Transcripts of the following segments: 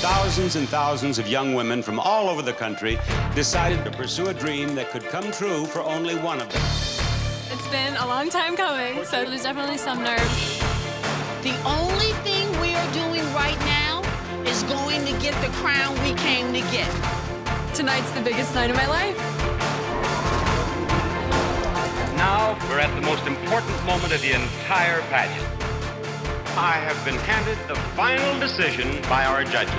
thousands and thousands of young women from all over the country decided to pursue a dream that could come true for only one of them. It's been a long time coming, so there's definitely some nerves. The only thing we are doing right now is going to get the crown we came to get. Tonight's the biggest night of my life. Now we're at the most important moment of the entire pageant. I have been handed the final decision by our judges.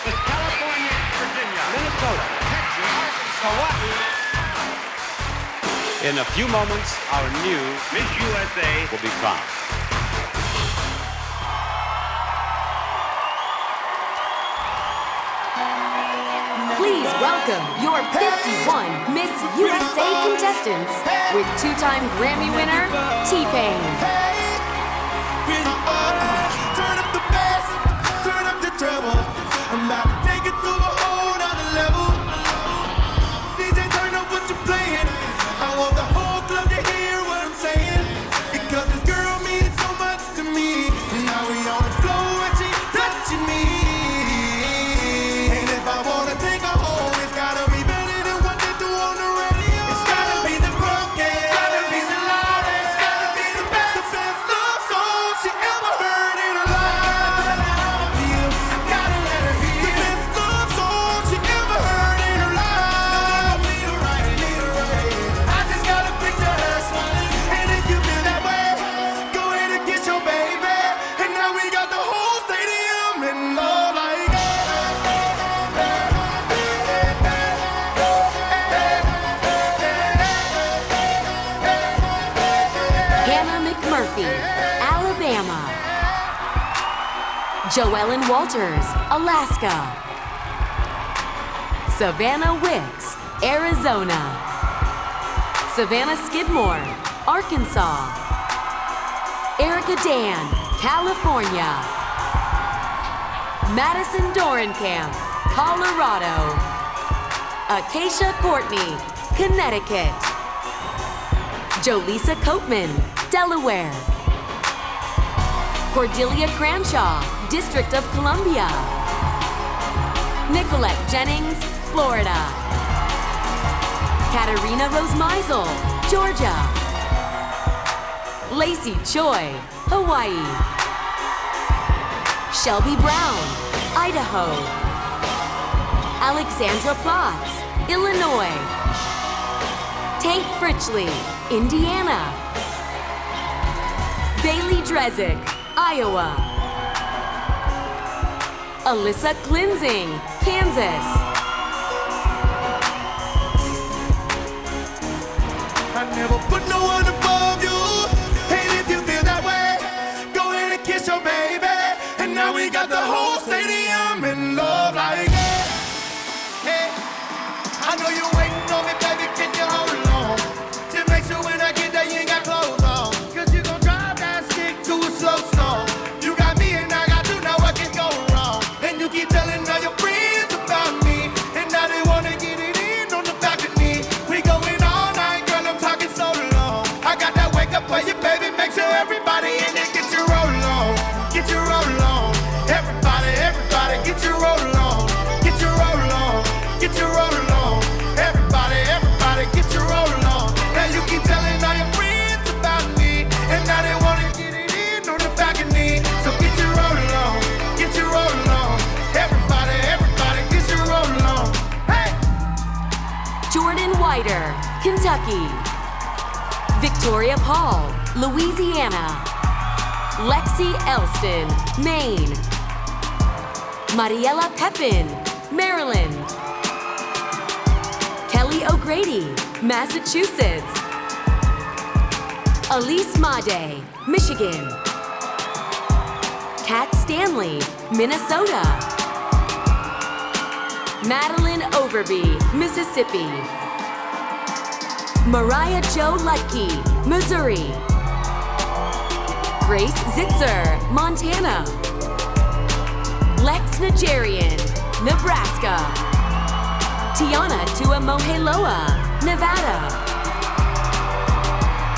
Miss California, Virginia, Minnesota, Texas, Hawaii. In a few moments, our new Miss USA will be crowned. Please welcome your 51 Miss USA contestants with two-time Grammy winner, T-Pain. Turn up the bass, turn up the treble. I'm about to take it to a whole nother level. DJ, turn up what you're playing. I want the whole club to hear what I'm saying. Because this girl means so much to me. Now we on the floor and she touching me. And if I wanna take her home, it's gotta be better than what they do on the radio. It's gotta be the funkiest, gotta be the loudest, gotta be the best love song she ever heard in her life. I gotta let her hear the best love song she ever heard in her life. Lead her right, lead her right. I just gotta picture her smiling. And if you feel that way, go ahead and kiss your baby. And now we got the whole stadium in love like Murphy, Alabama. Joellen Walters, Alaska. Savannah Wicks, Arizona. Savannah Skidmore, Arkansas. Erica Dan, California. Madison Dorenkamp, Colorado. Acacia Courtney, Connecticut. Jolisa Copeman, Delaware. Cordelia Cranshaw, District of Columbia. Nicolette Jennings, Florida. Katarina Rose Meisel, Georgia. Lacie Choy, Hawaii. Shelby Browne, Idaho. Alexandra Potts, Illinois. Tate Fritchley, Indiana. Baylee Drezek, Iowa. Alyssa Klinzing, Kansas. I never put no one above you. And if you feel that way, go ahead and kiss your baby. And now we got the whole stadium in love like that. Hey, I know you're waiting on me, baby. Can you hold on? To make sure when I get there, you ain't got clothes on. Cause you gon' drive that stick to a slow song. You got me and I got you, now what can go wrong? And you keep telling all your friends about me. And now they wanna get it in on the back of me. We going all night, girl, I'm talking so long. I got that wake up for you, baby. Make sure everybody in there get your roll on. Get your roll on. Everybody, everybody, get your roll on. Get your roll on. Get your roll on. Everybody, everybody, get your roll on. Now you keep telling all your friends about me. And now they wanna get it in on the back of me. So get your roll on. Get your roll on. Everybody, everybody, get your roll on. Hey! Jordan Whiter, Kentucky. Victoria Paul, Louisiana. Lexi Elston, Maine. Mariela Pepin, Maryland. Kelly O'Grady, Massachusetts. Elise Made, Michigan. Kat Stanley, Minnesota. Madeline Overby, Mississippi. Mariah Jo Lutke, Missouri. Grace Zitzer, Montana. Lex Nigerian, Nebraska. Tianna Tuamoheloa, Nevada.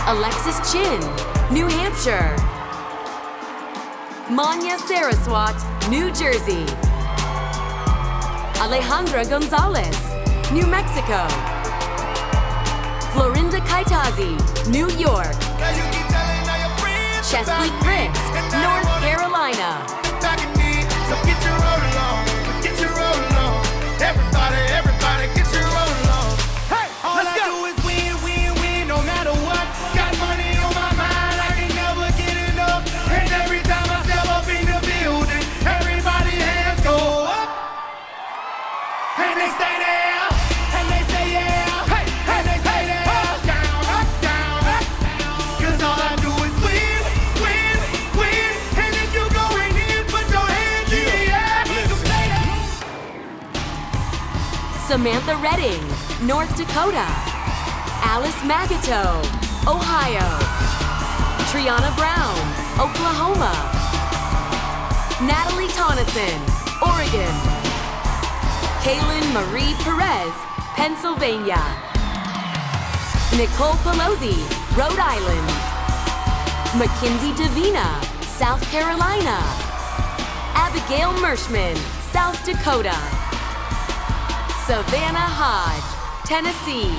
Alexis Chin, New Hampshire. Manya Saraswat, New Jersey. Alejandra Gonzalez, New Mexico. Florinda Kaitazi, New York. Cheslie Kryst, North Carolina. So get your roll on, get your roll on. Everybody, get your roll on. Hey, all I do is win, win, win, no matter what. Got money on my mind, I can never get enough. And every time I step up in the building, everybody hands go up. And they stay there, and they say yeah. Hey, and they stay there, down, up, down, up, down. 'Cause all I do is win, win, win. And if you going in, put your hands in the air. You stay there. Samantha Redding, North Dakota. Alice Magoto, Ohio. Triana Browne, Oklahoma. Natalie Tonneson, Oregon. Kailyn Marie Perez, Pennsylvania. Nicole Pelosi, Rhode Island. Mackenzie Davina, South Carolina. Abigail Mershman, South Dakota. Savannah Hodge, Tennessee.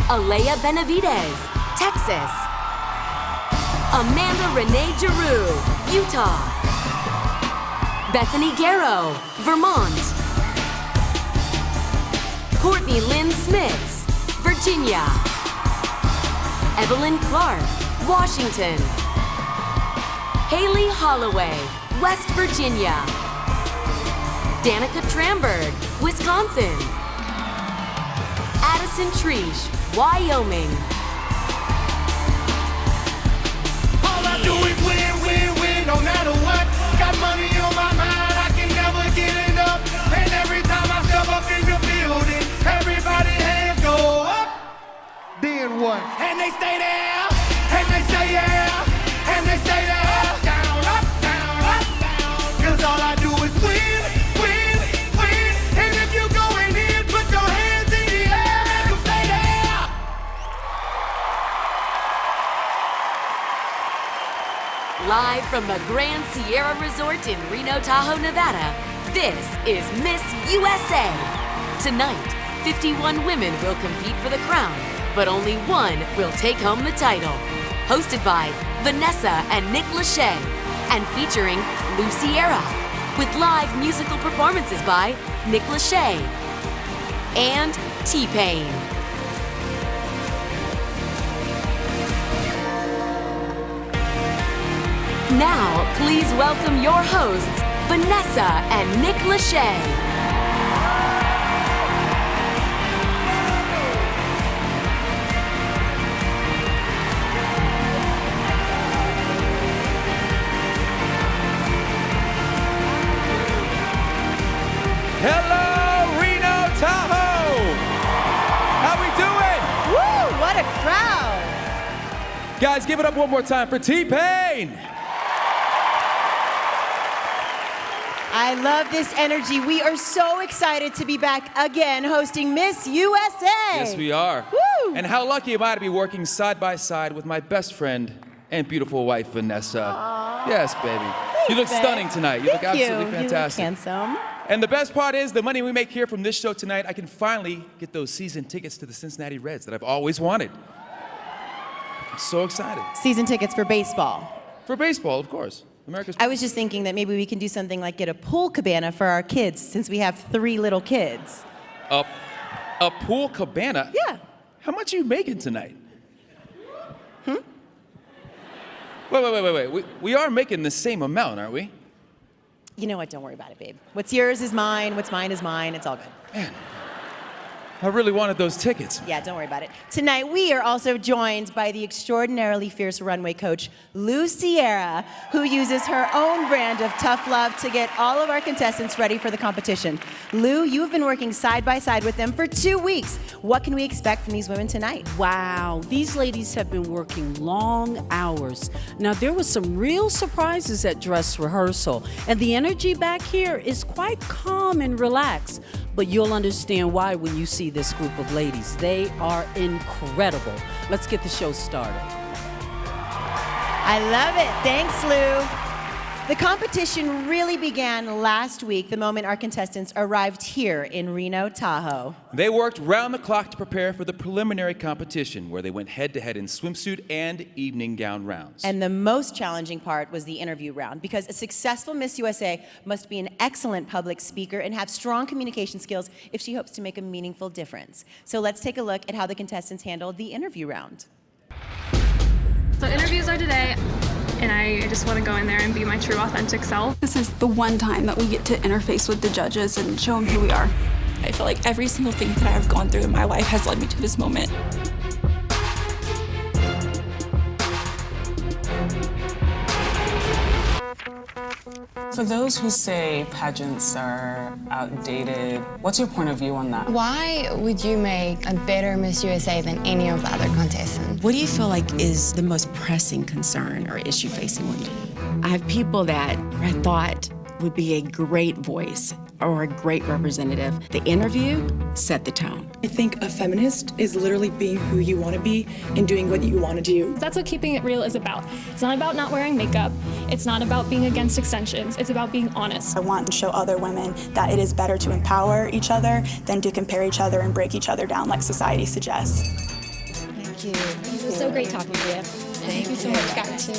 Alea Benavidez, Texas. Amanda Renee Giroux, Utah. Bethany Garrow, Vermont. Courtney Lynn Smits, Virginia. Evelyn Clark, Washington. Haley Holloway, West Virginia. Danica Tramberg, Wisconsin. Addison Treesh, Wyoming. All I do is win, win, win, no matter what. Got money on my mind, I can never get enough. And every time I step up in the building, everybody hands go up. Then what? And they stay there, and they say yeah, and they stay there, down, up, down, up, down. 'Cause all I do is win, win, win. And if you going in, put your hands in the air, make 'em stay there. Live from the Grand Sierra Resort in Reno, Tahoe, Nevada, this is Miss USA. Tonight, 51 women will compete for the crown, but only one will take home the title. Hosted by Vanessa and Nick Lachey, and featuring Lou Sierra, with live musical performances by Nick Lachey and T-Pain. Now, please welcome your hosts, Vanessa and Nick Lachey. Hello, Reno, Tahoe! How we doing? Woo, what a crowd! Guys, give it up one more time for T-Pain! I love this energy. We are so excited to be back again hosting Miss USA. Yes, we are. Woo! And how lucky am I to be working side by side with my best friend and beautiful wife, Vanessa. Aww. Yes, baby. Thanks, You look babe. stunning tonight. You look absolutely fantastic. You look handsome. And the best part is, the money we make here from this show tonight, I can finally get those season tickets to the Cincinnati Reds that I've always wanted. I'm so excited. Season tickets for baseball. For baseball, of course. America's. I was just thinking that maybe we can do something like get a pool cabana for our kids, since we have 3 little kids. A pool cabana? Yeah. How much are you making tonight? Wait. We are making the same amount, aren't we? You know what? Don't worry about it, babe. What's yours is mine. What's mine is mine. It's all good. Man, I really wanted those tickets. Yeah, don't worry about it. Tonight, we are also joined by the extraordinarily fierce runway coach, Lou Sierra, who uses her own brand of tough love to get all of our contestants ready for the competition. Lou, you've been working side by side with them for 2 weeks. What can we expect from these women tonight? Wow, these ladies have been working long hours. Now, there were some real surprises at dress rehearsal, and the energy back here is quite calm and relaxed. But you'll understand why when you see this group of ladies. They are incredible. Let's get the show started. I love it. Thanks, Lou. The competition really began last week, the moment our contestants arrived here in Reno, Tahoe. They worked round the clock to prepare for the preliminary competition, where they went head-to-head in swimsuit and evening gown rounds. And the most challenging part was the interview round, because a successful Miss USA must be an excellent public speaker and have strong communication skills if she hopes to make a meaningful difference. So let's take a look at how the contestants handled the interview round. So interviews are today, and I just want to go in there and be my true, authentic self. This is the one time that we get to interface with the judges and show them who we are. I feel like every single thing that I've gone through in my life has led me to this moment. For those who say pageants are outdated, what's your point of view on that? Why would you make a better Miss USA than any of the other contestants? What do you feel like is the most pressing concern or issue facing women? I have people that I thought would be a great voice or a great representative. The interview set the tone. I think a feminist is literally being who you want to be and doing what you want to do. That's what keeping it real is about. It's not about not wearing makeup. It's not about being against extensions. It's about being honest. I want to show other women that it is better to empower each other than to compare each other and break each other down like society suggests. Thank you. It was so great talking to you. Thank you so much, guys.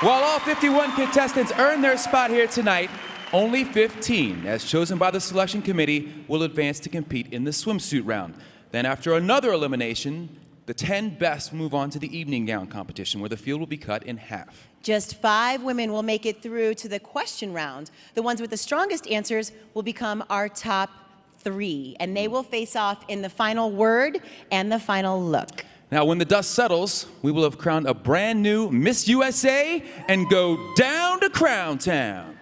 While all 51 contestants earned their spot here tonight, only 15, as chosen by the selection committee, will advance to compete in the swimsuit round. Then after another elimination, the 10 best move on to the evening gown competition, where the field will be cut in half. Just 5 women will make it through to the question round. The ones with the strongest answers will become our top 3, and they will face off in the final word and the final look. Now, when the dust settles, we will have crowned a brand new Miss USA and go down to Crown Town.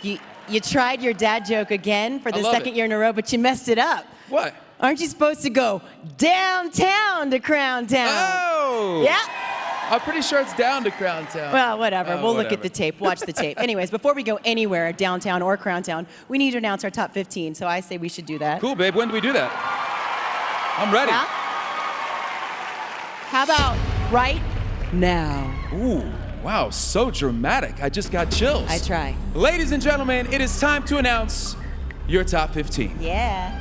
You tried your dad joke again for the second it. year in a row, but you messed it up. What? Aren't you supposed to go downtown to Crown Town? Oh! Yeah? I'm pretty sure it's down to Crown Town. Well, whatever. We'll look whatever. at the tape. Watch the tape. Anyways, before we go anywhere, downtown or Crown Town, we need to announce our top 15, so I say we should do that. Cool, babe. When do we do that? I'm ready. Yeah? How about right now? Ooh, wow, so dramatic. I just got chills. I try. Ladies and gentlemen, it is time to announce your top 15. Yeah.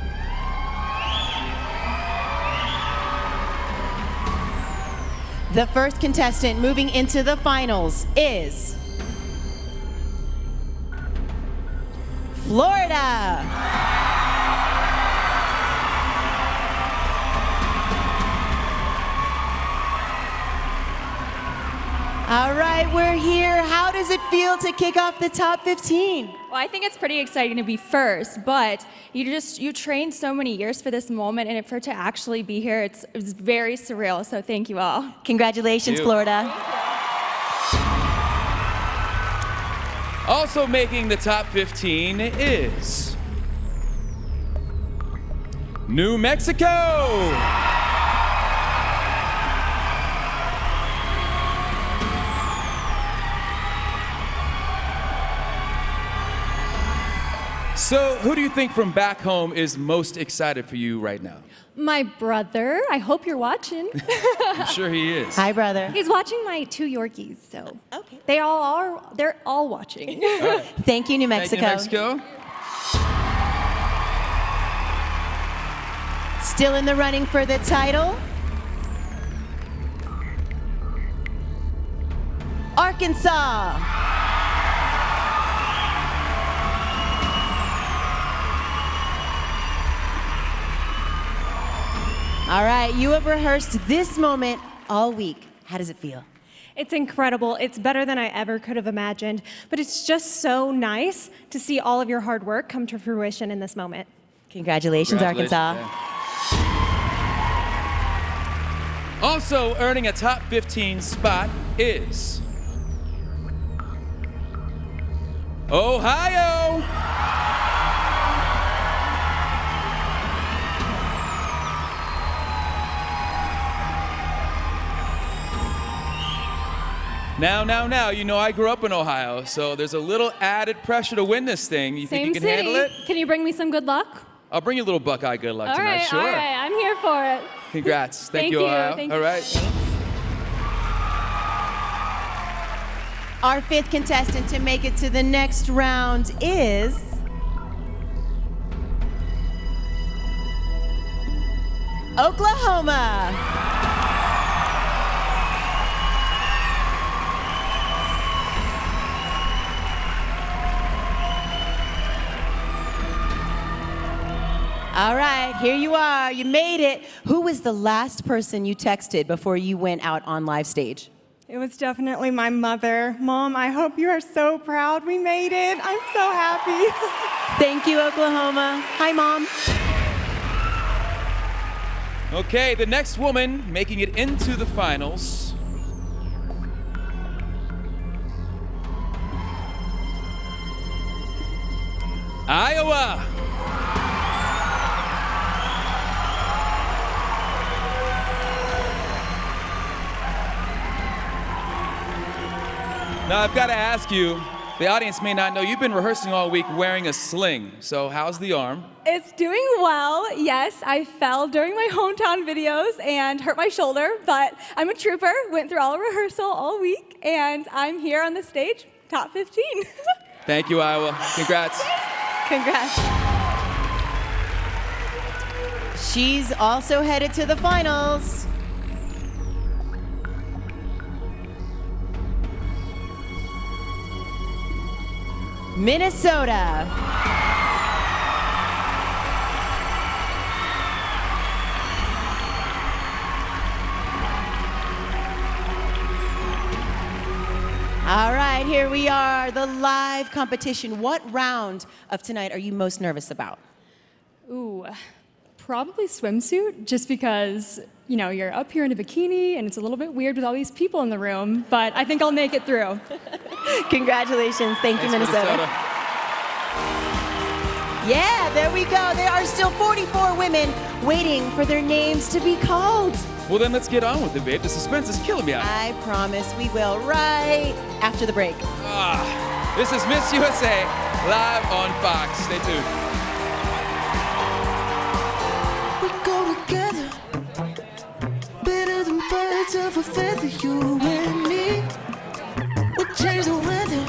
The first contestant moving into the finals is Florida. All right, we're here. How does it feel to kick off the top 15? Well, I think it's pretty exciting to be first, but you trained so many years for this moment, and for it to actually be here, it's very surreal, so thank you all. Congratulations, Florida. Also making the top 15 is New Mexico. So, who do you think from back home is most excited for you right now? My brother, I hope you're watching. I'm sure he is. Hi, brother. He's watching my 2 Yorkies, so okay. They're all watching. All right. Thank you, New Mexico. Thank you, New Mexico. Still in the running for the title, Arkansas. All right, you have rehearsed this moment all week. How does it feel? It's incredible. It's better than I ever could have imagined. But it's just so nice to see all of your hard work come to fruition in this moment. Congratulations, Arkansas. Yeah. Also earning a top 15 spot is Ohio. Now, you know I grew up in Ohio, so there's a little added pressure to win this thing. You think you can handle it? Can you bring me some good luck? I'll bring you a little Buckeye good luck tonight, sure. All right, I'm here for it. Congrats. Thank you, Ohio. Thank all you. right. Our fifth contestant to make it to the next round is Oklahoma. All right, here you are. You made it. Who was the last person you texted before you went out on live stage? It was definitely my mother. Mom, I hope you are so proud we made it. I'm so happy. Thank you, Oklahoma. Hi, Mom. Okay, the next woman making it into the finals. Iowa. Now, I've got to ask you, the audience may not know, you've been rehearsing all week wearing a sling. So how's the arm? It's doing well. Yes, I fell during my hometown videos and hurt my shoulder, but I'm a trooper, went through all rehearsal all week, and I'm here on the stage, top 15. Thank you, Iowa. Congrats. Congrats. She's also headed to the finals. Minnesota. All right, here we are, the live competition. What round of tonight are you most nervous about? Ooh, probably swimsuit, just because, you know, you're up here in a bikini and it's a little bit weird with all these people in the room, but I think I'll make it through. Congratulations. Thank you, Minnesota. Yeah, there we go. There are still 44 women waiting for their names to be called. Well, then let's get on with it, babe. The suspense is killing me out here. I promise we will right after the break. This is Miss USA live on Fox. Stay tuned. We go together, better than birds of a feather, you and me. We change the weather,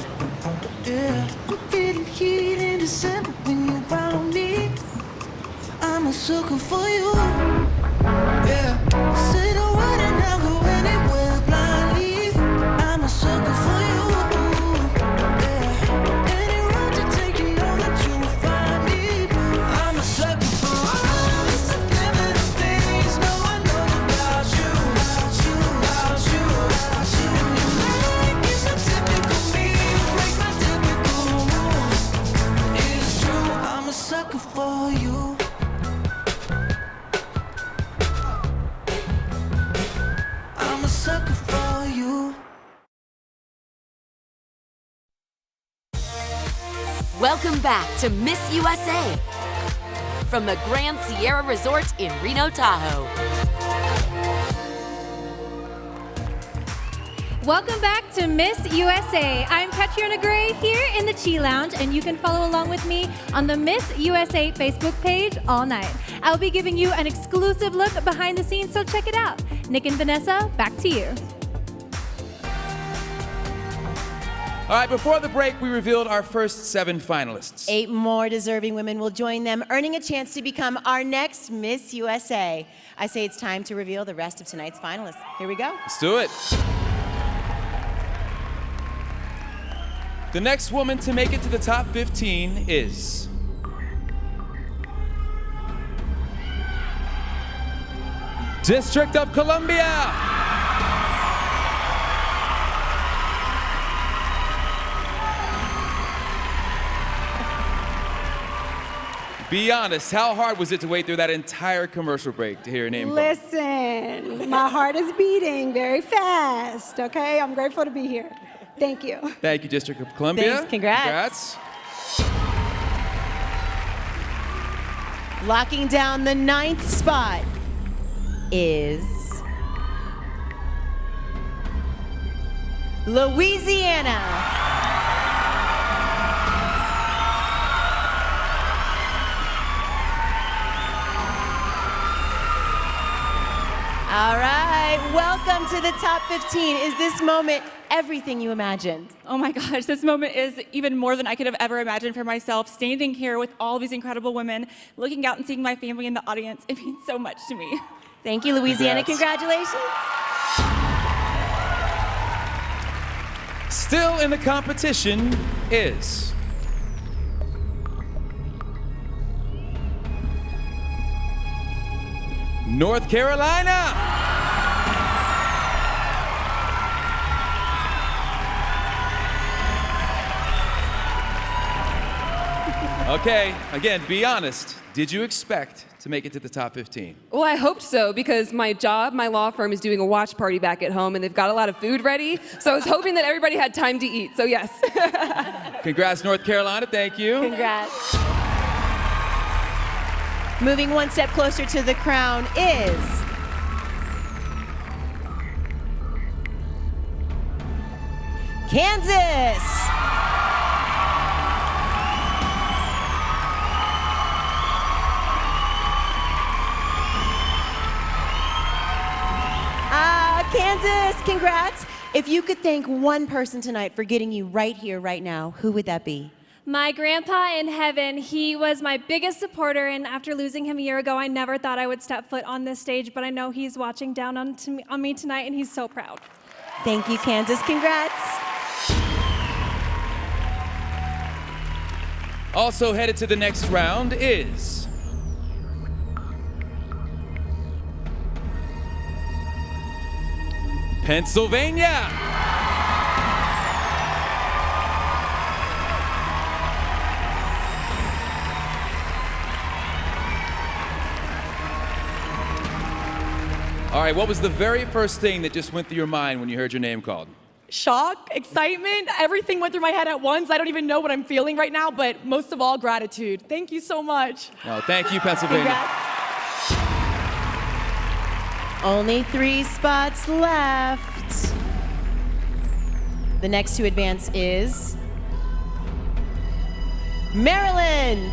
yeah. I'm feeling heat in December when you're around me. I'm a sucker for you, yeah. Say the word and I'll go anywhere blindly. I'm a sucker for you, yeah. Any road you take, you know that you'll find me. I'm a sucker for all the subliminal things no one knows about you, about you, about you, about you. You make it so typical me, you break my typical rules. It's true, I'm a sucker for you. I'm a sucker for you. Welcome back to Miss USA from the Grand Sierra Resort in Reno, Tahoe. Welcome back to Miss USA. I'm Triana Gray here in the Chi Lounge, and you can follow along with me on the Miss USA Facebook page all night. I'll be giving you an exclusive look behind the scenes, so check it out. Nick and Vanessa, back to you. All right, before the break, we revealed our first 7 finalists. 8 more deserving women will join them, earning a chance to become our next Miss USA. I say it's time to reveal the rest of tonight's finalists. Here we go. Let's do it. The next woman to make it to the top 15 is District of Columbia. Be honest, how hard was it to wait through that entire commercial break to hear your name called? Listen, my heart is beating very fast, okay? I'm grateful to be here. Thank you. Thank you, District of Columbia. Thanks, congrats. Locking down the 9th spot is Louisiana. welcome to the top 15. Is this moment everything you imagined? Oh my gosh, this moment is even more than I could have ever imagined for myself. Standing here with all these incredible women, looking out and seeing my family in the audience, it means so much to me. Thank you, Louisiana. Congrats. Congratulations. Still in the competition is North Carolina. Okay, again, be honest. Did you expect to make it to the top 15? Well, I hoped so because my job, my law firm, is doing a watch party back at home and they've got a lot of food ready. So I was hoping that everybody had time to eat. So yes. Congrats, North Carolina. Thank you. Congrats. Moving one step closer to the crown is Kansas. Kansas, congrats. If you could thank one person tonight for getting you right here, right now, who would that be? My grandpa in heaven, he was my biggest supporter, and after losing him a year ago, I never thought I would step foot on this stage, but I know he's watching down on me tonight, and he's so proud. Thank you, Kansas. Congrats. Also headed to the next round is Pennsylvania. All right, what was the very first thing that just went through your mind when you heard your name called? Shock, excitement, everything went through my head at once. I don't even know what I'm feeling right now, but most of all, gratitude. Thank you so much. No, thank you, Pennsylvania. Congrats. Only 3 spots left. The next to advance is Maryland.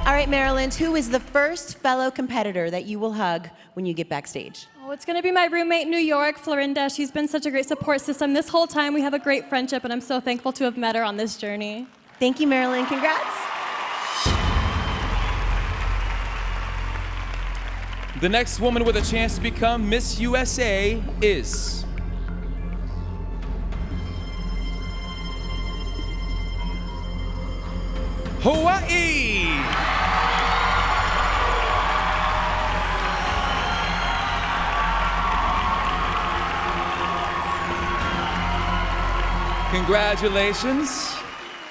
All right, Maryland, who is the first fellow competitor that you will hug when you get backstage? Oh, it's gonna be my roommate in New York, Florinda. She's been such a great support system this whole time. We have a great friendship, and I'm so thankful to have met her on this journey. Thank you, Maryland. Congrats. The next woman with a chance to become Miss USA is Hawaii. Congratulations.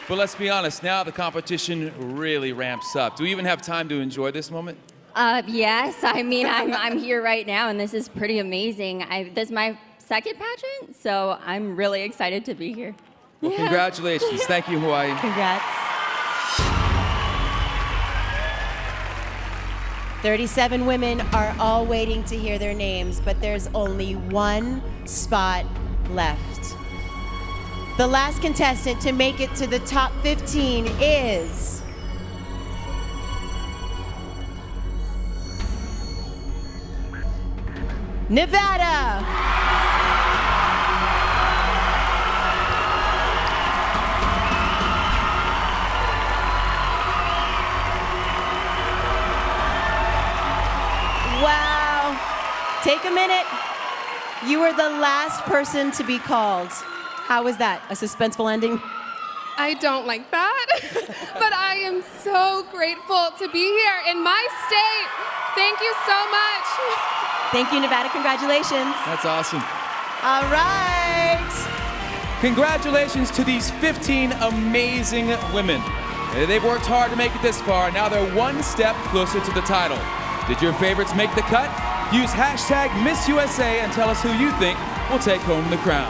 But let's be honest, now the competition really ramps up. Do we even have time to enjoy this moment? Yes, I mean, I'm here right now, and this is pretty amazing. This is my second pageant, so I'm really excited to be here. Well, congratulations. Thank you, Hawaii. Congrats. 37 women are all waiting to hear their names, but there's only 1 spot left. The last contestant to make it to the top 15 is Nevada. Wow. Take a minute. You were the last person to be called. How was that? A suspenseful ending? I don't like that, but I am so grateful to be here in my state. Thank you so much. Thank you, Nevada. Congratulations. That's awesome. All right. Congratulations to these 15 amazing women. They've worked hard to make it this far. Now they're 1 step closer to the title. Did your favorites make the cut? Use hashtag MissUSA and tell us who you think will take home the crown.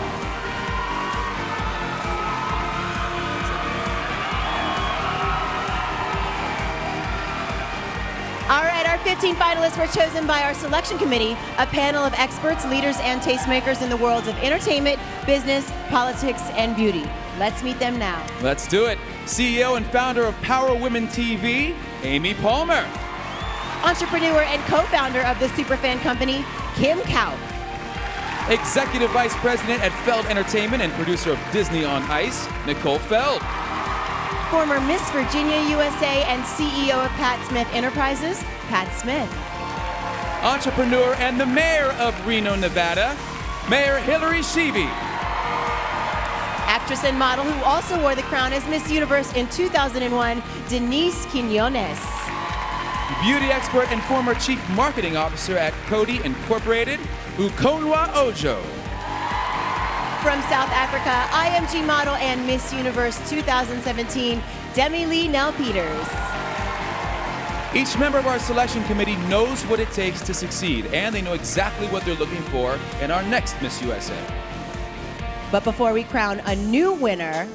All right, our 13 finalists were chosen by our selection committee, a panel of experts, leaders, and tastemakers in the worlds of entertainment, business, politics, and beauty. Let's meet them now. Let's do it. CEO and founder of Power Women TV, Amy Palmer. Entrepreneur and co-founder of the Superfan Company, Kim Kaup. Executive Vice President at Feld Entertainment and producer of Disney on Ice, Nicole Feld. Former Miss Virginia USA and CEO of Pat Smith Enterprises, Pat Smith. Entrepreneur and the mayor of Reno, Nevada, Mayor Hillary Sheevey. Actress and model who also wore the crown as Miss Universe in 2001, Denise Quiñones. Beauty expert and former chief marketing officer at Coty Incorporated, Ukonwa Ojo. From South Africa, IMG model and Miss Universe 2017, Demi Lee Nell Peters. Each member of our selection committee knows what it takes to succeed, and they know exactly what they're looking for in our next Miss USA. But before we crown a new winner,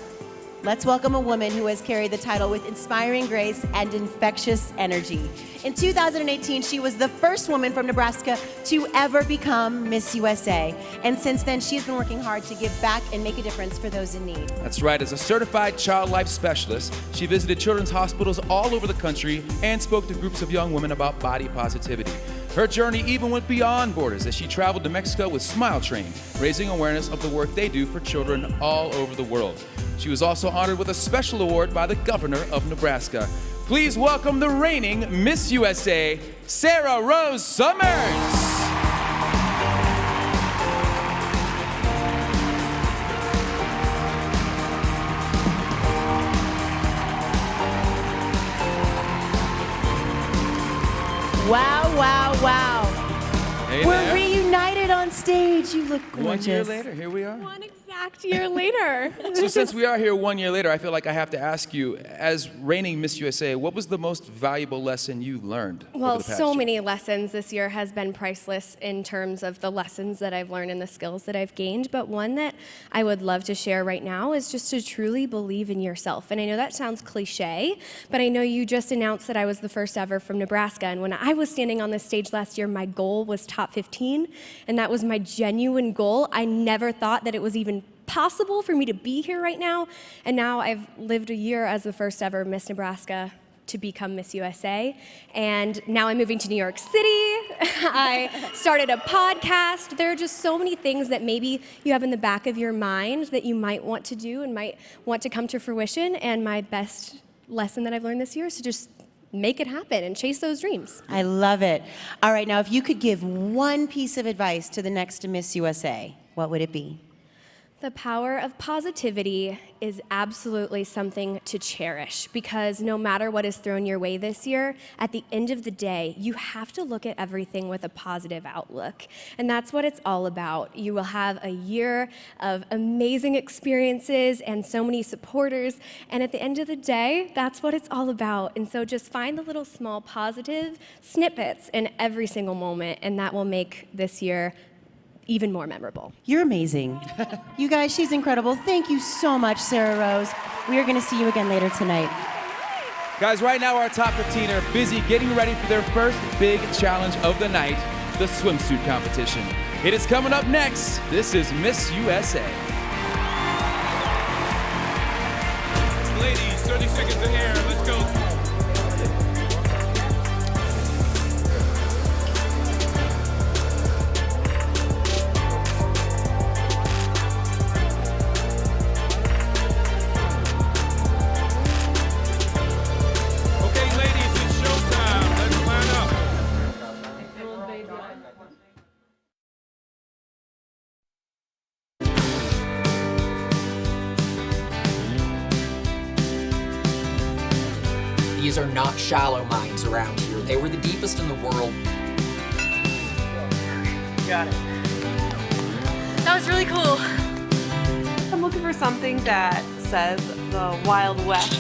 let's welcome a woman who has carried the title with inspiring grace and infectious energy. In 2018, she was the first woman from Nebraska to ever become Miss USA. And since then, she's been working hard to give back and make a difference for those in need. That's right. As a certified child life specialist, she visited children's hospitals all over the country and spoke to groups of young women about body positivity. Her journey even went beyond borders as she traveled to Mexico with Smile Train, raising awareness of the work they do for children all over the world. She was also honored with a special award by the governor of Nebraska. Please welcome the reigning Miss USA, Sarah Rose Summers. Wow, wow, wow. Hey We're there. reunited on stage. You look gorgeous. 1 year later, here we are. One exact year later. So since we are here 1 year later, I feel like I have to ask you, as reigning Miss USA, what was the most valuable lesson you learned over Well, the past so year? many lessons this year has been priceless in terms of the lessons that I've learned and the skills that I've gained. But one that I would love to share right now is just to truly believe in yourself. And I know that sounds cliche, but I know you just announced that I was the first ever from Nebraska. And when I was standing on this stage last year, my goal was top 15, and that was my genuine goal. I never thought that it was even possible for me to be here right now. And now I've lived a year as the first ever Miss Nebraska to become Miss USA. And now I'm moving to New York City. I started a podcast. There are just so many things that maybe you have in the back of your mind that you might want to do and might want to come to fruition. And my best lesson that I've learned this year is to just make it happen and chase those dreams. I love it. All right, now if you could give one piece of advice to the next Miss USA, what would it be? The power of positivity is absolutely something to cherish, because no matter what is thrown your way this year, at the end of the day, you have to look at everything with a positive outlook. And that's what it's all about. You will have a year of amazing experiences and so many supporters. And at the end of the day, that's what it's all about. And so just find the little small positive snippets in every single moment, and that will make this year even more memorable. You're amazing. You guys, she's incredible. Thank you so much, Sarah Rose. We are going to see you again later tonight. Guys, right now our top 15 are busy getting ready for their first big challenge of the night, the swimsuit competition. It is coming up next. This is Miss USA. Ladies, 30 seconds of air. Let's go. These are not shallow mines around here. They were the deepest in the world. Got it. That was really cool. I'm looking for something that says the Wild West.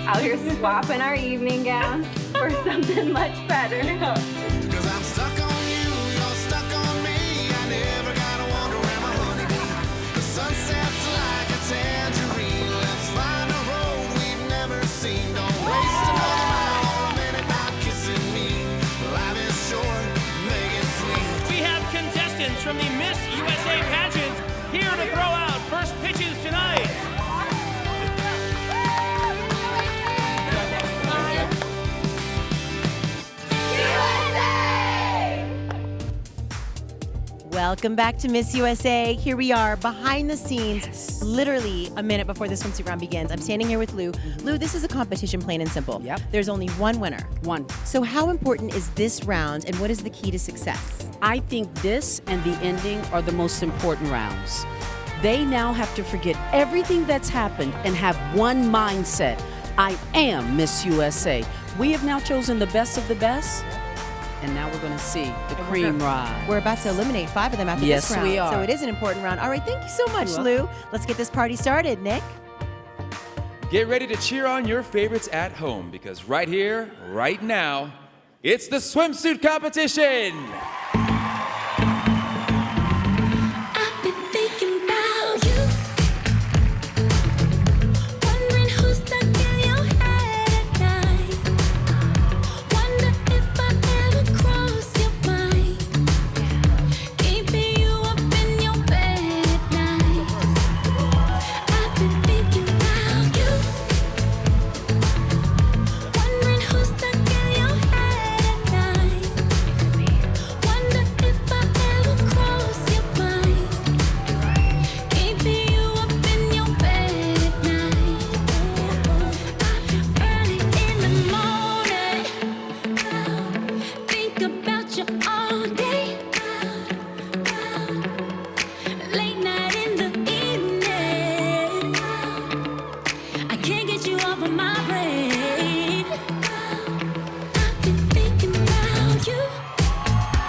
Out here swapping our evening gowns for something much better. Because I'm stuck on you, you're stuck on me. I never gotta wonder where my honey be. The sunset's like a tangerine. Let's find a road we've never seen. Don't waste another mile or a minute not kissing me. Life is USA Pageants here to throw out first pitches tonight. Welcome back to Miss USA. Here we are behind the scenes, literally a minute before the swimsuit round begins. I'm standing here with Lou. Lou, this is a competition, plain and simple. Yep. There's only one winner. One. So how important is this round and what is the key to success? I think this and the ending are the most important rounds. They now have to forget everything that's happened and have one mindset. I am Miss USA. We have now chosen the best of the best. And now we're going to see the cream ride. We're about to eliminate 5 of them after Yes, this round. we are. So it is an important round. All right, thank you so much, You're Lou. Let's get this party started, Nick. Get ready to cheer on your favorites at home because right here, right now, it's the swimsuit competition.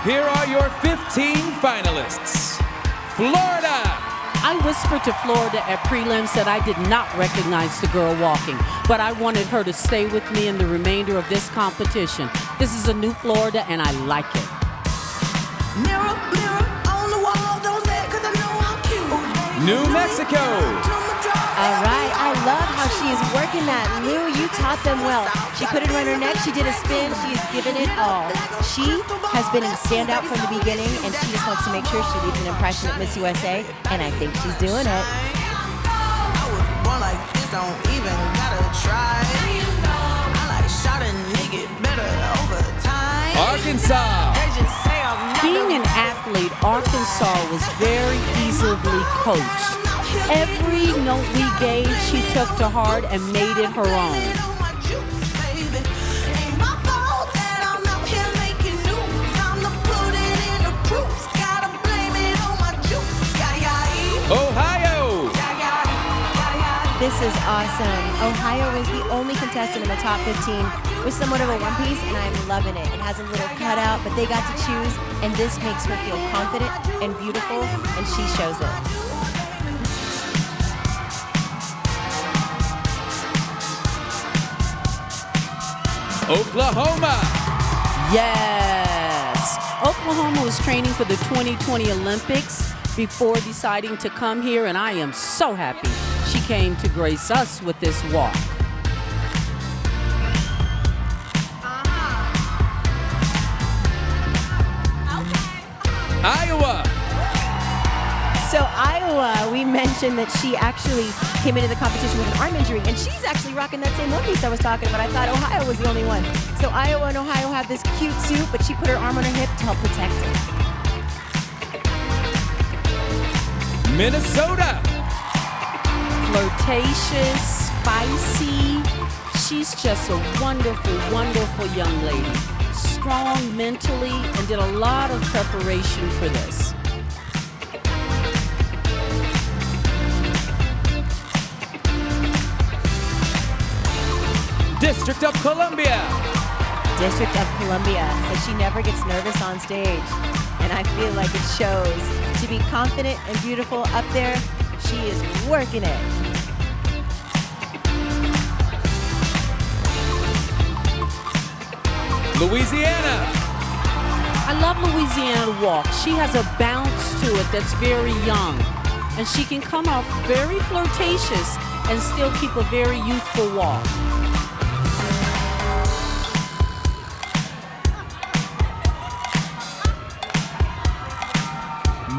Here are your 15 finalists. Florida. I whispered to Florida at prelims that I did not recognize the girl walking, but I wanted her to stay with me in the remainder of this competition. This is a new Florida, and I like it. Mirror, mirror on the wall, don't say it 'cause I know I'm cute. New Mexico. All right, I love how she is working that. Lou, you taught them well. She put it around her neck, she did a spin, she's given it all. She has been in standout from the beginning, and she just wants to make sure she leaves an impression at Miss USA, and I think she's doing it. I was born like this, don't even gotta try. I like shot and nigga better over time. Arkansas. Being an athlete, Arkansas was very easily coached. Every note we gave, she took to heart and made it her own. Ohio. This is awesome. Ohio is the only contestant in the top 15 with somewhat of a one piece, and I'm loving it. It has a little cutout, but they got to choose, and this makes her feel confident and beautiful, and she shows it. Oklahoma. Yes. Oklahoma was training for the 2020 Olympics before deciding to come here, and I am so happy she came to grace us with this walk. Iowa. So Iowa, we mentioned that she actually came into the competition with an arm injury, and she's actually rocking that same one piece I was talking about. I thought Ohio was the only one. So Iowa and Ohio have this cute suit, but she put her arm on her hip to help protect it. Minnesota. Flirtatious, spicy. She's just a wonderful, wonderful young lady. Strong mentally and did a lot of preparation for this. District of Columbia. District of Columbia says she never gets nervous on stage, and I feel like it shows. To be confident and beautiful up there, she is working it. Louisiana. I love Louisiana walk. She has a bounce to it that's very young, and she can come off very flirtatious and still keep a very youthful walk.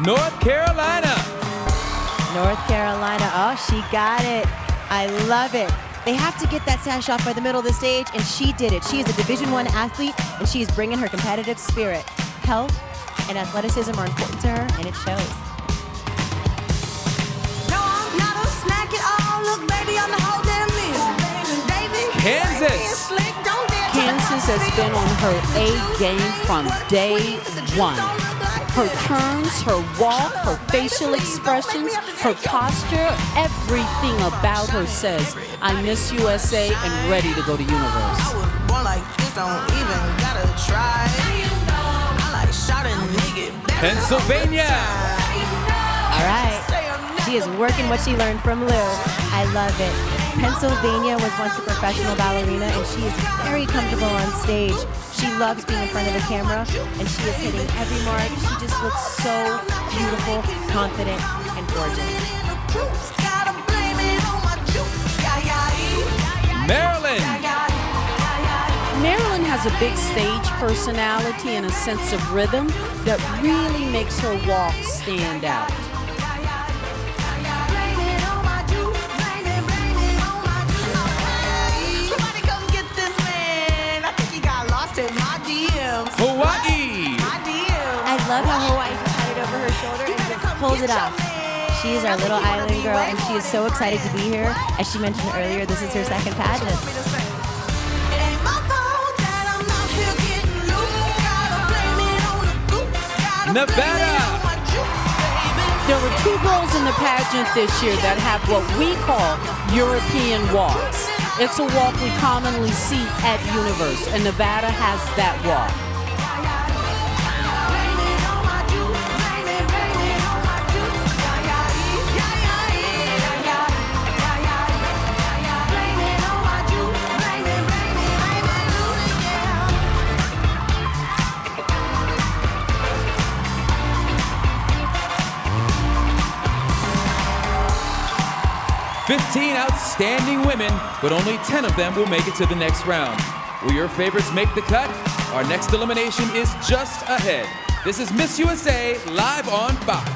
North Carolina. North Carolina, oh, she got it. I love it. They have to get that sash off by the middle of the stage, and she did it. She is a Division I athlete, and she is bringing her competitive spirit. Health and athleticism are important to her, and it shows. Kansas. Kansas has been on her A game from day one. Her turns, her walk, her facial expressions, her posture, everything about her says, I miss USA and ready to go to Universe. Pennsylvania. All right. She is working what she learned from Lou. I love it. Pennsylvania was once a professional ballerina, and she is very comfortable on stage. She loves being in front of the camera, and she is hitting every mark. She just looks so beautiful, confident, and gorgeous. Maryland. Maryland has a big stage personality and a sense of rhythm that really makes her walk stand out. Hawaii. I love how Hawaii just had it over her shoulder and just pulls it off. She is our little island girl, and she is so excited to be here. As she mentioned earlier, this is her second pageant. Nevada. There were 2 girls in the pageant this year that have what we call European walks. It's a walk we commonly see at Universe, and Nevada has that walk. "15 outstanding women, but only 10 of them will make it to the next round. Will your favorites make the cut? Our next elimination is just ahead. This is Miss USA live on Fox.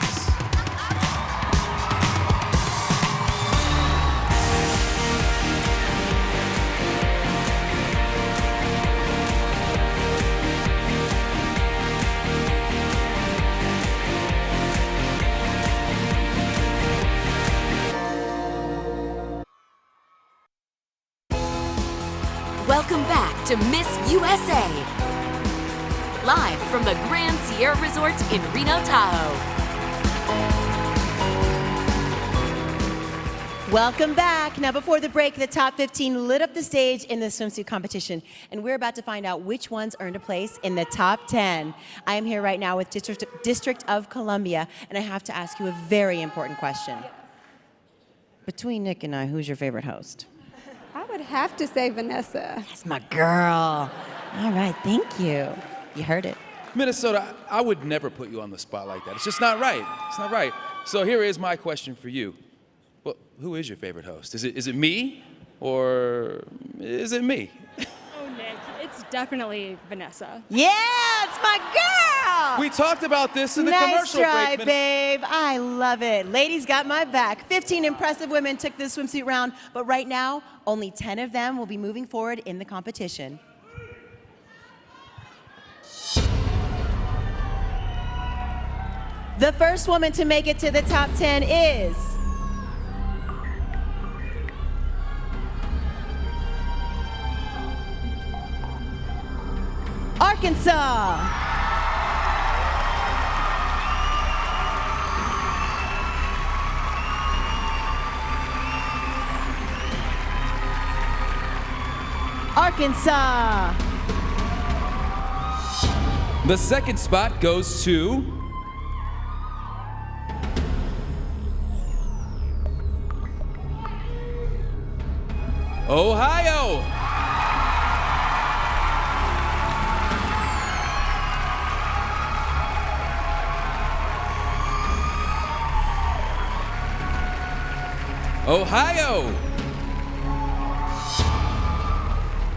Welcome back to Miss USA. Live from the Grand Sierra Resort in Reno, Tahoe. Welcome back. Now, before the break, the top 15 lit up the stage in the swimsuit competition, and we're about to find out which ones earned a place in the top 10. I am here right now with District of Columbia, and I have to ask you a very important question. Between Nick and I, who's your favorite host? I would have to say Vanessa. That's my girl. All right, thank you. You heard it. Minnesota, I would never put you on the spot like that. It's just not right. It's not right. So here is my question for you. Well, who is your favorite host? Is it me or is it me? Oh, Nick, it's definitely Vanessa. Yeah, it's my girl. We talked about this in the nice commercial try, break. babe. I love it. Ladies got my back. 15 impressive women took this swimsuit round, but right now, only 10 of them will be moving forward in the competition. The first woman to make it to the top 10 is Arkansas. Arkansas. The second spot goes to Ohio. Ohio.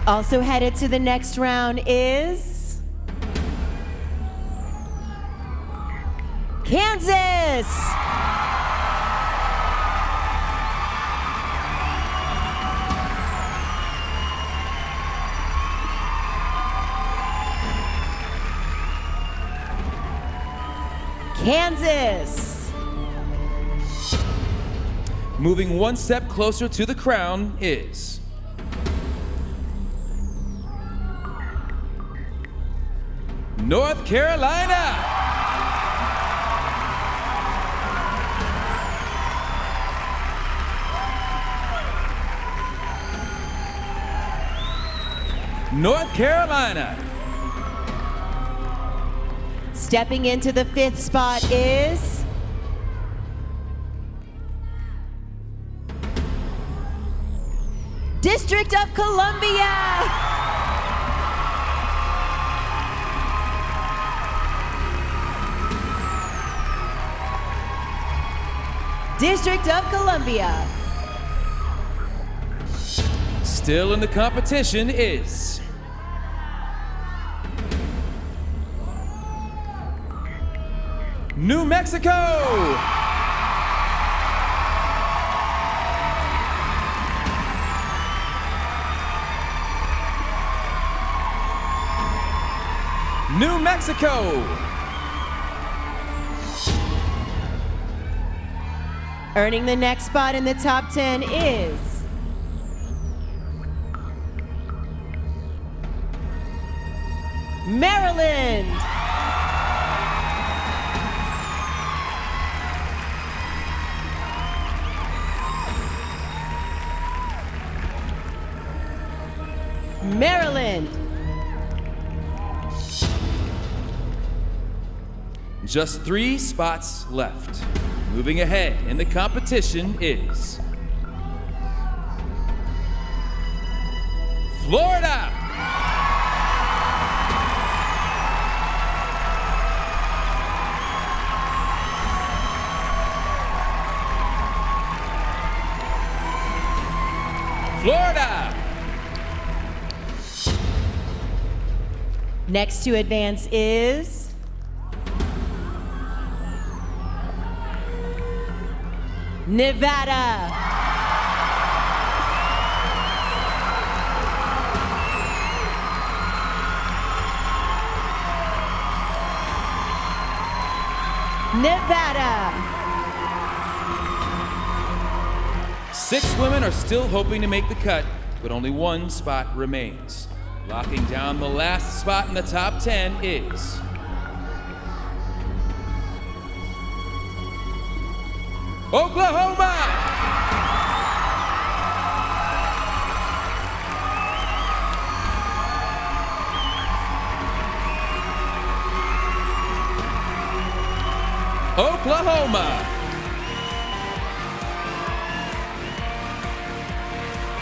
Also headed to the next round is Kansas. Kansas. Moving one step closer to the crown is North Carolina. North Carolina. Stepping into the 5th spot is District of Columbia. District of Columbia. Still in the competition is New Mexico. New Mexico. Earning the next spot in the top 10 is Maryland. Maryland. Just 3 spots left. Moving ahead in the competition is Florida. Florida. Next to advance is Nevada. Nevada. 6 women are still hoping to make the cut, but only 1 spot remains. Locking down the last spot in the top 10 is Oklahoma. Oklahoma.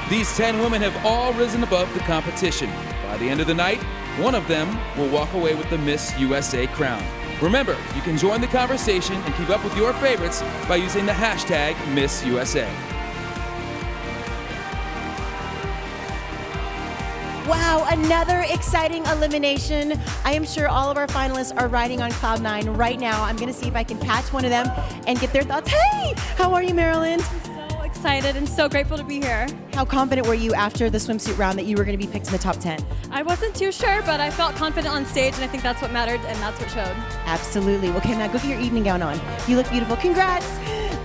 These 10 women have all risen above the competition. By the end of the night, one of them will walk away with the Miss USA crown. Remember, you can join the conversation and keep up with your favorites by using the hashtag MissUSA. Wow, another exciting elimination. I am sure all of our finalists are riding on cloud 9 right now. I'm gonna see if I can catch one of them and get their thoughts. Hey, how are you, Maryland? So excited and so grateful to be here. How confident were you after the swimsuit round that you were gonna be picked in the top 10? I wasn't too sure, but I felt confident on stage, and I think that's what mattered, and that's what showed. Absolutely. Okay, now go get your evening gown on. You look beautiful. Congrats.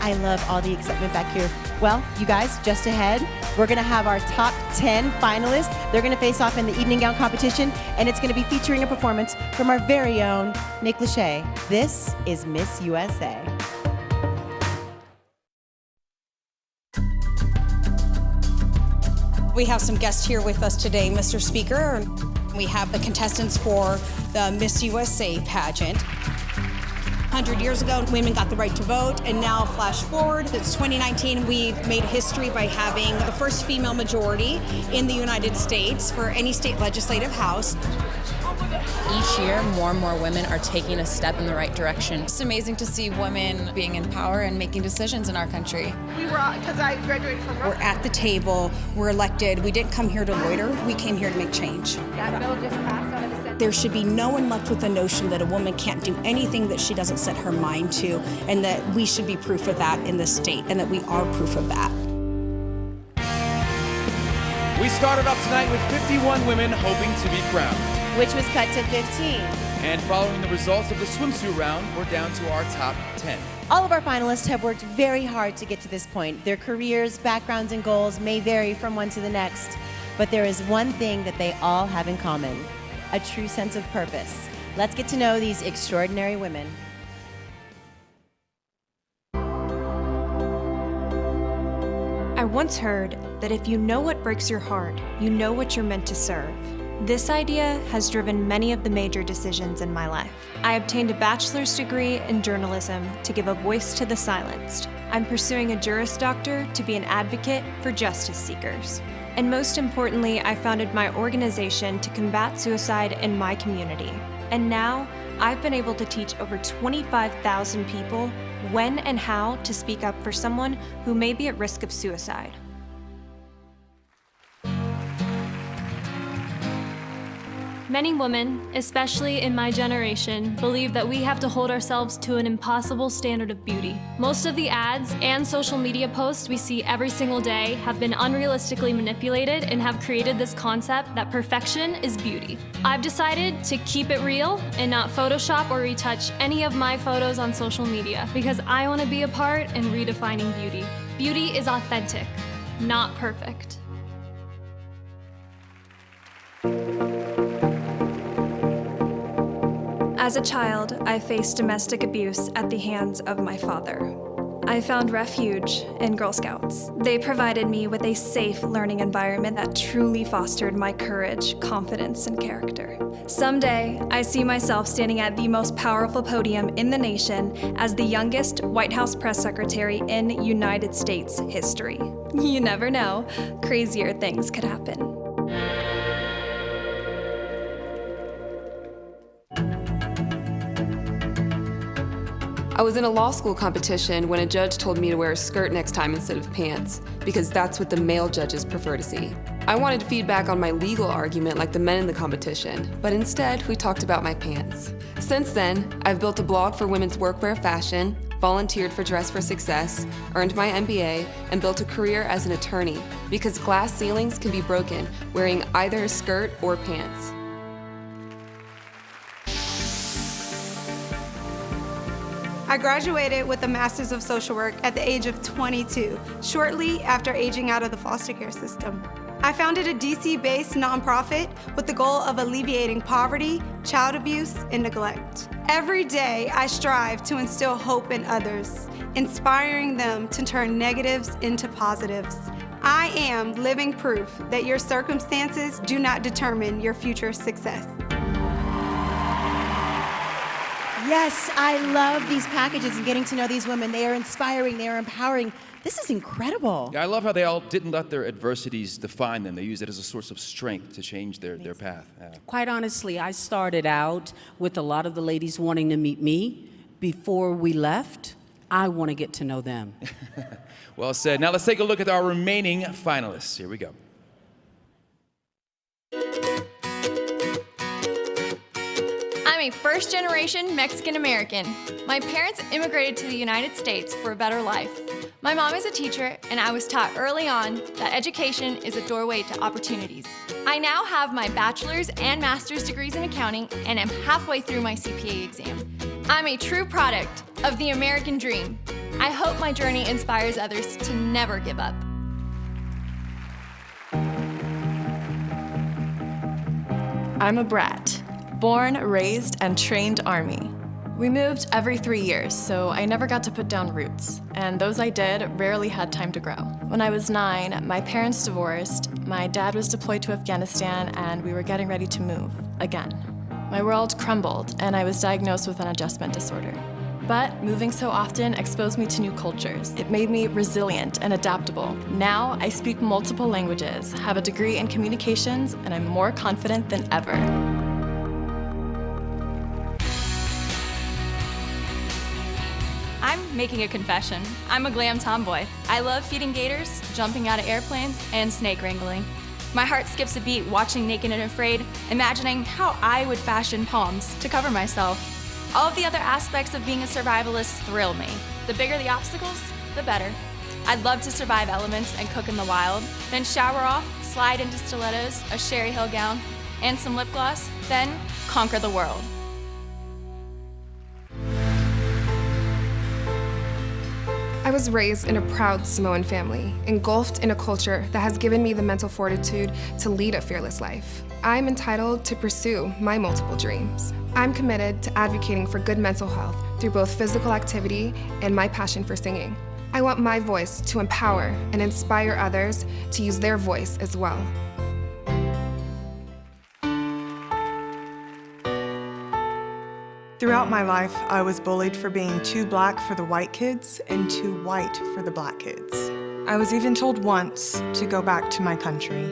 I love all the excitement back here. Well, you guys, just ahead, we're gonna have our top 10 finalists. They're gonna face off in the evening gown competition, and it's gonna be featuring a performance from our very own Nick Lachey. This is Miss USA. We have some guests here with us today, Mr. Speaker. We have the contestants for the Miss USA pageant. 100 years ago, women got the right to vote, and now flash forward, it's 2019, we've made history by having the first female majority in the United States for any state legislative house. Each year, more and more women are taking a step in the right direction. It's amazing to see women being in power and making decisions in our country. Because I graduated from We're at the table, we're elected, we didn't come here to loiter, we came here to make change. That bill just passed out of the Senate. There should be no one left with the notion that a woman can't do anything that she doesn't set her mind to, and that we should be proof of that in this state, and that we are proof of that. We started off tonight with 51 women hoping to be crowned, which was cut to 15. And following the results of the swimsuit round, we're down to our top 10. All of our finalists have worked very hard to get to this point. Their careers, backgrounds, and goals may vary from one to the next, but there is one thing that they all have in common: a true sense of purpose. Let's get to know these extraordinary women. I once heard that if you know what breaks your heart, you know what you're meant to serve. This idea has driven many of the major decisions in my life. I obtained a bachelor's degree in journalism to give a voice to the silenced. I'm pursuing a Juris Doctor to be an advocate for justice seekers. And most importantly, I founded my organization to combat suicide in my community. And now, I've been able to teach over 25,000 people when and how to speak up for someone who may be at risk of suicide. Many women, especially in my generation, believe that we have to hold ourselves to an impossible standard of beauty. Most of the ads and social media posts we see every single day have been unrealistically manipulated and have created this concept that perfection is beauty. I've decided to keep it real and not Photoshop or retouch any of my photos on social media because I want to be a part in redefining beauty. Beauty is authentic, not perfect. As a child, I faced domestic abuse at the hands of my father. I found refuge in Girl Scouts. They provided me with a safe learning environment that truly fostered my courage, confidence, and character. Someday, I see myself standing at the most powerful podium in the nation as the youngest White House press secretary in United States history. You never know, crazier things could happen. I was in a law school competition when a judge told me to wear a skirt next time instead of pants, because that's what the male judges prefer to see. I wanted to feed back on my legal argument like the men in the competition, but instead we talked about my pants. Since then, I've built a blog for women's workwear fashion, volunteered for Dress for Success, earned my MBA, and built a career as an attorney, because glass ceilings can be broken wearing either a skirt or pants. I graduated with a Master's of Social Work at the age of 22, shortly after aging out of the foster care system. I founded a DC-based nonprofit with the goal of alleviating poverty, child abuse, and neglect. Every day, I strive to instill hope in others, inspiring them to turn negatives into positives. I am living proof that your circumstances do not determine your future success. Yes, I love these packages and getting to know these women. They are inspiring, they are empowering. This is incredible. Yeah, I love how they all didn't let their adversities define them. They used it as a source of strength to change their path. Yeah. Quite honestly, I started out with a lot of the ladies wanting to meet me. Before we left, I want to get to know them. Well said. Now let's take a look at our remaining finalists. Here we go. I'm a first-generation Mexican-American. My parents immigrated to the United States for a better life. My mom is a teacher, and I was taught early on that education is a doorway to opportunities. I now have my bachelor's and master's degrees in accounting and am halfway through my CPA exam. I'm a true product of the American dream. I hope my journey inspires others to never give up. I'm a brat. Born, raised, and trained Army. We moved every 3 years, so I never got to put down roots, and those I did rarely had time to grow. When I was 9, my parents divorced, my dad was deployed to Afghanistan, and we were getting ready to move, again. My world crumbled, and I was diagnosed with an adjustment disorder. But moving so often exposed me to new cultures. It made me resilient and adaptable. Now I speak multiple languages, have a degree in communications, and I'm more confident than ever. I'm making a confession. I'm a glam tomboy. I love feeding gators, jumping out of airplanes, and snake wrangling. My heart skips a beat watching Naked and Afraid, imagining how I would fashion palms to cover myself. All of the other aspects of being a survivalist thrill me. The bigger the obstacles, the better. I'd love to survive elements and cook in the wild, then shower off, slide into stilettos, a Sherry Hill gown, and some lip gloss, then conquer the world. I was raised in a proud Samoan family, engulfed in a culture that has given me the mental fortitude to lead a fearless life. I'm entitled to pursue my multiple dreams. I'm committed to advocating for good mental health through both physical activity and my passion for singing. I want my voice to empower and inspire others to use their voice as well. Throughout my life, I was bullied for being too black for the white kids and too white for the black kids. I was even told once to go back to my country.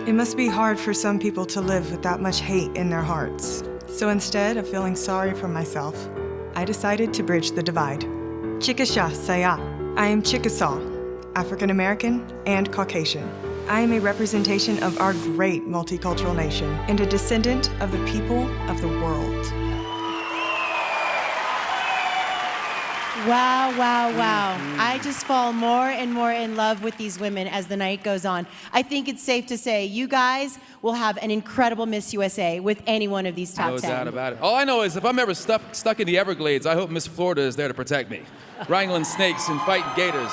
It must be hard for some people to live with that much hate in their hearts. So instead of feeling sorry for myself, I decided to bridge the divide. Chickasaw Saya. I am Chickasaw, African American and Caucasian. I am a representation of our great multicultural nation and a descendant of the people of the world. Wow, wow, wow. I just fall more and more in love with these women as the night goes on. I think it's safe to say you guys will have an incredible Miss USA with any one of these top 10. No doubt about it. All I know is if I'm ever stuck in the Everglades, I hope Miss Florida is there to protect me. Wrangling snakes and fighting gators.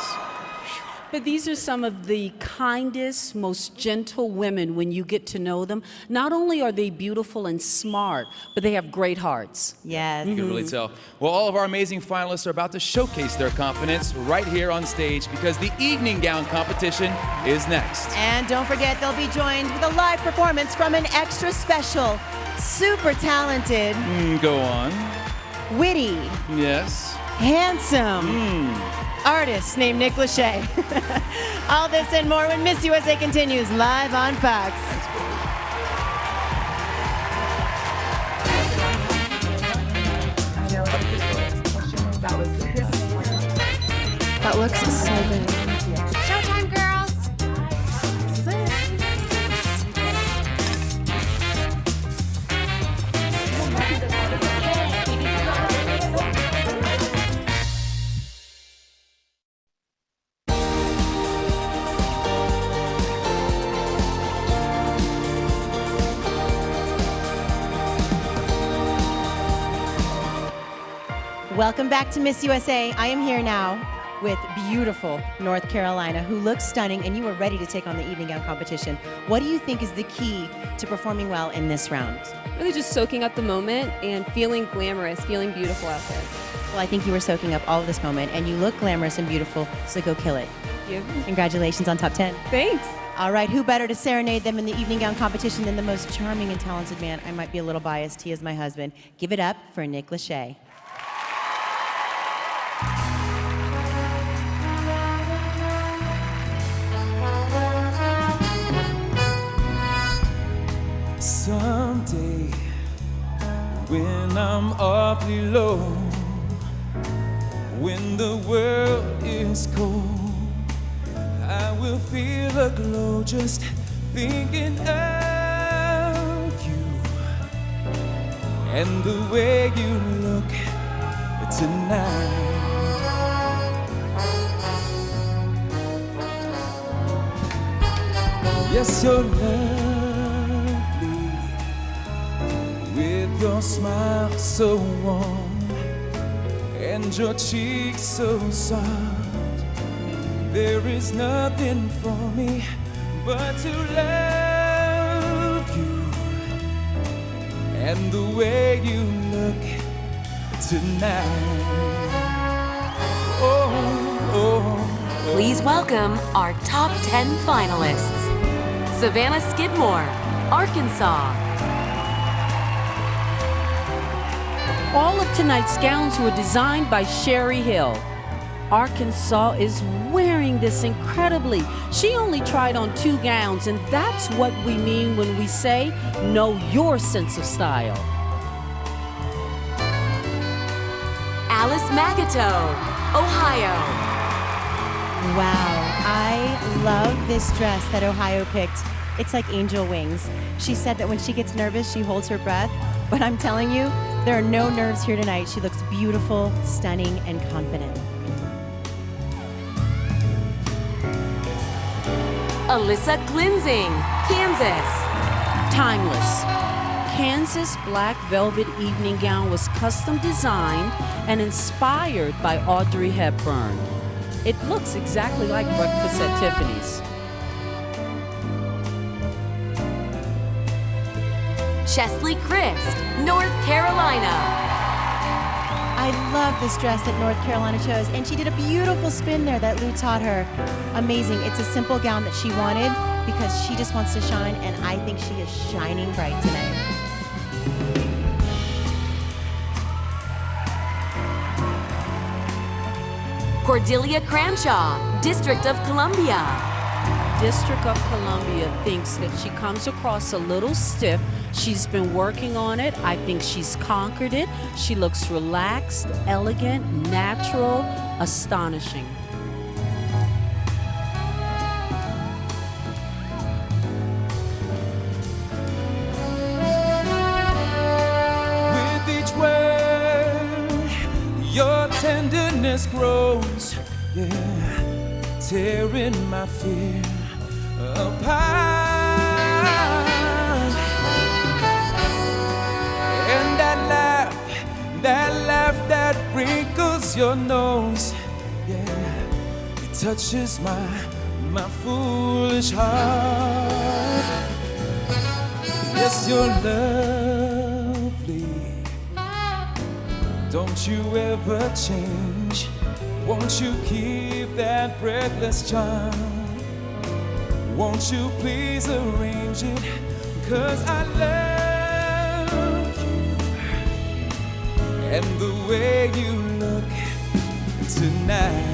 But these are some of the kindest, most gentle women when you get to know them. Not only are they beautiful and smart, but they have great hearts. Yes. You can really tell. Well, all of our amazing finalists are about to showcase their confidence right here on stage because the evening gown competition is next. And don't forget, they'll be joined with a live performance from an extra special, super talented, Go on. witty, Yes. handsome artist named Nick Lachey. All this and more when Miss USA continues live on Fox. That looks so good. Showtime, girls! Welcome back to Miss USA. I am here now with beautiful North Carolina, who looks stunning, and you are ready to take on the evening gown competition. What do you think is the key to performing well in this round? Really just soaking up the moment and feeling glamorous, feeling beautiful out there. Well, I think you were soaking up all of this moment, and you look glamorous and beautiful, so go kill it. Thank you. Congratulations on top 10. Thanks. All right, who better to serenade them in the evening gown competition than the most charming and talented man? I might be a little biased. He is my husband. Give it up for Nick Lachey. Someday, when I'm awfully low, when the world is cold, I will feel a glow just thinking of you and the way you look tonight. Yes, you're lovely with your smile so warm and your cheeks so soft. There is nothing for me but to love you and the way you look tonight. Please welcome our top 10 finalists. Savannah Skidmore, Arkansas. All of tonight's gowns were designed by Sherry Hill. Arkansas is wearing this incredibly. She only tried on 2 gowns, and that's what we mean when we say, know your sense of style. Alice Magoto, Ohio. Wow, I love this dress that Ohio picked. It's like angel wings. She said that when she gets nervous, she holds her breath. But I'm telling you, there are no nerves here tonight. She looks beautiful, stunning, and confident. Alyssa Klinzing, Kansas. Timeless. Kansas black velvet evening gown was custom designed and inspired by Audrey Hepburn. It looks exactly like Breakfast at Tiffany's. Cheslie Kryst, North Carolina. I love this dress that North Carolina chose, and she did a beautiful spin there that Lou taught her. Amazing. It's a simple gown that she wanted because she just wants to shine, and I think she is shining bright tonight. Cordelia Cranshaw, District of Columbia. District of Columbia thinks that she comes across a little stiff. She's been working on it. I think she's conquered it. She looks relaxed, elegant, natural, astonishing. With each word, your tenderness grows, yeah, tearing my fear apart. And that laugh that wrinkles your nose, yeah, it touches my foolish heart. Yes, you're lovely. Don't you ever change. Won't you keep that breathless charm? Won't you please arrange it? 'Cause I love you. And the way you look tonight.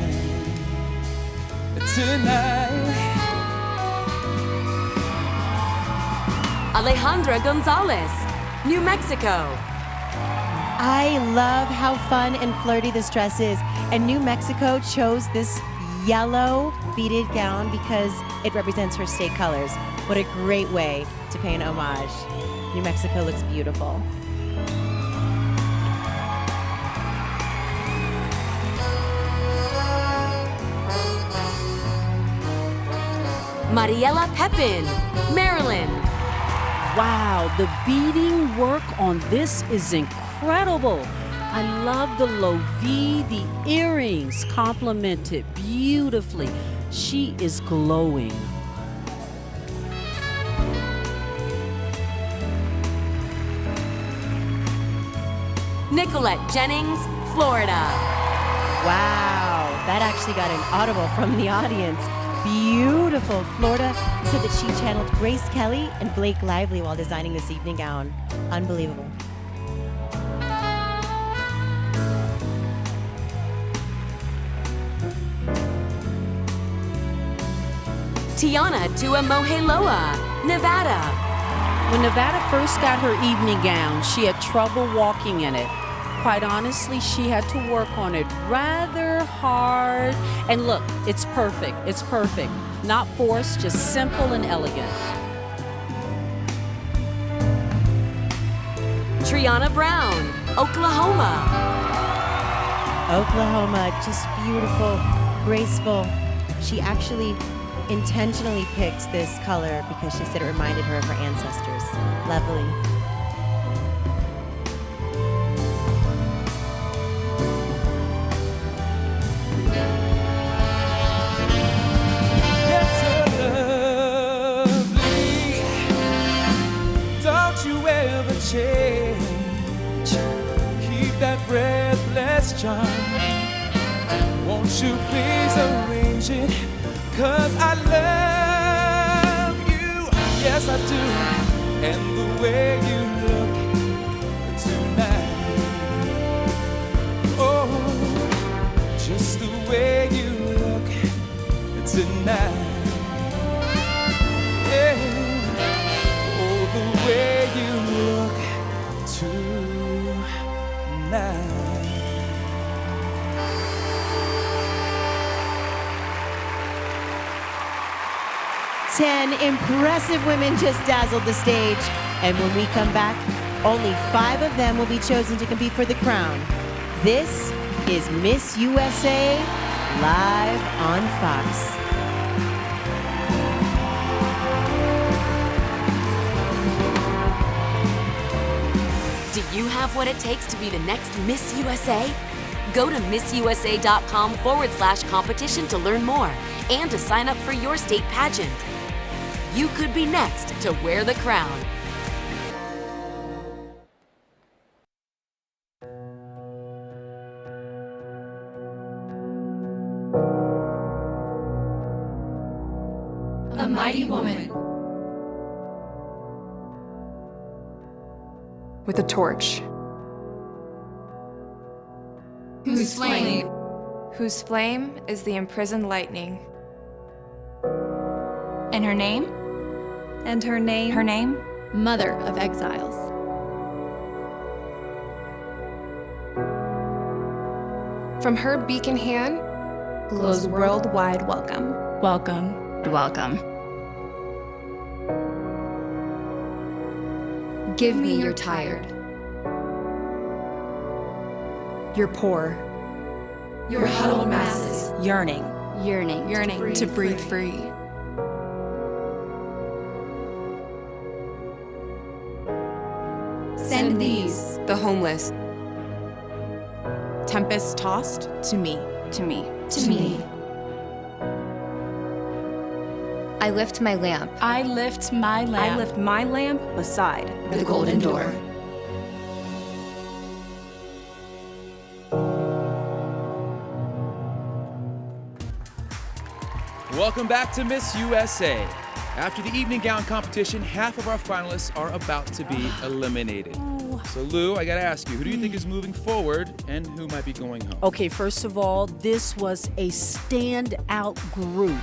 Alejandra Gonzalez, New Mexico. I love how fun and flirty this dress is, and New Mexico chose this yellow beaded gown because it represents her state colors. What a great way to pay an homage. New Mexico looks beautiful. Mariela Pepin, Maryland. Wow, the beading work on this is incredible. I love the low V, the earrings complemented beautifully. She is glowing. Nicolette Jennings, Florida. Wow, that actually got an audible from the audience. Beautiful. Florida said that she channeled Grace Kelly and Blake Lively while designing this evening gown. Unbelievable. Tianna Tuamoheloa, Nevada. When Nevada first got her evening gown, she had trouble walking in it. Quite honestly, she had to work on it rather hard. And look, it's perfect. It's perfect. Not forced, just simple and elegant. Triana Browne, Oklahoma. Oklahoma, just beautiful, graceful. She actually intentionally picked this color because she said it reminded her of her ancestors. Lovely. Change, keep that breathless charm. Won't you please arrange it? 'Cause I love you, yes I do. And the way you look tonight, oh, just the way you look tonight, yeah. Oh, the way you look tonight. 10 impressive women just dazzled the stage. And when we come back, only 5 of them will be chosen to compete for the crown. This is Miss USA live on Fox. Do you have what it takes to be the next Miss USA? Go to MissUSA.com/competition to learn more and to sign up for your state pageant. You could be next to wear the crown. A mighty woman. With a torch. Whose flame? Whose flame is the imprisoned lightning. And her name? And her name? Her name? Mother of Exiles. From her beacon hand Glows worldwide welcome. Welcome. Welcome. Give me your tired. Your poor. Your huddled masses. Yearning. Yearning To breathe free. Send these. The homeless. Tempest tossed to me. To me. To me. I lift my lamp. I lift my lamp. I lift my lamp beside The golden door. Welcome back to Miss USA. After the evening gown competition, half of our finalists are about to be eliminated. So Lou, I gotta ask you, who do you think is moving forward and who might be going home? Okay, first of all, this was a standout group,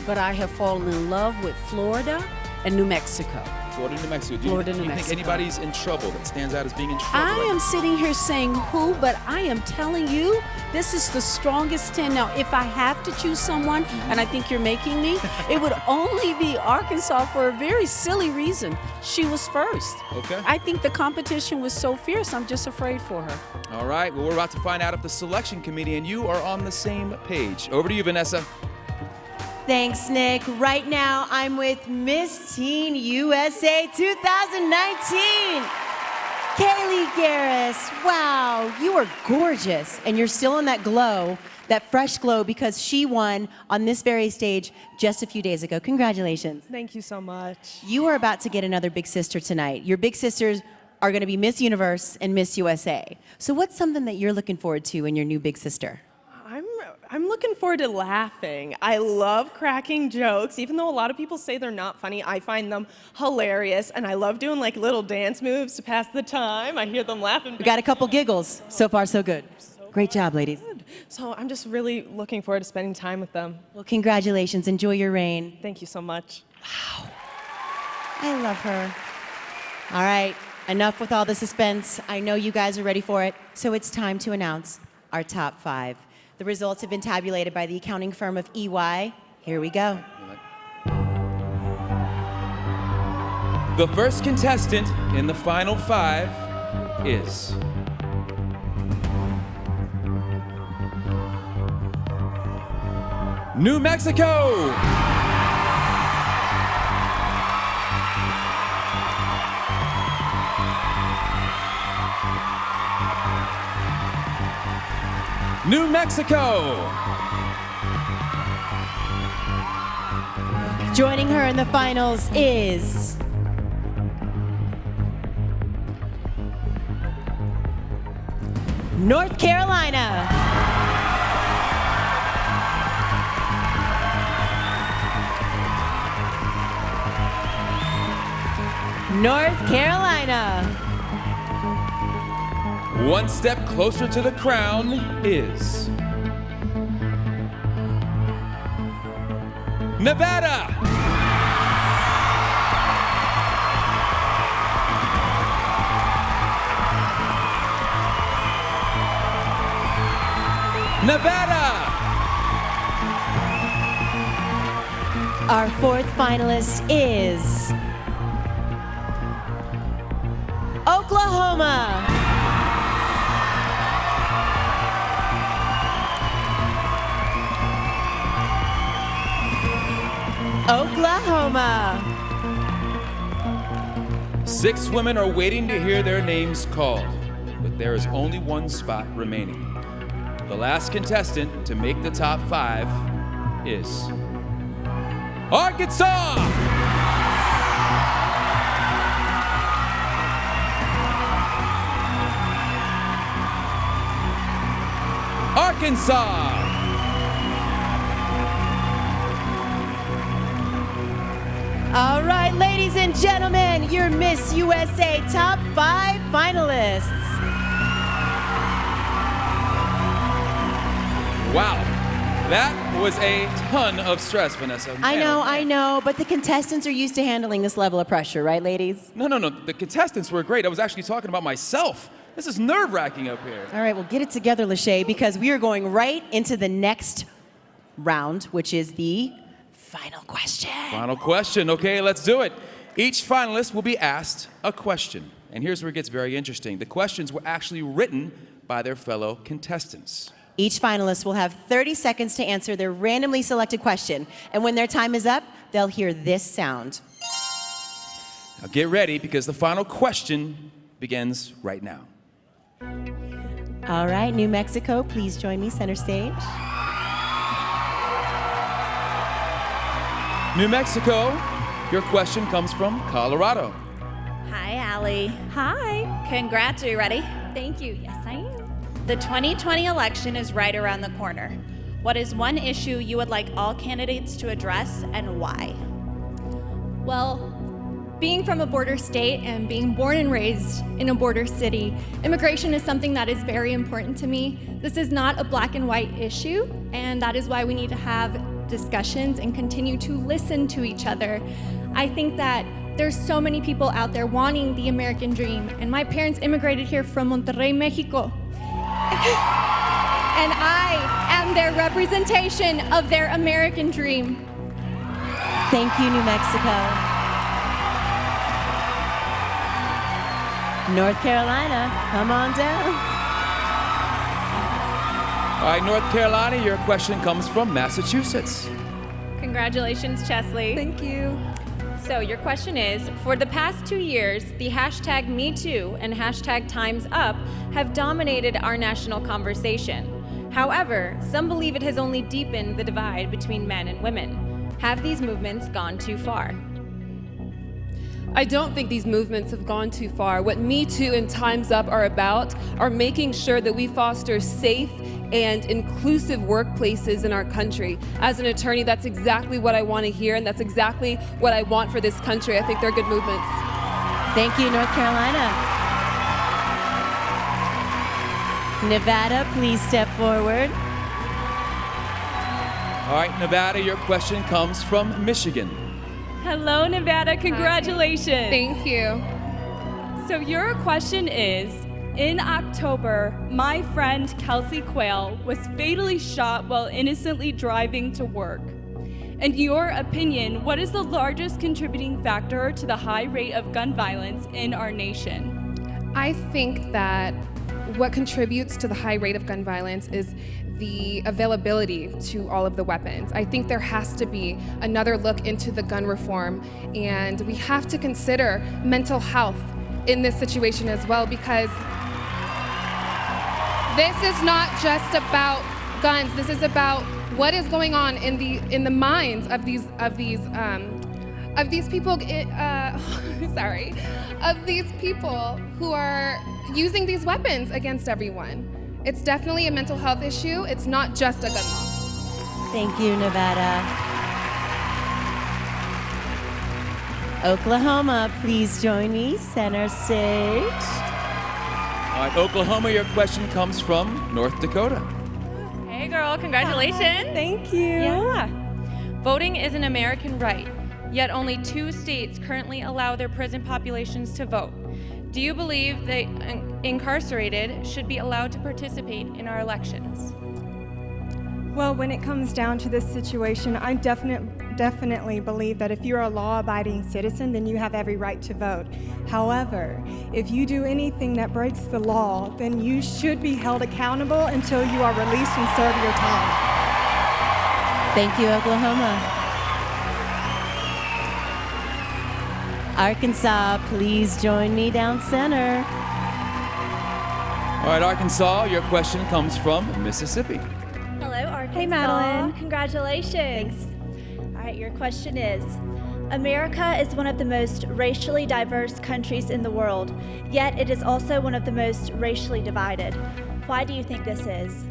but I have fallen in love with Florida and New Mexico. Florida, New Mexico. Do Florida, you New think Mexico. anybody's in trouble that stands out as being in trouble? I am sitting here saying who, but I am telling you, this is the strongest 10. Now, if I have to choose someone, and I think you're making me, it would only be Arkansas for a very silly reason. She was first. Okay. I think the competition was so fierce, I'm just afraid for her. All right, well, we're about to find out if the selection committee and you are on the same page. Over to you, Vanessa. Thanks, Nick. Right now, I'm with Miss Teen USA 2019. Kaylee Garris, wow, you are gorgeous. And you're still in that glow, that fresh glow, because she won on this very stage just a few days ago. Congratulations. Thank you so much. You are about to get another big sister tonight. Your big sisters are going to be Miss Universe and Miss USA. So what's something that you're looking forward to in your new big sister? I'm looking forward to laughing. I love cracking jokes. Even though a lot of people say they're not funny, I find them hilarious. And I love doing like little dance moves to pass the time. I hear them laughing. We got a couple giggles. So far, so good. Great job, ladies. So I'm just really looking forward to spending time with them. Well, congratulations. Enjoy your reign. Thank you so much. Wow. I love her. All right, enough with all the suspense. I know you guys are ready for it. So it's time to announce our top 5. The results have been tabulated by the accounting firm of EY. Here we go. The first contestant in the final 5 is New Mexico. New Mexico. Joining her in the finals is North Carolina. North Carolina. One step closer to the crown is Nevada. Nevada. Our fourth finalist is Oklahoma. Oklahoma. 6 women are waiting to hear their names called, but there is only one spot remaining. The last contestant to make the top 5 is Arkansas! Arkansas! All right, ladies and gentlemen, your Miss USA top 5 finalists. Wow, that was a ton of stress, Vanessa. I know, but the contestants are used to handling this level of pressure, right, ladies? No, the contestants were great. I was actually talking about myself. This is nerve-wracking up here. All right, well, get it together, Lacie, because we are going right into the next round, which is the final question. Final question. Okay, let's do it. Each finalist will be asked a question. And here's where it gets very interesting. The questions were actually written by their fellow contestants. Each finalist will have 30 seconds to answer their randomly selected question. And when their time is up, they'll hear this sound. Now get ready, because the final question begins right now. All right, New Mexico, please join me center stage. New Mexico, your question comes from Colorado. Hi, Allie. Hi. Congrats. Are you ready? Thank you. Yes, I am. The 2020 election is right around the corner. What is one issue you would like all candidates to address, and why? Well, being from a border state and being born and raised in a border city, immigration is something that is very important to me. This is not a black and white issue, and that is why we need to have discussions and continue to listen to each other. I think that there's so many people out there wanting the American dream, and my parents immigrated here from Monterrey, Mexico. And I am their representation of their American dream. Thank you, New Mexico. North Carolina, come on down. All right, North Carolina, your question comes from Massachusetts. Congratulations, Cheslie. Thank you. So your question is, for the past 2 years, the hashtag #MeToo and hashtag Time's Up have dominated our national conversation. However, some believe it has only deepened the divide between men and women. Have these movements gone too far? I don't think these movements have gone too far. What Me Too and Time's Up are about are making sure that we foster safe and inclusive workplaces in our country. As an attorney, that's exactly what I want to hear, and that's exactly what I want for this country. I think they're good movements. Thank you, North Carolina. Nevada, please step forward. All right, Nevada, your question comes from Michigan. Hello, Nevada. Congratulations. Thank you. So your question is, in October, my friend Kelsey Quayle was fatally shot while innocently driving to work. In your opinion, what is the largest contributing factor to the high rate of gun violence in our nation? I think that what contributes to the high rate of gun violence is the availability to all of the weapons. I think there has to be another look into the gun reform, and we have to consider mental health in this situation as well, because this is not just about guns. This is about what is going on in the minds of these people. Of these people who are using these weapons against everyone. It's definitely a mental health issue. It's not just a gun law. Thank you, Nevada. Oklahoma, please join me, center stage. All right, Oklahoma, your question comes from North Dakota. Hey girl, congratulations. Thank you. Yeah. Voting is an American right, yet only 2 states currently allow their prison populations to vote. Do you believe that incarcerated should be allowed to participate in our elections? Well, when it comes down to this situation, I definitely believe that if you're a law-abiding citizen, then you have every right to vote. However, if you do anything that breaks the law, then you should be held accountable until you are released and serve your time. Thank you, Oklahoma. Arkansas, please join me down center. All right, Arkansas, your question comes from Mississippi. Hello, Arkansas. Hey, Madeline. Congratulations. All right, your question is, America is one of the most racially diverse countries in the world, yet it is also one of the most racially divided. Why do you think this is?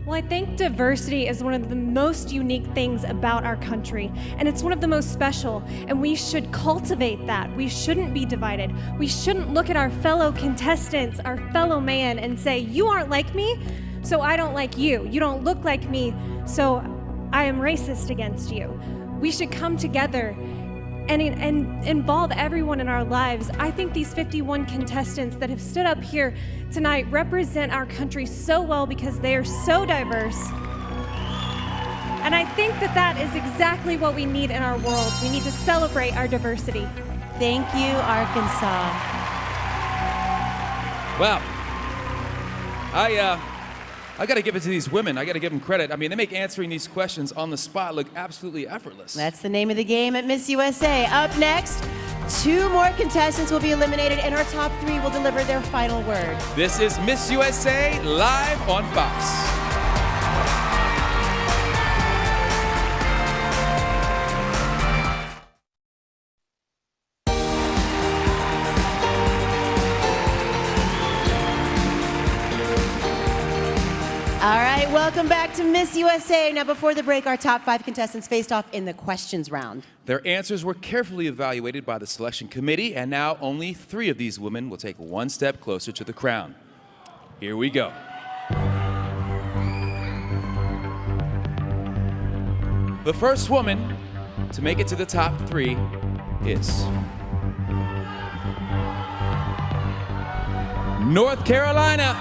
Well, I think diversity is one of the most unique things about our country, and it's one of the most special, and we should cultivate that. We shouldn't be divided. We shouldn't look at our fellow contestants, our fellow man, and say, you aren't like me, so I don't like you. You don't look like me, so I am racist against you. We should come together and involve everyone in our lives. I think these 51 contestants that have stood up here tonight represent our country so well because they are so diverse. And I think that that is exactly what we need in our world. We need to celebrate our diversity. Thank you, Arkansas. Wow. I got to give it to these women. I got to give them credit. I mean, they make answering these questions on the spot look absolutely effortless. That's the name of the game at Miss USA. Up next, 2 more contestants will be eliminated, and our top 3 will deliver their final word. This is Miss USA live on Fox. All right, welcome back to Miss USA. Now, before the break, our top 5 contestants faced off in the questions round. Their answers were carefully evaluated by the selection committee, and now only 3 of these women will take one step closer to the crown. Here we go. The first woman to make it to the top 3 is North Carolina.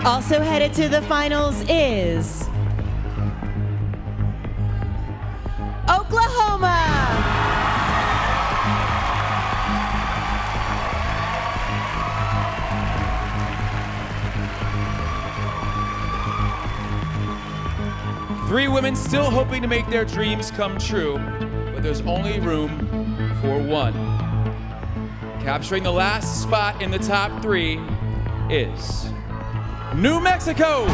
Also headed to the finals is Oklahoma. Three women still hoping to make their dreams come true, but there's only room for one. Capturing the last spot in the top 3 is New Mexico.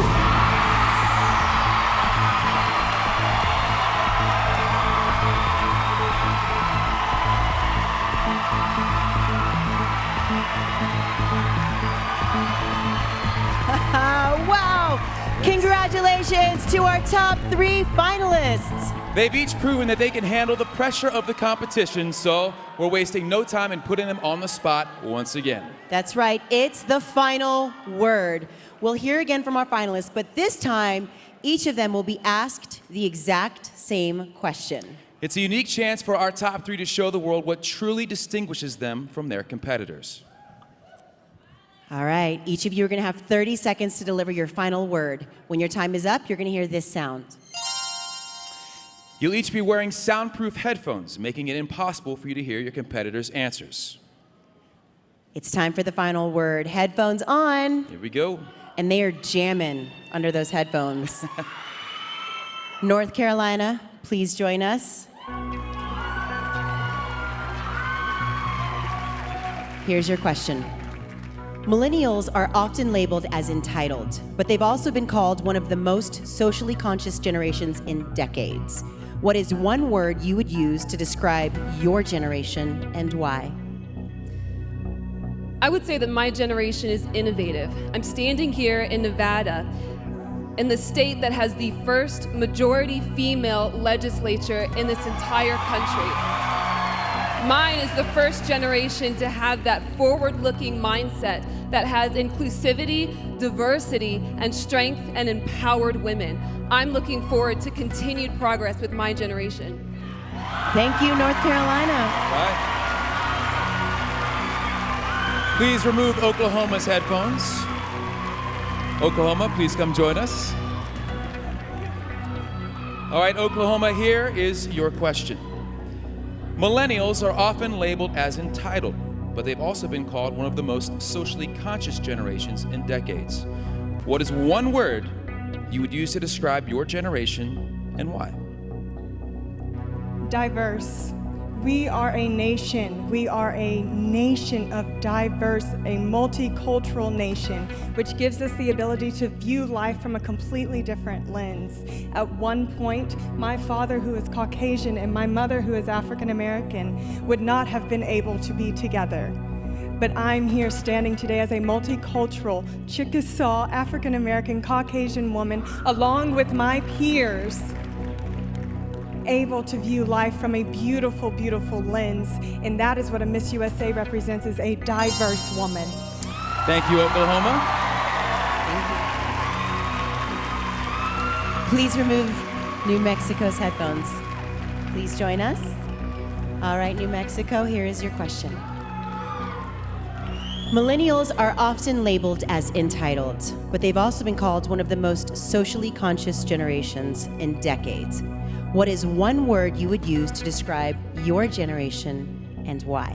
Wow! Congratulations to our top 3 finalists. They've each proven that they can handle the pressure of the competition, so we're wasting no time in putting them on the spot once again. That's right, it's the final word. We'll hear again from our finalists, but this time, each of them will be asked the exact same question. It's a unique chance for our top 3 to show the world what truly distinguishes them from their competitors. All right, each of you are gonna have 30 seconds to deliver your final word. When your time is up, you're gonna hear this sound. You'll each be wearing soundproof headphones, making it impossible for you to hear your competitors' answers. It's time for the final word. Headphones on. Here we go. And they are jamming under those headphones. North Carolina, please join us. Here's your question. Millennials are often labeled as entitled, but they've also been called one of the most socially conscious generations in decades. What is one word you would use to describe your generation and why? I would say that my generation is innovative. I'm standing here in Nevada, in the state that has the first majority female legislature in this entire country. Mine is the first generation to have that forward-looking mindset that has inclusivity, diversity, and strength and empowered women. I'm looking forward to continued progress with my generation. Thank you, North Carolina. All right. Please remove Oklahoma's headphones. Oklahoma, please come join us. All right, Oklahoma, here is your question. Millennials are often labeled as entitled, but they've also been called one of the most socially conscious generations in decades. What is one word you would use to describe your generation and why? Diverse. We are a nation. We are a nation of diverse, a multicultural nation, which gives us the ability to view life from a completely different lens. At one point, my father, who is Caucasian, and my mother, who is African American, would not have been able to be together. But I'm here standing today as a multicultural Chickasaw, African American, Caucasian woman, along with my peers, able to view life from a beautiful, beautiful lens. And that is what a Miss USA represents, is a diverse woman. Thank you, Oklahoma. Please remove New Mexico's headphones. Please join us. All right, New Mexico, here is your question. Millennials are often labeled as entitled, but they've also been called one of the most socially conscious generations in decades. What is one word you would use to describe your generation and why?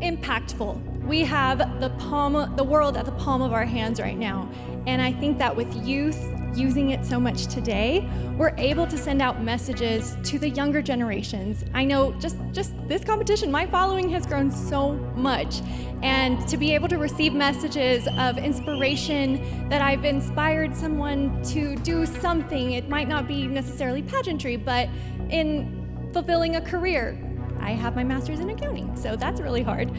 Impactful. We have the world at the palm of our hands right now. And I think that with youth using it so much today, we're able to send out messages to the younger generations. I know just this competition, my following has grown so much. And to be able to receive messages of inspiration that I've inspired someone to do something, it might not be necessarily pageantry, but in fulfilling a career. I have my master's in accounting, so that's really hard.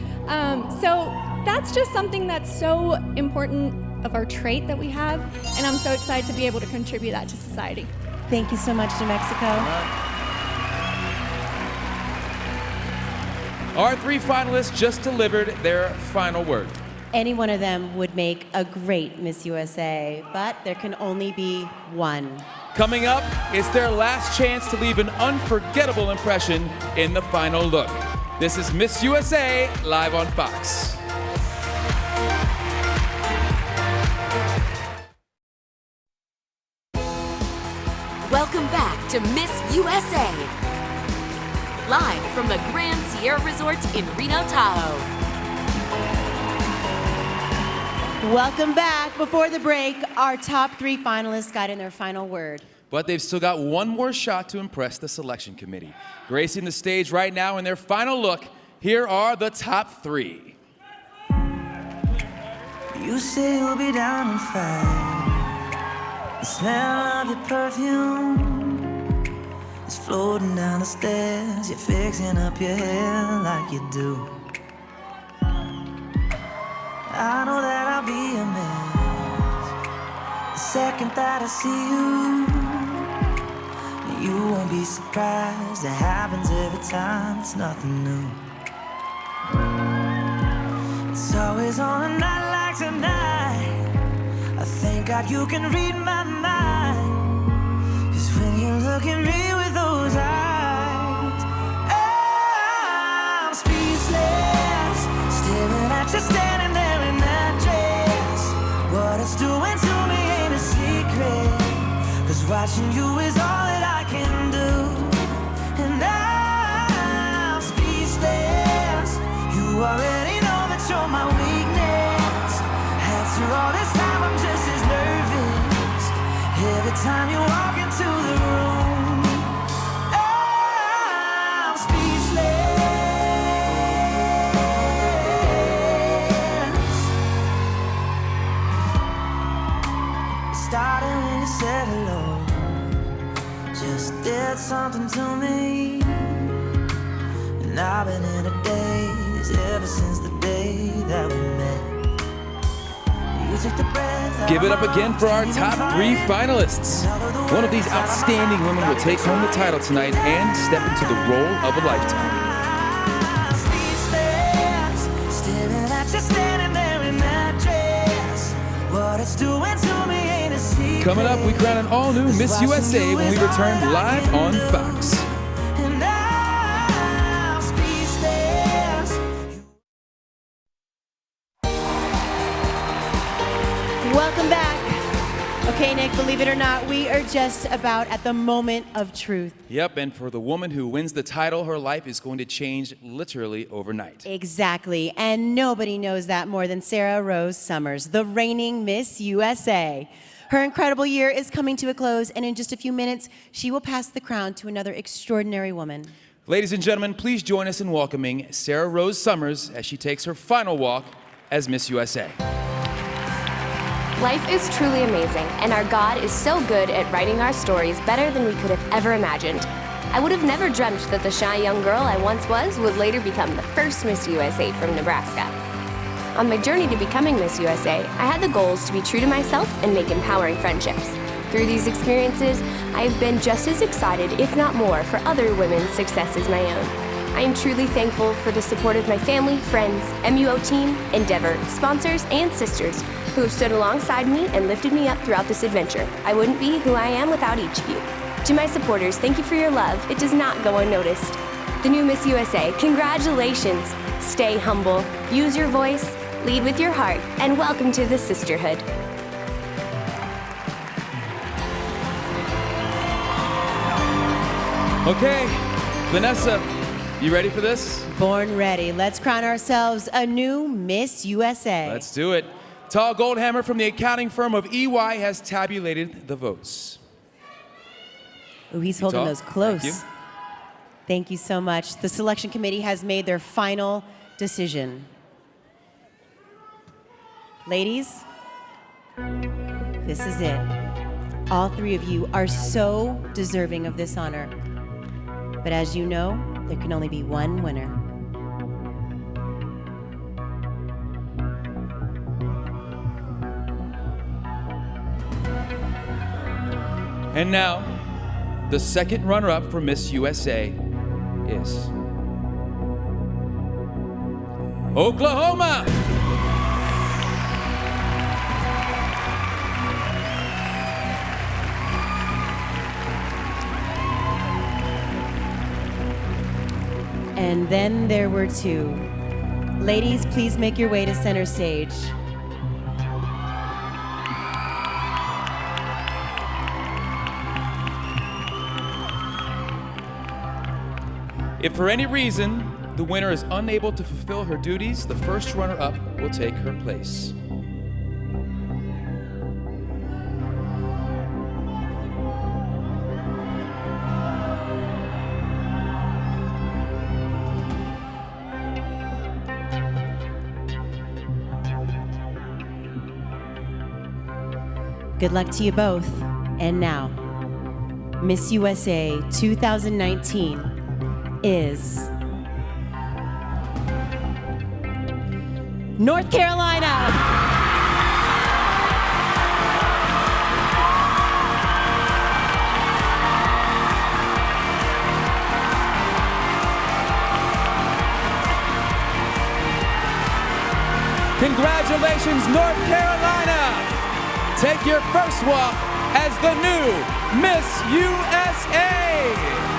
So that's just something that's so important of our trait that we have, and I'm so excited to be able to contribute that to society. Thank you so much, New Mexico. Our three finalists just delivered their final word. Any one of them would make a great Miss USA, but there can only be one. Coming up, it's their last chance to leave an unforgettable impression in the final look. This is Miss USA live on Fox. Welcome back to Miss USA. Live from the Grand Sierra Resort in Reno, Tahoe. Welcome back. Before the break, our top three finalists got in their final word. But they've still got one more shot to impress the selection committee. Gracing the stage right now in their final look, here are the top three. You say you'll be down in 5. The smell of your perfume is floating down the stairs. You're fixing up your hair like you do. I know that I'll be a mess the second that I see you. You won't be surprised, it happens every time, it's nothing new. It's always on a night like tonight. I thank God you can read my mind. 'Cause when you look at me with those eyes, I'm speechless, staring at you standing there in that dress. What it's doing to me ain't a secret, 'cause watching you is all that I can do. And I'm speechless, you already know that you're my weakness. After all this time I'm just as nervous every time you walk into the room. I'm speechless. It started when you said hello, just did something to me. And I've been in a daze ever since the day that we met. Give it up again for our top three finalists. One of these outstanding women will take home the title tonight and step into the role of a lifetime. Coming up, we crown an all-new Miss USA when we return live on Fox. right, believe it or not, we are just about at the moment of truth. Yep, and for the woman who wins the title, her life is going to change literally overnight. Exactly, and nobody knows that more than Sarah Rose Summers, the reigning Miss USA. Her incredible year is coming to a close, and in just a few minutes, she will pass the crown to another extraordinary woman. Ladies and gentlemen, please join us in welcoming Sarah Rose Summers as she takes her final walk as Miss USA. Life is truly amazing, and our God is so good at writing our stories better than we could have ever imagined. I would have never dreamt that the shy young girl I once was would later become the first Miss USA from Nebraska. On my journey to becoming Miss USA, I had the goals to be true to myself and make empowering friendships. Through these experiences, I have been just as excited, if not more, for other women's success as my own. I am truly thankful for the support of my family, friends, MUO team, Endeavor, sponsors, and sisters who have stood alongside me and lifted me up throughout this adventure. I wouldn't be who I am without each of you. To my supporters, thank you for your love. It does not go unnoticed. The new Miss USA, congratulations. Stay humble, use your voice, lead with your heart, and welcome to the sisterhood. Okay, Vanessa, you ready for this? Born ready. Let's crown ourselves a new Miss USA. Let's do it. Tal Goldhammer from the accounting firm of EY has tabulated the votes. Ooh, he's holding those close. Thank you. Thank you so much. The selection committee has made their final decision. Ladies, this is it. All three of you are so deserving of this honor. But as you know, there can only be one winner. And now, the second runner-up for Miss USA is Oklahoma. And then there were two. Ladies, please make your way to center stage. If for any reason the winner is unable to fulfill her duties, the first runner-up will take her place. Good luck to you both. And now, Miss USA 2019 is North Carolina. Congratulations, North Carolina! Take your first walk as the new Miss USA!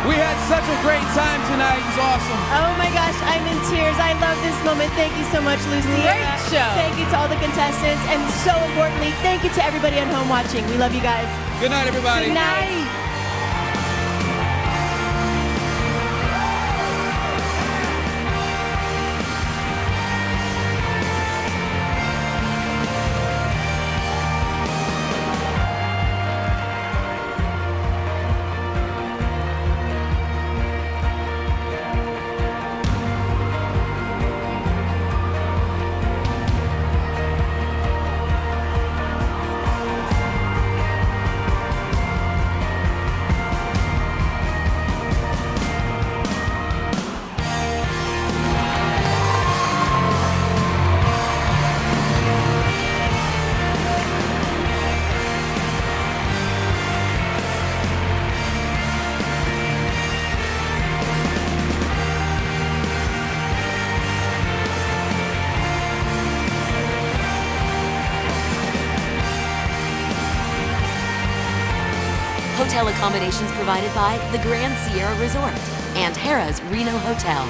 We had such a great time tonight. It was awesome. Oh my gosh, I'm in tears. I love this moment. Thank you so much, Lucy. Great show. Thank you to all the contestants, and so importantly, thank you to everybody at home watching. We love you guys. Good night, everybody. Good night. Hotel accommodations provided by the Grand Sierra Resort and Harrah's Reno Hotel.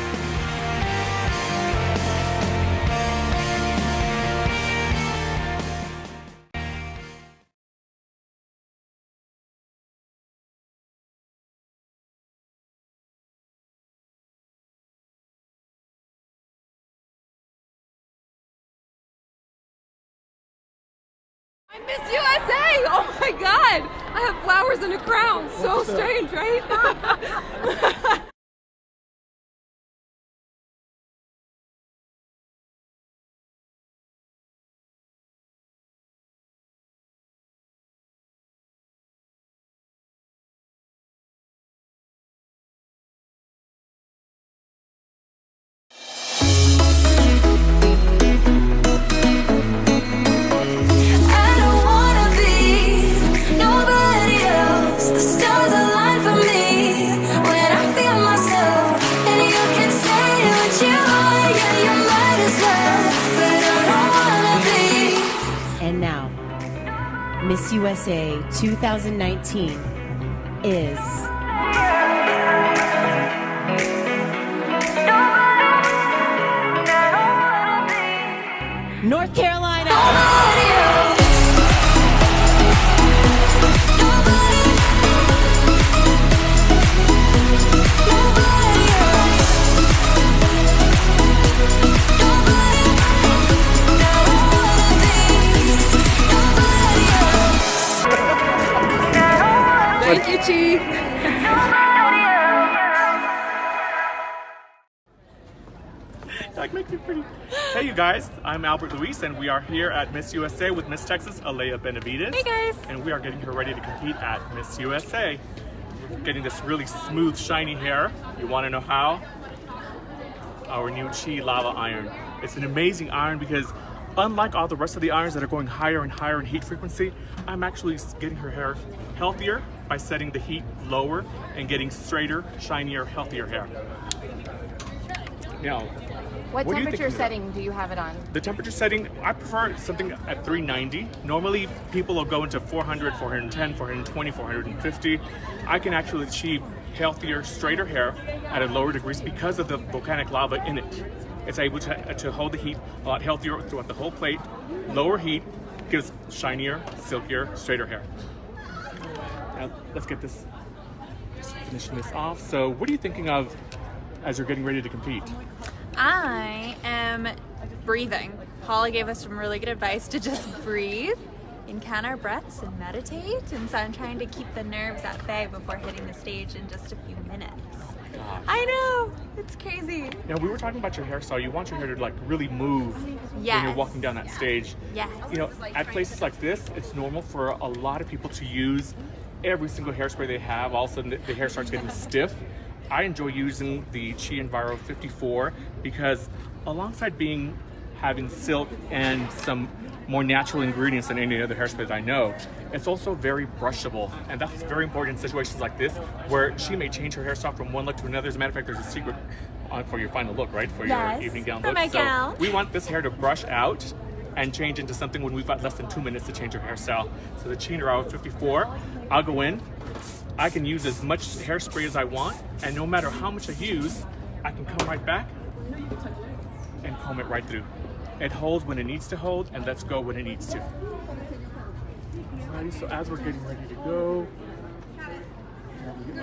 I'm Miss USA! Oh my god! I have flowers and a crown. So strange, right? Miss USA 2019 is North Carolina. Thank you, Chief. That makes me pretty. Hey, you guys, I'm Albert Luis, and we are here at Miss USA with Miss Texas, Alea Benavides. Hey, guys. And we are getting her ready to compete at Miss USA. We're getting this really smooth, shiny hair. You want to know how? Our new Chi Lava Iron. It's an amazing iron because unlike all the rest of the irons that are going higher and higher in heat frequency, I'm actually getting her hair healthier by setting the heat lower and getting straighter, shinier, healthier hair. Now, what do you temperature think? setting do you have it on? The temperature setting, I prefer something at 390. Normally, people will go into 400, 410, 420, 450. I can actually achieve healthier, straighter hair at a lower degrees because of the volcanic lava in it. It's able to hold the heat a lot healthier throughout the whole plate. Lower heat gives shinier, silkier, straighter hair. Now, let's get this, just finishing this off. So what are you thinking of as you're getting ready to compete? I am breathing. Paula gave us some really good advice to just breathe and count our breaths and meditate. And so I'm trying to keep the nerves at bay before hitting the stage in just a few minutes. Gosh. I know, it's crazy. Now, we were talking about your hairstyle. You want your hair to like really move when you're walking down that stage. Yes. You know, at places like this, it's normal for a lot of people to use every single hairspray they have. All of a sudden, the hair starts getting stiff. I enjoy using the Chi Enviro 54 because alongside having silk and some more natural ingredients than any other hairspray that I know, it's also very brushable, and that's very important in situations like this where she may change her hairstyle from one look to another. As a matter of fact, there's a secret for your final look, right? For your evening gown look. My gown. So we want this hair to brush out and change into something when we've got less than 2 minutes to change her hairstyle. So the Chi Enviro 54, I'll go in. I can use as much hairspray as I want, and no matter how much I use, I can come right back and comb it right through. It holds when it needs to hold and lets go when it needs to. Alrighty, so as we're getting ready to go.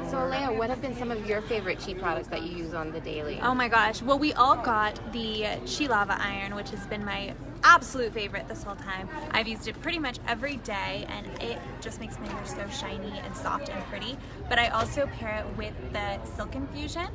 So Alea, what have been some of your favorite Chi products that you use on the daily? Oh my gosh. Well, we all got the Chi Lava Iron, which has been my absolute favorite this whole time. I've used it pretty much every day, and it just makes my hair so shiny and soft and pretty. But I also pair it with the Silk Infusion.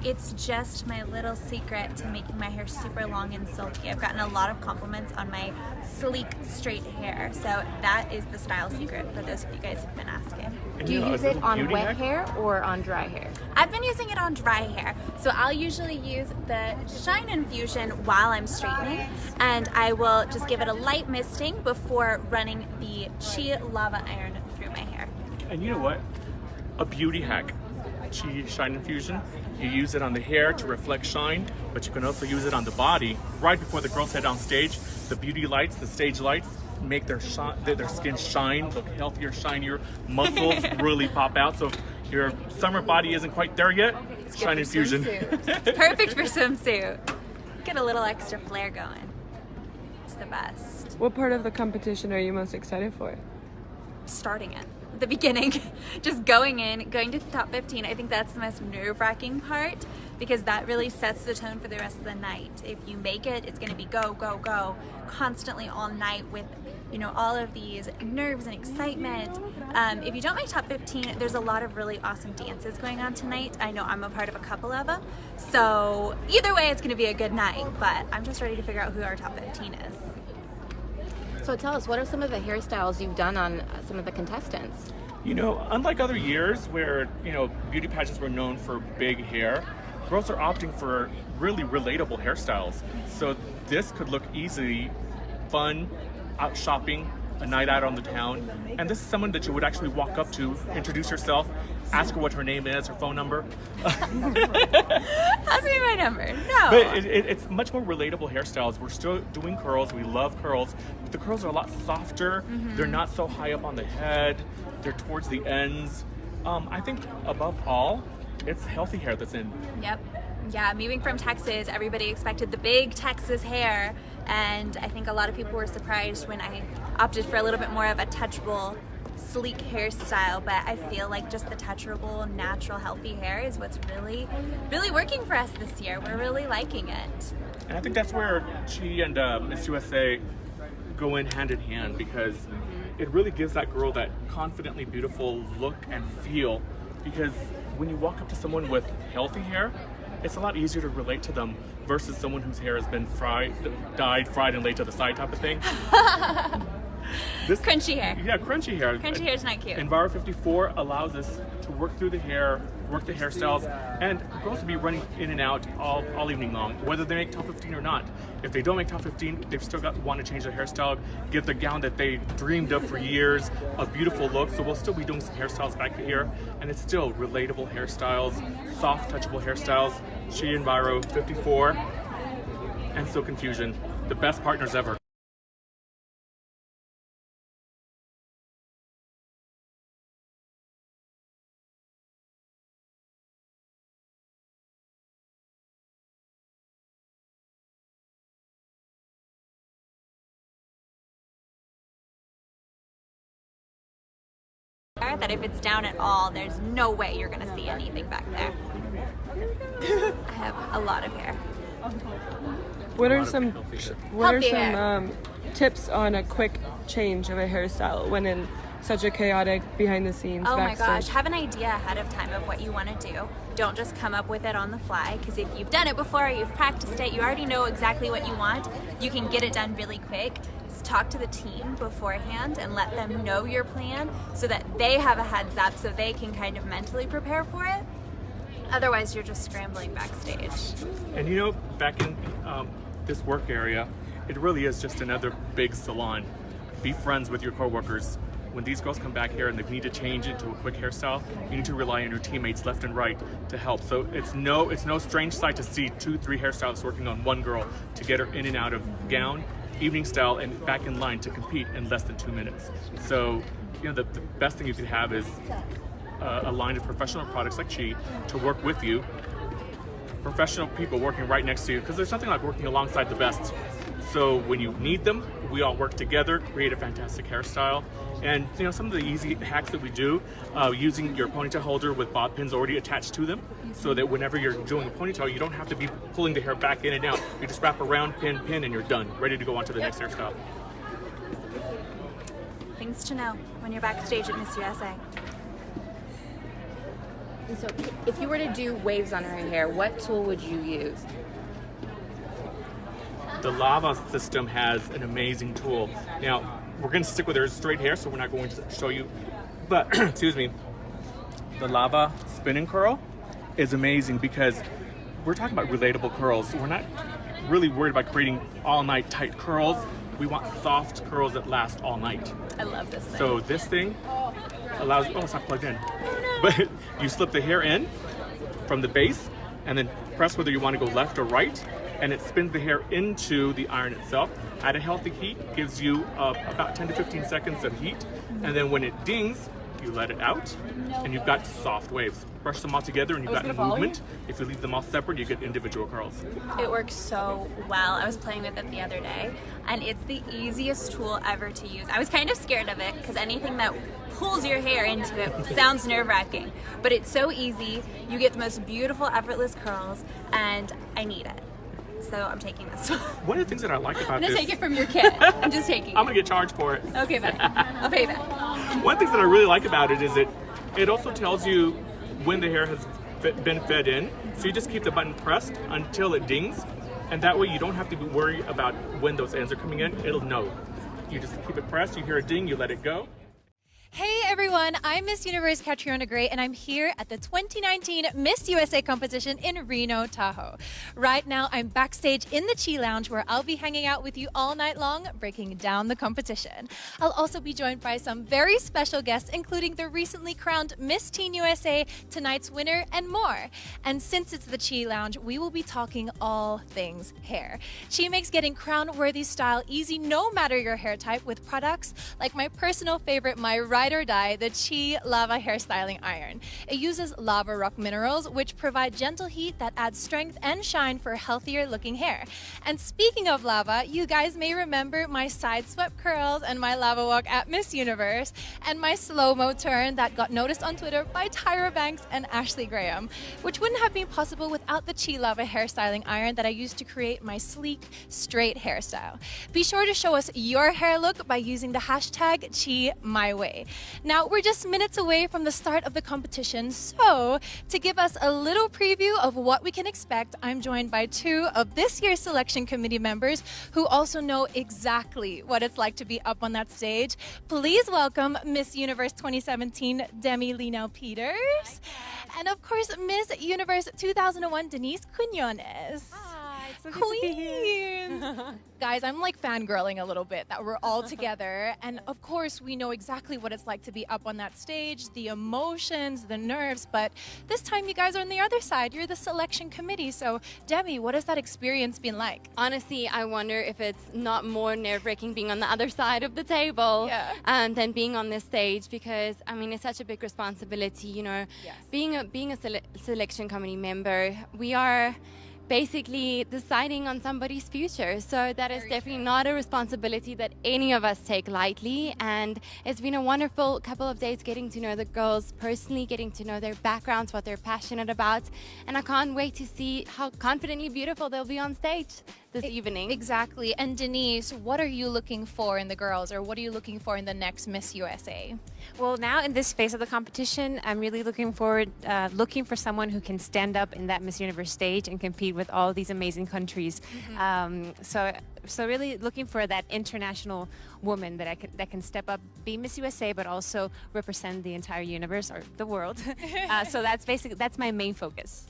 It's just my little secret to making my hair super long and silky. I've gotten a lot of compliments on my sleek, straight hair. So that is the style secret for those of you guys who've been asking. Do you use it on wet hair or on dry hair? I've been using it on dry hair. So I'll usually use the Shine Infusion while I'm straightening, and I will just give it a light misting before running the Chi Lava Iron through my hair. And you know what? A beauty hack. Chi Shine Infusion. You use it on the hair to reflect shine, but you can also use it on the body. Right before the girls head on stage, the beauty lights, the stage lights, make their skin shine, look healthier, shinier. Muscles really pop out. So if your summer body isn't quite there yet, Shine Infusion. It's perfect for swimsuit. Get a little extra flair going. It's the best. What part of the competition are you most excited for? Starting it. The beginning, just going to the top 15. I think that's the most nerve-wracking part because that really sets the tone for the rest of the night. If you make it, it's going to be go, go, go, constantly all night with, you know, all of these nerves and excitement. If you don't make top 15, there's a lot of really awesome dances going on tonight. I know I'm a part of a couple of them. So either way, it's going to be a good night, but I'm just ready to figure out who our top 15 is. So tell us, what are some of the hairstyles you've done on some of the contestants? You know, unlike other years where, you know, beauty pageants were known for big hair, girls are opting for really relatable hairstyles. So this could look easily fun, out shopping, a night out on the town. And this is someone that you would actually walk up to, introduce yourself, ask her what her name is, her phone number. Ask me my number. No. But it's much more relatable hairstyles. We're still doing curls. We love curls. But the curls are a lot softer. They're not so high up on the head. They're towards the ends. I think above all, it's healthy hair that's in. Yep. Yeah, moving from Texas, everybody expected the big Texas hair. And I think a lot of people were surprised when I opted for a little bit more of a touchable, sleek hairstyle, but I feel like just the touchable, natural, healthy hair is what's really, really working for us this year. We're really liking it. And I think that's where she and Miss USA go in hand because it really gives that girl that confidently beautiful look and feel, because when you walk up to someone with healthy hair, it's a lot easier to relate to them versus someone whose hair has been dyed, fried, and laid to the side type of thing. This, crunchy hair. Yeah, crunchy hair. Crunchy hair is not cute. Enviro 54 allows us to work through the hair, work the hairstyles, and girls will be running in and out all evening long, whether they make top 15 or not. If they don't make top 15, they've still want to change their hairstyle, get the gown that they dreamed of for years, a beautiful look. So we'll still be doing some hairstyles back here, and it's still relatable hairstyles, soft, touchable hairstyles. She Enviro 54, and So Confusion, the best partners ever. That if it's down at all, there's no way you're gonna see anything back there. I have a lot of hair. What are some tips on a quick change of a hairstyle when in such a chaotic behind the scenes backstage? My gosh, have an idea ahead of time of what you want to do. Don't just come up with it on the fly, because if you've done it before, you've practiced it, you already know exactly what you want, you can get it done really quick. Talk to the team beforehand and let them know your plan so that they have a heads up so they can kind of mentally prepare for it. Otherwise, you're just scrambling backstage. And you know, back in this work area, it really is just another big salon. Be friends with your coworkers. When these girls come back here and they need to change into a quick hairstyle, you need to rely on your teammates left and right to help. So it's no strange sight to see 2-3 hairstylists working on one girl to get her in and out of gown, evening style, and back in line to compete in less than 2 minutes. So, you know, the best thing you could have is a line of professional products like Chi to work with you, professional people working right next to you, because there's nothing like working alongside the best. So when you need them, we all work together, create a fantastic hairstyle. And you know, some of the easy hacks that we do, using your ponytail holder with bob pins already attached to them, so that whenever you're doing a ponytail, you don't have to be pulling the hair back in and out. You just wrap around, pin, and you're done, ready to go on to the next hairstyle. Things to know when you're backstage at Miss USA. And so if you were to do waves on her hair, what tool would you use? The Lava system has an amazing tool. Now, we're going to stick with her straight hair, so we're not going to show you, but excuse me, the Lava spin and curl is amazing because we're talking about relatable curls. We're not really worried about creating all night tight curls. We want soft curls that last all night. I love this thing. So this thing allows, oh, it's not plugged in, but you slip the hair in from the base and then press whether you want to go left or right, and it spins the hair into the iron itself. At a healthy heat, gives you about 10 to 15 seconds of heat, and then when it dings, you let it out, and you've got soft waves. Brush them all together, and you've got movement. If you leave them all separate, you get individual curls. It works so well. I was playing with it the other day, and it's the easiest tool ever to use. I was kind of scared of it because anything that pulls your hair into it sounds nerve-wracking, but it's so easy. You get the most beautiful, effortless curls, and I need it. So I'm taking this. One of the things that I like about this... I'm gonna take it from your kit. I'm just taking it. I'm gonna get charged for it. Okay, fine. I'll pay that. One of the things that I really like about it is it also tells you when the hair has been fed in. So you just keep the button pressed until it dings, and that way you don't have to worry about when those ends are coming in. It'll know. You just keep it pressed, you hear a ding, you let it go. Hey everyone, I'm Miss Universe Catriona Gray, and I'm here at the 2019 Miss USA competition in Reno, Tahoe. Right now, I'm backstage in the Chi Lounge where I'll be hanging out with you all night long, breaking down the competition. I'll also be joined by some very special guests, including the recently crowned Miss Teen USA, tonight's winner, and more. And since it's the Chi Lounge, we will be talking all things hair. Chi makes getting crown-worthy style easy no matter your hair type with products like my personal favorite, my ride or die, the Chi Lava Hairstyling Iron. It uses lava rock minerals, which provide gentle heat that adds strength and shine for healthier looking hair. And speaking of lava, you guys may remember my side swept curls and my lava walk at Miss Universe, and my slow-mo turn that got noticed on Twitter by Tyra Banks and Ashley Graham, which wouldn't have been possible without the Chi Lava Hairstyling Iron that I used to create my sleek, straight hairstyle. Be sure to show us your hair look by using the hashtag #ChiMyWay. Now, we're just minutes away from the start of the competition, so to give us a little preview of what we can expect, I'm joined by two of this year's selection committee members who also know exactly what it's like to be up on that stage. Please welcome Miss Universe 2017, Demi Lino Peters, and of course, Miss Universe 2001, Denise Quinones. Queens! Guys, I'm like fangirling a little bit that we're all together, and of course we know exactly what it's like to be up on that stage, the emotions, the nerves, but this time you guys are on the other side. You're the selection committee, so Demi, what has that experience been like? Honestly, I wonder if it's not more nerve-wracking being on the other side of the table than being on this stage, because I mean it's such a big responsibility, you know. Being a selection committee member, we are basically deciding on somebody's future, so that is definitely not a responsibility that any of us take lightly, and it's been a wonderful couple of days getting to know the girls personally, getting to know their backgrounds, what they're passionate about, and I can't wait to see how confidently beautiful they'll be on stage this evening. Exactly. And Denise, what are you looking for in the girls, or what are you looking for in the next Miss USA? Well, now in this phase of the competition, I'm really looking forward, looking for someone who can stand up in that Miss Universe stage and compete with all these amazing countries. So really looking for that international woman that can step up, be Miss USA, but also represent the entire universe or the world. So that's my main focus.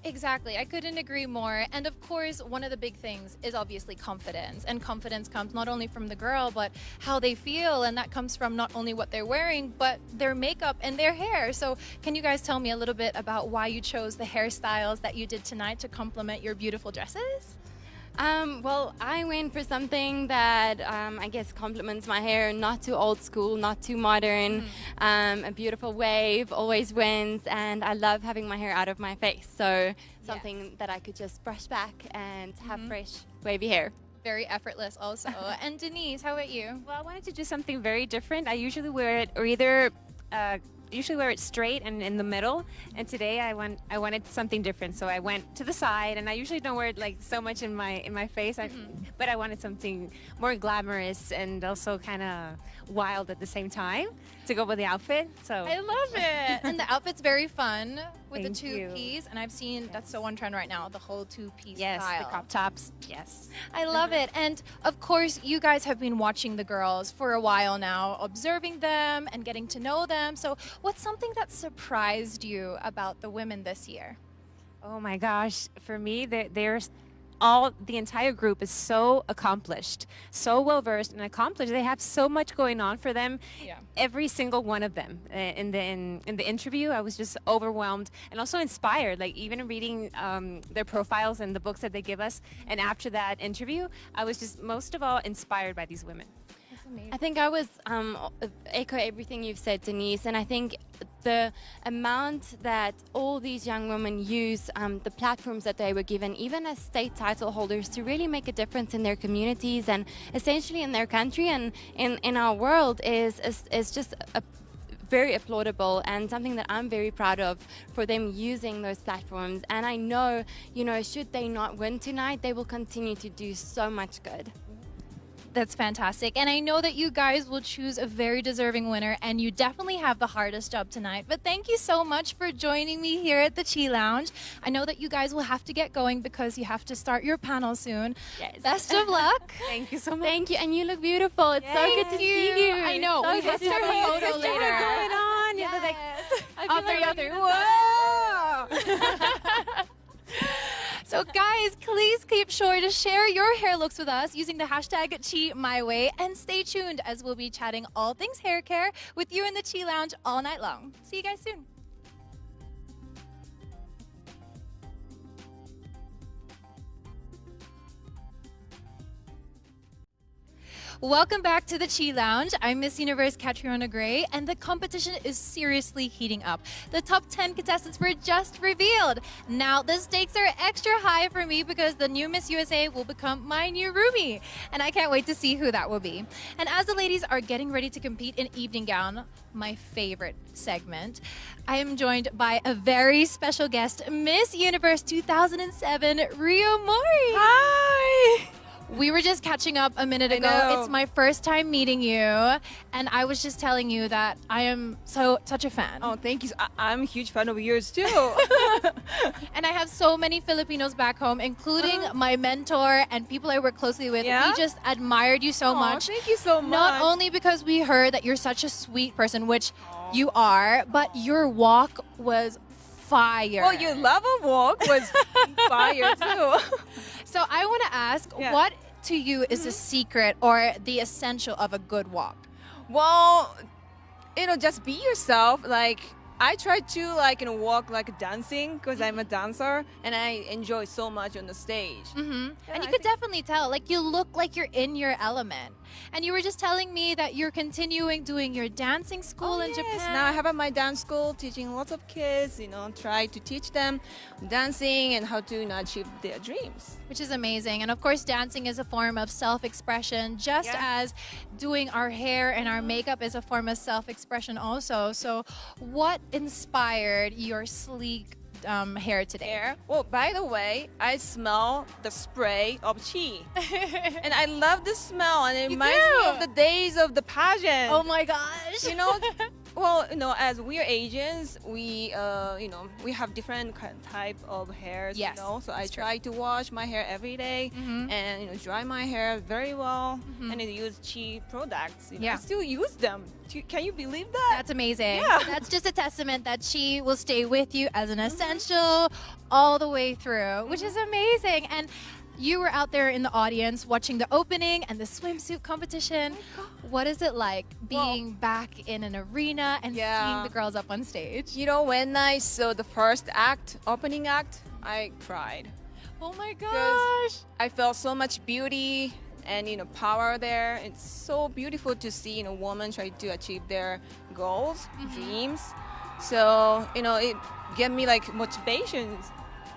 Exactly. I couldn't agree more. And of course, one of the big things is obviously confidence. And confidence comes not only from the girl, but how they feel. And that comes from not only what they're wearing, but their makeup and their hair. So can you guys tell me a little bit about why you chose the hairstyles that you did tonight to complement your beautiful dresses? Well, I went for something that I guess complements my hair, not too old school, not too modern. A beautiful wave always wins, and I love having my hair out of my face. So something that I could just brush back and have fresh, wavy hair. Very effortless also. And Denise, how about you? Well, I wanted to do something very different. I usually wear it or either usually wear it straight and in the middle, and today I wanted something different, so I went to the side, and I usually don't wear it like so much in my face, but I wanted something more glamorous and also kind of wild at the same time to go with the outfit. So I love it. And the outfit's very fun with Thank the you. two-piece, and I've seen that's so on trend right now, the whole two-piece Yes, style. the crop tops. Yes. I love it. And of course, you guys have been watching the girls for a while now, observing them and getting to know them. So what's something that surprised you about the women this year? Oh my gosh, for me, they're the entire group is so accomplished, so well versed and accomplished. They have so much going on for them. Every single one of them. In the interview, I was just overwhelmed and also inspired. Like even reading their profiles and the books that they give us, and after that interview, I was just most of all inspired by these women. I think I was echo everything you've said, Denise, and I think the amount that all these young women use the platforms that they were given, even as state title holders, to really make a difference in their communities and essentially in their country and in our world is just very applaudable, and something that I'm very proud of for them using those platforms. And I know, should they not win tonight, they will continue to do so much good. That's fantastic. And I know that you guys will choose a very deserving winner, and you definitely have the hardest job tonight. But thank you so much for joining me here at the Chi Lounge. I know that you guys will have to get going because you have to start your panel soon. Yes. Best of luck. Thank you so much. And you look beautiful. It's so good to see you. I know. So We good have to to have a see you. photo later. going on. Yes. All three. Whoa! So guys, please keep sure to share your hair looks with us using the hashtag #ChiMyWay, and stay tuned as we'll be chatting all things hair care with you in the Chi Lounge all night long. See you guys soon. Welcome back to the Chi Lounge. I'm Miss Universe Catriona Gray, and the competition is seriously heating up. The top 10 contestants were just revealed. Now the stakes are extra high for me because the new Miss USA will become my new roomie, and I can't wait to see who that will be. And as the ladies are getting ready to compete in evening gown, my favorite segment, I am joined by a very special guest, Miss Universe 2007, Rio Mori. Hi! We were just catching up a minute ago. It's my first time meeting you, and I was just telling you that I am such a fan. Oh, thank you. I'm a huge fan of yours too. And I have so many Filipinos back home, including my mentor and people I work closely with. Yeah? We just admired you so much. Thank you so much. Not only because we heard that you're such a sweet person, which you are, but your walk was fire. Well, your love of walk was fire too. So I want to ask, what to you is the secret or the essential of a good walk? Well, just be yourself. Like, I try to walk like dancing because I'm a dancer and I enjoy so much on the stage. And you could definitely tell, like, you look like you're in your element. And you were just telling me that you're continuing doing your dancing school in Japan. Now I have my dance school teaching lots of kids, try to teach them dancing and how to achieve their dreams. Which is amazing. And of course, dancing is a form of self-expression, just as doing our hair and our makeup is a form of self-expression also. So what inspired your sleek hair today? Well, by the way, I smell the spray of chi. And I love the smell, and it reminds me of the days of the pageant. Oh my gosh. Well, as we are Asians, we we have different type of hairs. Yes, so I try to wash my hair every day and dry my hair very well, and then use chi products. I still use them. Can you believe that? That's amazing. Yeah. So that's just a testament that chi will stay with you as an essential all the way through, which is amazing. And you were out there in the audience watching the opening and the swimsuit competition. What is it like being back in an arena and seeing the girls up on stage? When I saw the first opening act, I cried. Oh my gosh. I felt so much beauty and power there. It's so beautiful to see a woman try to achieve their goals, dreams. So it gave me like motivations.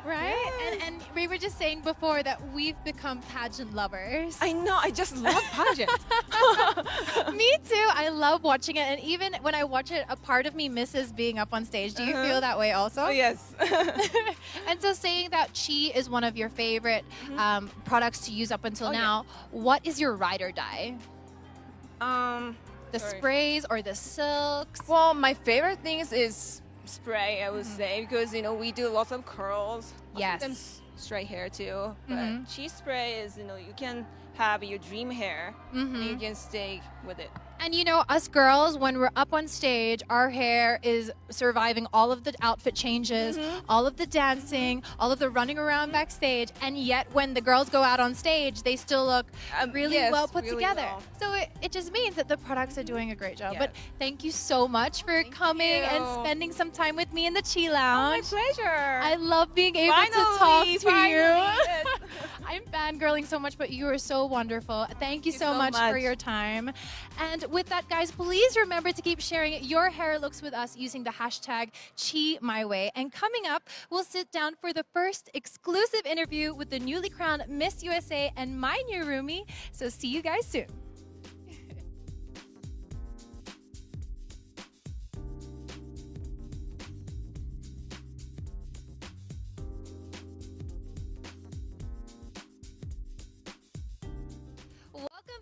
Right? And we were just saying before that we've become pageant lovers. I know, I just love pageants. Me too. I love watching it. And even when I watch it, a part of me misses being up on stage. Do you feel that way also? Oh, yes. And so saying that chi is one of your favorite products to use up until now, what is your ride or die? The sprays or the silks? Well, my favorite things is spray, I would say, because we do lots of curls. Yes. Sometimes straight hair too. But cheese spray is you can have your dream hair, and you can stay with it. And you know, us girls, when we're up on stage, our hair is surviving all of the outfit changes, all of the dancing, all of the running around backstage, and yet when the girls go out on stage, they still look really well put together. Well. So it just means that the products are doing a great job. But thank you so much for coming and spending some time with me in the Chi Lounge. My pleasure. I love being able to talk to you. I'm fangirling so much, but you are so wonderful. Thank you so much for your time. And with that, guys, please remember to keep sharing your hair looks with us using the hashtag #ChiMyWay. And coming up, we'll sit down for the first exclusive interview with the newly crowned Miss USA and my new roomie. So see you guys soon.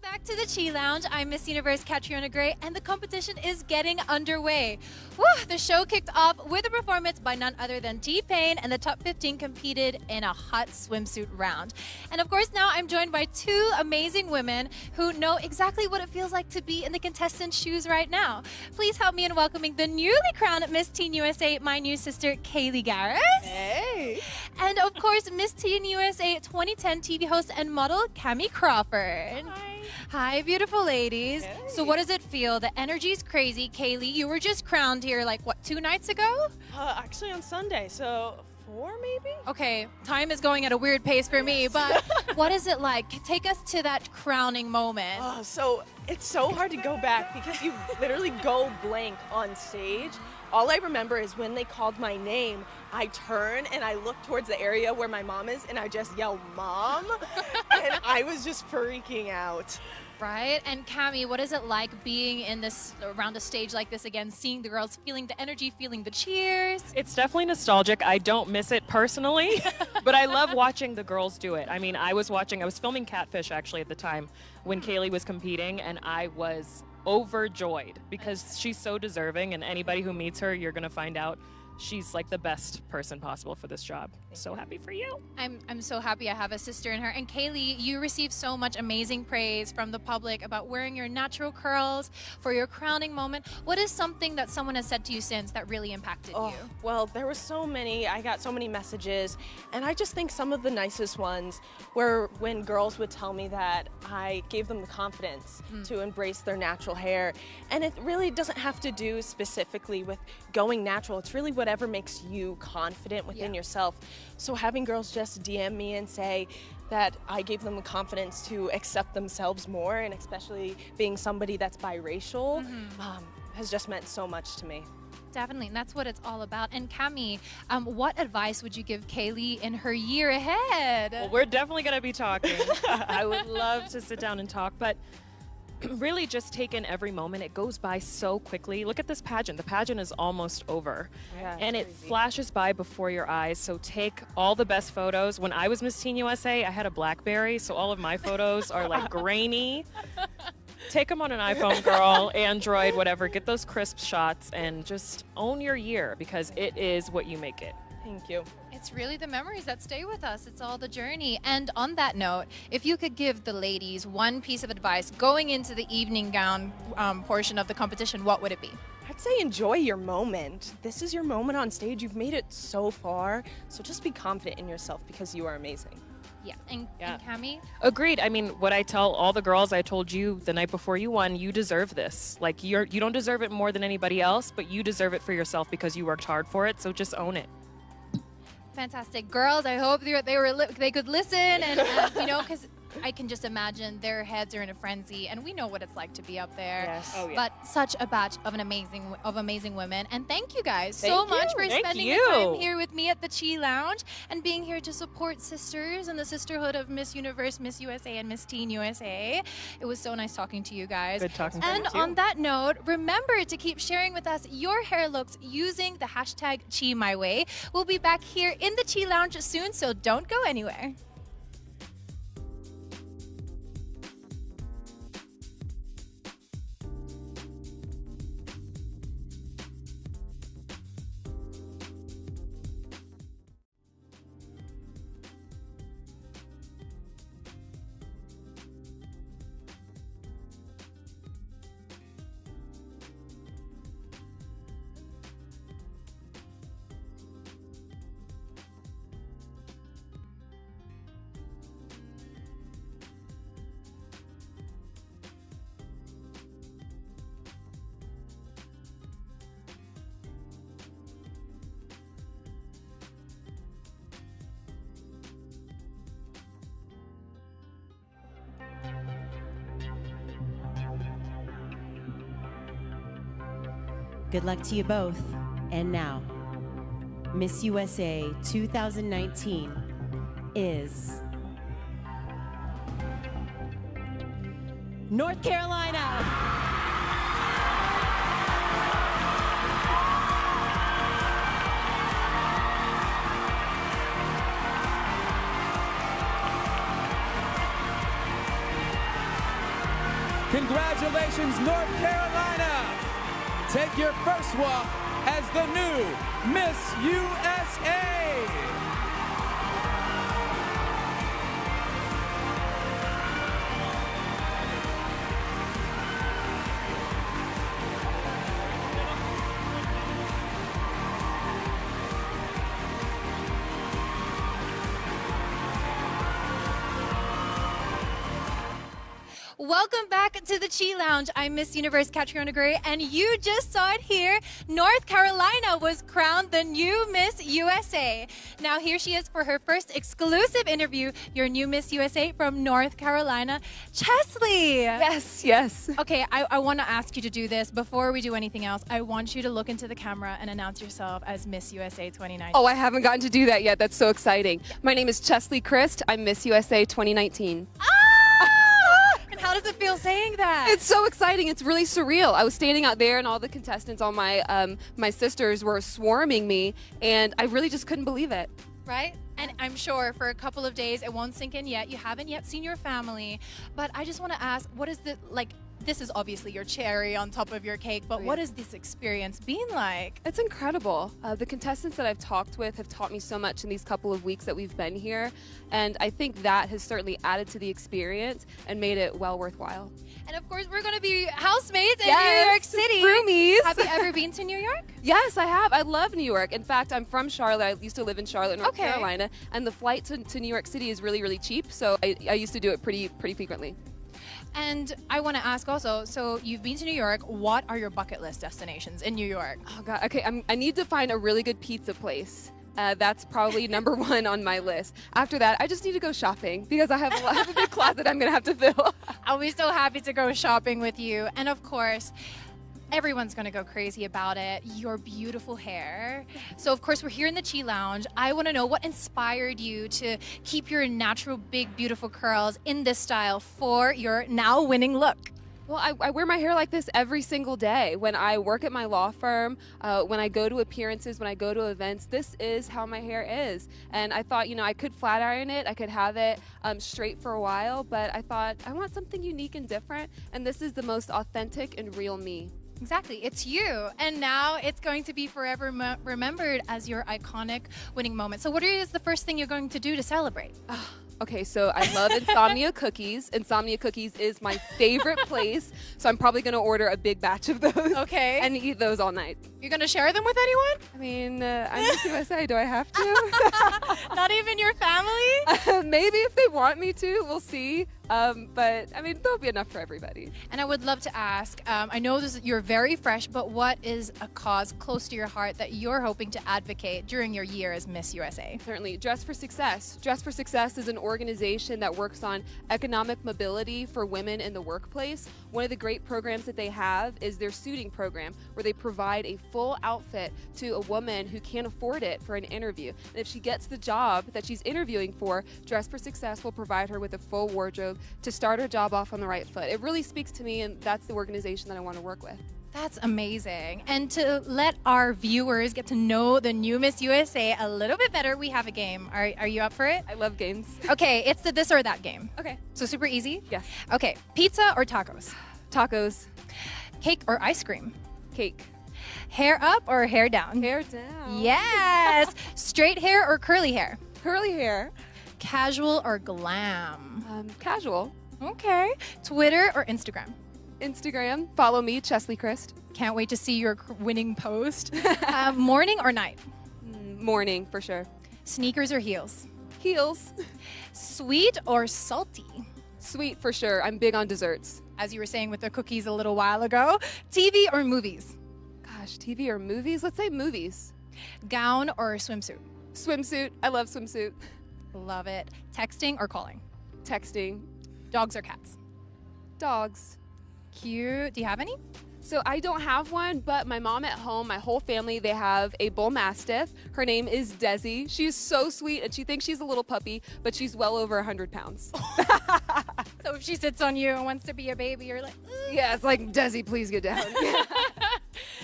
Back to the Chi Lounge. I'm Miss Universe Triana Gray, and the competition is getting underway. Woo, the show kicked off with a performance by none other than T-Pain, and the top 15 competed in a hot swimsuit round. And of course, now I'm joined by two amazing women who know exactly what it feels like to be in the contestants' shoes right now. Please help me in welcoming the newly crowned Miss Teen USA, my new sister, Kaylee Garris. Hey. And of course, Miss Teen USA 2010 TV host and model, Cammie Crawford. Hi. Hi, beautiful ladies. Hey. So what does it feel? The energy's crazy. Kaylee, you were just crowned here like, what, 2 nights ago? Actually on Sunday, so 4 maybe? Okay, time is going at a weird pace for me, but what is it like? Take us to that crowning moment. So it's so hard to go back because you literally go blank on stage. All I remember is when they called my name, I turn and I look towards the area where my mom is and I just yell, "Mom!" And I was just freaking out. Right? And Cammie, what is it like being in this, around a stage like this again, seeing the girls, feeling the energy, feeling the cheers? It's definitely nostalgic. I don't miss it personally, but I love watching the girls do it. I mean, I was filming Catfish actually at the time when Kaylee was competing, and I was overjoyed because she's so deserving, and anybody who meets her, you're gonna find out she's like the best person possible for this job. So happy for you. I'm so happy I have a sister in her. And Kaylee, you received so much amazing praise from the public about wearing your natural curls for your crowning moment. What is something that someone has said to you since that really impacted you? Well, there were so many. I got so many messages, and I just think some of the nicest ones were when girls would tell me that I gave them the confidence to embrace their natural hair. And it really doesn't have to do specifically with going natural. It's really whatever makes you confident within yourself. So having girls just DM me and say that I gave them the confidence to accept themselves more, and especially being somebody that's biracial, has just meant so much to me. Definitely, and that's what it's all about. And Cammie, what advice would you give Kaylee in her year ahead? Well, we're definitely gonna be talking. I would love to sit down and talk, but really just take in every moment. It goes by so quickly. Look at this pageant. The pageant is almost over. Yeah, and it flashes by before your eyes. So take all the best photos. When I was Miss Teen USA, I had a BlackBerry, so all of my photos are like grainy. Take them on an iPhone, girl, Android, whatever. Get those crisp shots and just own your year because it is what you make it. Thank you. It's really the memories that stay with us. It's all the journey. And on that note, if you could give the ladies one piece of advice going into the evening gown portion of the competition, what would it be? I'd say enjoy your moment. This is your moment on stage. You've made it so far, so just be confident in yourself because you are amazing. Yeah, and Cammie? Agreed. I mean, what I tell all the girls, I told you the night before you won, you deserve this. Like, you don't deserve it more than anybody else, but you deserve it for yourself because you worked hard for it, so just own it. Fantastic. Girls, I hope they could listen and you know, because I can just imagine their heads are in a frenzy, and we know what it's like to be up there. Yes. Oh, yeah. But such a batch of amazing women, and thank you guys so much for Thank spending you. the time here with me at the Chi Lounge and being here to support sisters and the sisterhood of Miss Universe, Miss USA, and Miss Teen USA. It was so nice talking to you guys. Good talking to you. And on that note, remember to keep sharing with us your hair looks using the hashtag #ChiMyWay. We'll be back here in the Chi Lounge soon, so don't go anywhere. Good luck to you both. And now, Miss USA 2019 is North Carolina. Congratulations, North Carolina! Take your first walk as the new Miss USA! Welcome back to the Chi Lounge. I'm Miss Universe Triana, and you just saw it here. North Carolina was crowned the new Miss USA. Now here she is for her first exclusive interview, your new Miss USA from North Carolina, Cheslie. Yes, yes. Okay, I want to ask you to do this. Before we do anything else, I want you to look into the camera and announce yourself as Miss USA 2019. Oh, I haven't gotten to do that yet. That's so exciting. My name is Cheslie Kryst. I'm Miss USA 2019. How does it feel saying that? It's so exciting. It's really surreal. I was standing out there and all the contestants, all my my sisters were swarming me, and I really just couldn't believe it. Right? And I'm sure for a couple of days it won't sink in yet. You haven't yet seen your family. But I just want to ask, what is the, this is obviously your cherry on top of your cake, but what has this experience been like? It's incredible. The contestants that I've talked with have taught me so much in these couple of weeks that we've been here, and I think that has certainly added to the experience and made it well worthwhile. And of course, we're going to be housemates in New York City. Roomies. Have you ever been to New York? Yes, I have. I love New York. In fact, I'm from Charlotte. I used to live in Charlotte, North Carolina, and the flight to New York City is really, really cheap, so I used to do it pretty frequently. And I want to ask also, so you've been to New York. What are your bucket list destinations in New York? Oh, God. Okay, I need to find a really good pizza place. That's probably number one on my list. After that, I just need to go shopping because I have a big closet I'm going to have to fill. I'll be so happy to go shopping with you. And of course, everyone's going to go crazy about it. Your beautiful hair. So of course, we're here in the Chi Lounge. I want to know what inspired you to keep your natural, big, beautiful curls in this style for your now winning look. Well, I wear my hair like this every single day. When I work at my law firm, when I go to appearances, when I go to events, this is how my hair is. And I thought, I could flat iron it, I could have it straight for a while, but I thought, I want something unique and different, and this is the most authentic and real me. Exactly, it's you. And now it's going to be forever remembered as your iconic winning moment. So what is the first thing you're going to do to celebrate? Okay, so I love Insomnia cookies. Insomnia cookies is my favorite place, so I'm probably going to order a big batch of those. Okay. And eat those all night. You're going to share them with anyone? I mean, I'm Miss USA. Do I have to? Not even your family? Maybe if they want me to. We'll see. But, I mean, there'll be enough for everybody. And I would love to ask, I know you're very fresh, but what is a cause close to your heart that you're hoping to advocate during your year as Miss USA? Certainly. Dress for Success. Dress for Success is an organization that works on economic mobility for women in the workplace. One of the great programs that they have is their suiting program, where they provide a full outfit to a woman who can't afford it for an interview. And if she gets the job that she's interviewing for, Dress for Success will provide her with a full wardrobe to start her job off on the right foot. It really speaks to me, and that's the organization that I want to work with. That's amazing. And to let our viewers get to know the new Miss USA a little bit better, we have a game. Are you up for it? I love games. Okay, it's the this or that game. Okay. So super easy? Yes. Okay, pizza or tacos? Tacos. Cake or ice cream? Cake. Hair up or hair down? Hair down. Yes. Straight hair or curly hair? Curly hair. Casual or glam? Casual. Okay. Twitter or Instagram? Instagram. Follow me, Cheslie Kryst. Can't wait to see your winning post. Morning or night? Morning, for sure. Sneakers or heels? Heels. Sweet or salty? Sweet, for sure. I'm big on desserts. As you were saying with the cookies a little while ago. TV or movies? Gosh, TV or movies? Let's say movies. Gown or swimsuit? Swimsuit. I love swimsuit. Love it. Texting or calling? Texting. Dogs or cats? Dogs. Cute. Do you have any? So I don't have one, but my mom at home, my whole family, they have a bull mastiff. Her name is Desi. She's so sweet, and she thinks she's a little puppy, but she's well over 100 pounds. So if she sits on you and wants to be a baby, you're like, "Ugh." Yeah, it's like, Desi, please get down.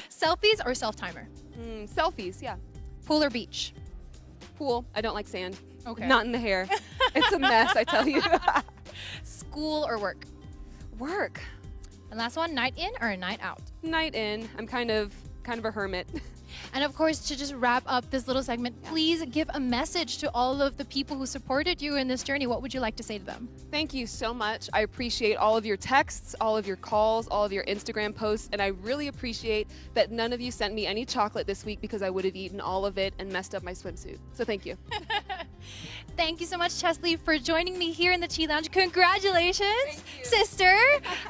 Selfies or self-timer? Selfies, yeah. Pool or beach? Pool. I don't like sand. Okay. Not in the hair. It's a mess, I tell you. School or work? Work. And last one, night in or a night out? Night in. I'm kind of a hermit. And of course, to just wrap up this little segment, please give a message to all of the people who supported you in this journey. What would you like to say to them? Thank you so much. I appreciate all of your texts, all of your calls, all of your Instagram posts, and I really appreciate that none of you sent me any chocolate this week because I would have eaten all of it and messed up my swimsuit. So thank you. Thank you so much, Cheslie, for joining me here in the Chi Lounge. Congratulations, sister.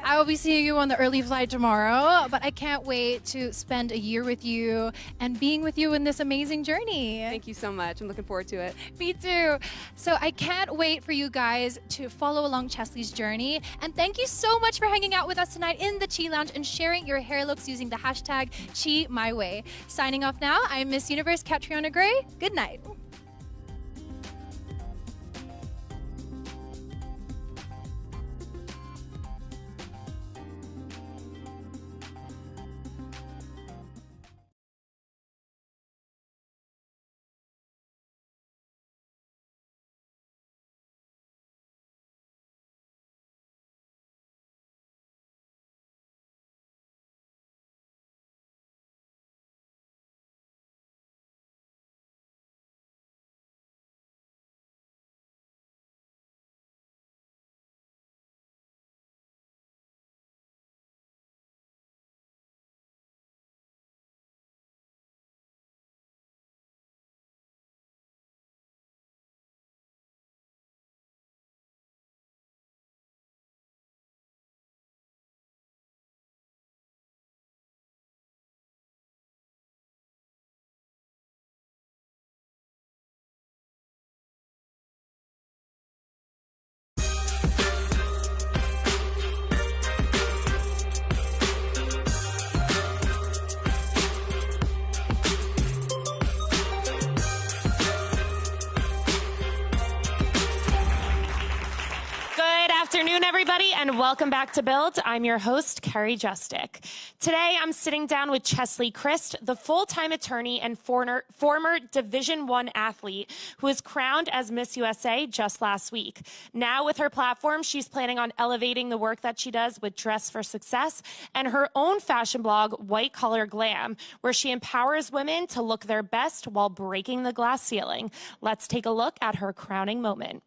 I will be seeing you on the early flight tomorrow, but I can't wait to spend a year with you and being with you in this amazing journey. Thank you so much. I'm looking forward to it. Me too. So I can't wait for you guys to follow along Cheslie's journey. And thank you so much for hanging out with us tonight in the Chi Lounge and sharing your hair looks using the hashtag #ChiMyWay. Signing off now, I'm Miss Universe Triana Gray. Good night. Afternoon, everybody, and welcome back to Build. I'm your host, Carrie Justick. Today, I'm sitting down with Cheslie Kryst, the full-time attorney and former Division I athlete who was crowned as Miss USA just last week. Now, with her platform, she's planning on elevating the work that she does with Dress for Success and her own fashion blog, White Collar Glam, where she empowers women to look their best while breaking the glass ceiling. Let's take a look at her crowning moment.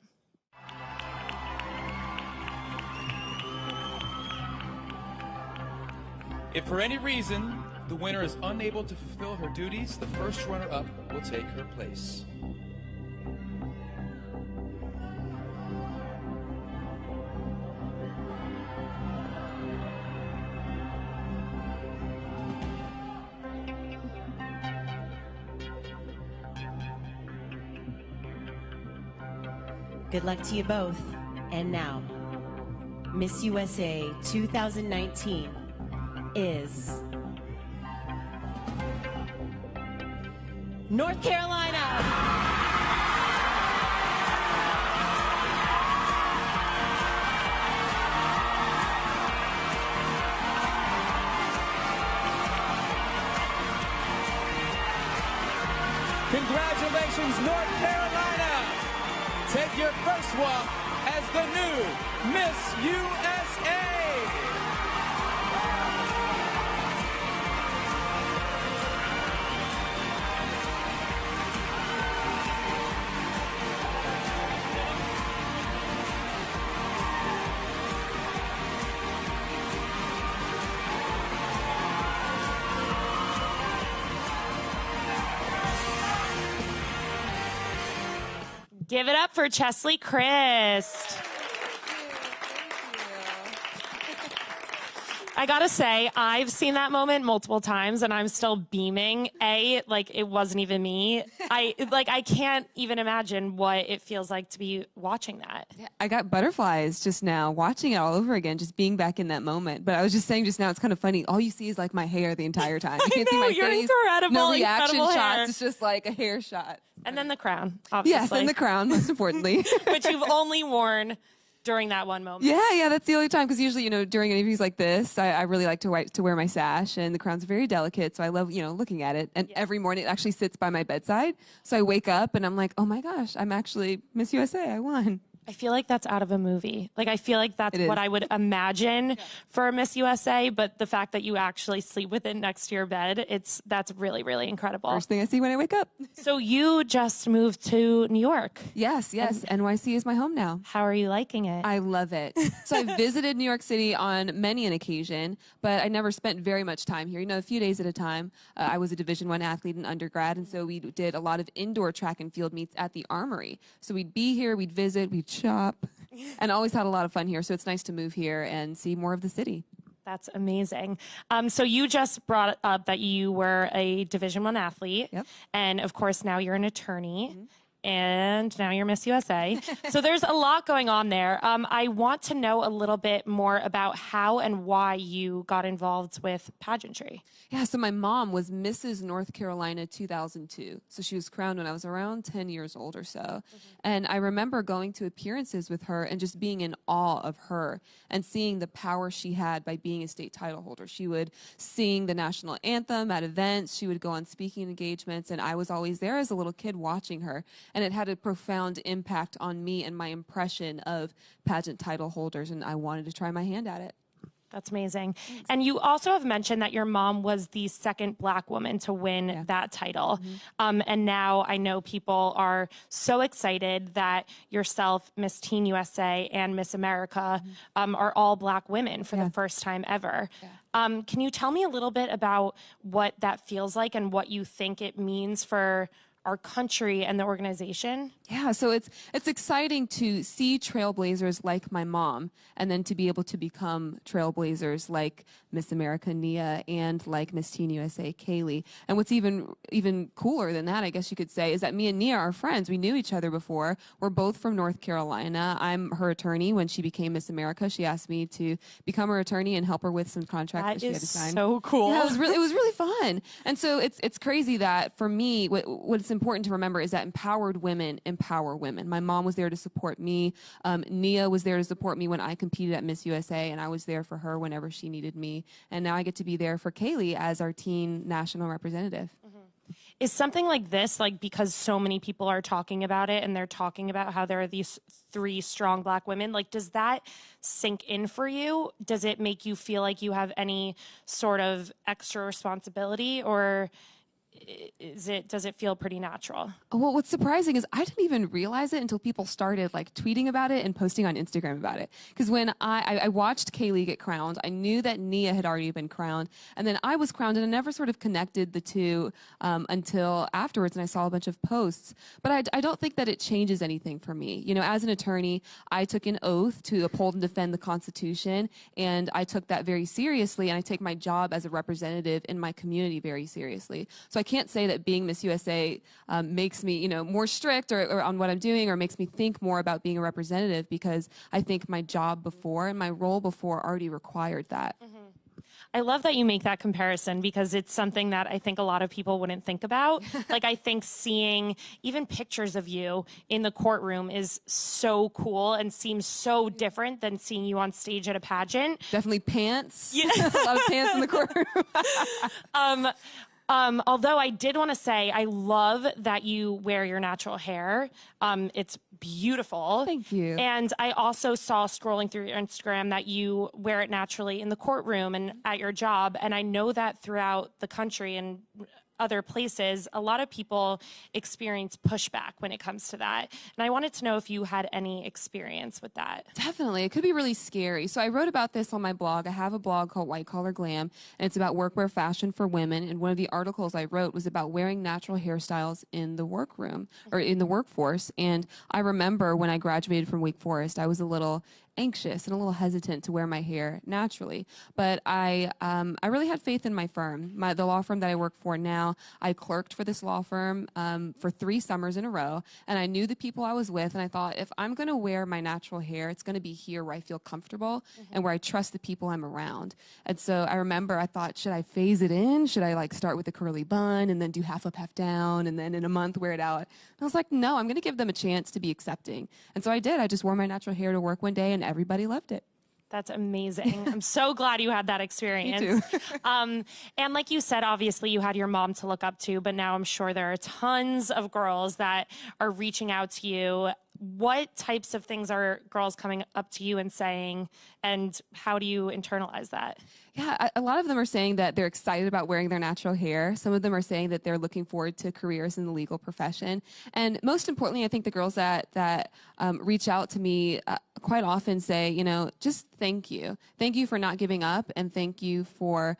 If for any reason the winner is unable to fulfill her duties, the first runner-up will take her place. Good luck to you both. And now, Miss USA 2019 is North Carolina. Congratulations, North Carolina! Take your first walk as the new Miss USA! Give it up for Cheslie Kryst. I gotta say, I've seen that moment multiple times and I'm still beaming. Like it wasn't even me. I can't even imagine what it feels like to be watching that. I got butterflies just now watching it all over again, just being back in that moment. But I was just saying just now, it's kind of funny. All you see is like my hair the entire time. You can't see my you're face. incredible, No reaction incredible shots. hair. It's just like a hair shot. And then the crown, obviously. Yes, and the crown, most importantly. Which you've only worn during that one moment. Yeah, that's the only time. Because usually, during interviews like this, I really like to wear my sash, and the crown's very delicate, so I love, looking at it. And every morning, it actually sits by my bedside. So I wake up and I'm like, oh my gosh, I'm actually Miss USA. I won. I feel like that's out of a movie. Like, I feel like that's what I would imagine for Miss USA, but the fact that you actually sleep with it next to your bed, that's really, really incredible. First thing I see when I wake up. So you just moved to New York. Yes. NYC is my home now. How are you liking it? I love it. So I visited New York City on many an occasion, but I never spent very much time here. A few days at a time. I was a Division I athlete in undergrad, and so we did a lot of indoor track and field meets at the Armory. So we'd be here, we'd visit, we'd shop, and always had a lot of fun here. So it's nice to move here and see more of the city. That's amazing. So you just brought up that you were a Division I athlete, and of course now you're an attorney. And now you're Miss USA. So there's a lot going on there. I want to know a little bit more about how and why you got involved with pageantry. Yeah, so my mom was Mrs. North Carolina 2002. So she was crowned when I was around 10 years old or so. And I remember going to appearances with her and just being in awe of her and seeing the power she had by being a state title holder. She would sing the national anthem at events. She would go on speaking engagements. And I was always there as a little kid watching her. And it had a profound impact on me and my impression of pageant title holders, and I wanted to try my hand at it. That's amazing. And you also have mentioned that your mom was the second Black woman to win that title. And now I know people are so excited that yourself, Miss Teen USA, and Miss America are all Black women for the first time ever. Can you tell me a little bit about what that feels like and what you think it means for our country and the organization? Yeah, so it's exciting to see trailblazers like my mom, and then to be able to become trailblazers like Miss America Nia and like Miss Teen USA Kaylee. And what's even cooler than that, I guess you could say, is that me and Nia are friends. We knew each other before. We're both from North Carolina. I'm her attorney. When she became Miss America, she asked me to become her attorney and help her with some contracts that she had to sign. So cool. Yeah, it was really fun. And so it's crazy that for me, what's important to remember is that empowered women empower women. My mom was there to support me. Nia was there to support me when I competed at Miss USA, and I was there for her whenever she needed me. And now I get to be there for Kaylee as our teen national representative. Is something like this, like, because so many people are talking about it and they're talking about how there are these 3 strong Black women, like, does that sink in for you? Does it make you feel like you have any sort of extra responsibility, or does it feel pretty natural? Well, what's surprising is I didn't even realize it until people started like tweeting about it and posting on Instagram about it. Because when I watched Kaylee get crowned, I knew that Nia had already been crowned, and then I was crowned, and I never sort of connected the two until afterwards, and I saw a bunch of posts. But I don't think that it changes anything for me. As an attorney, I took an oath to uphold and defend the Constitution, and I took that very seriously, and I take my job as a representative in my community very seriously. So I can't say that being Miss USA makes me, more strict or on what I'm doing, or makes me think more about being a representative, because I think my job before and my role before already required that. I love that you make that comparison, because it's something that I think a lot of people wouldn't think about. Like, I think seeing even pictures of you in the courtroom is so cool and seems so different than seeing you on stage at a pageant. Definitely pants. Yeah. A lot of pants in the courtroom. Although I did want to say, I love that you wear your natural hair. It's beautiful. Thank you. And I also saw, scrolling through your Instagram, that you wear it naturally in the courtroom and at your job. And I know that throughout the country and other places, a lot of people experience pushback when it comes to that. And I wanted to know if you had any experience with that. Definitely. It could be really scary. So I wrote about this on my blog. I have a blog called White Collar Glam, and it's about workwear fashion for women. And one of the articles I wrote was about wearing natural hairstyles in the workroom or in the workforce. And I remember when I graduated from Wake Forest, I was a little anxious and a little hesitant to wear my hair naturally. But I really had faith in my firm. The law firm that I work for now, I clerked for this law firm for 3 summers in a row, and I knew the people I was with, and I thought, if I'm going to wear my natural hair, it's going to be here where I feel comfortable and where I trust the people I'm around. And so I remember I thought, should I phase it in? Should I like start with a curly bun and then do half up, half down, and then in a month wear it out? And I was like, no, I'm going to give them a chance to be accepting. And so I did. I just wore my natural hair to work one day, and everybody loved it. That's amazing. I'm so glad you had that experience. Me too. And like you said, obviously you had your mom to look up to, but now I'm sure there are tons of girls that are reaching out to you. What types of things are girls coming up to you and saying, and how do you internalize that? Yeah, a lot of them are saying that they're excited about wearing their natural hair. Some of them are saying that they're looking forward to careers in the legal profession. And most importantly, I think the girls that reach out to me quite often say, you know, just thank you. Thank you for not giving up, and thank you for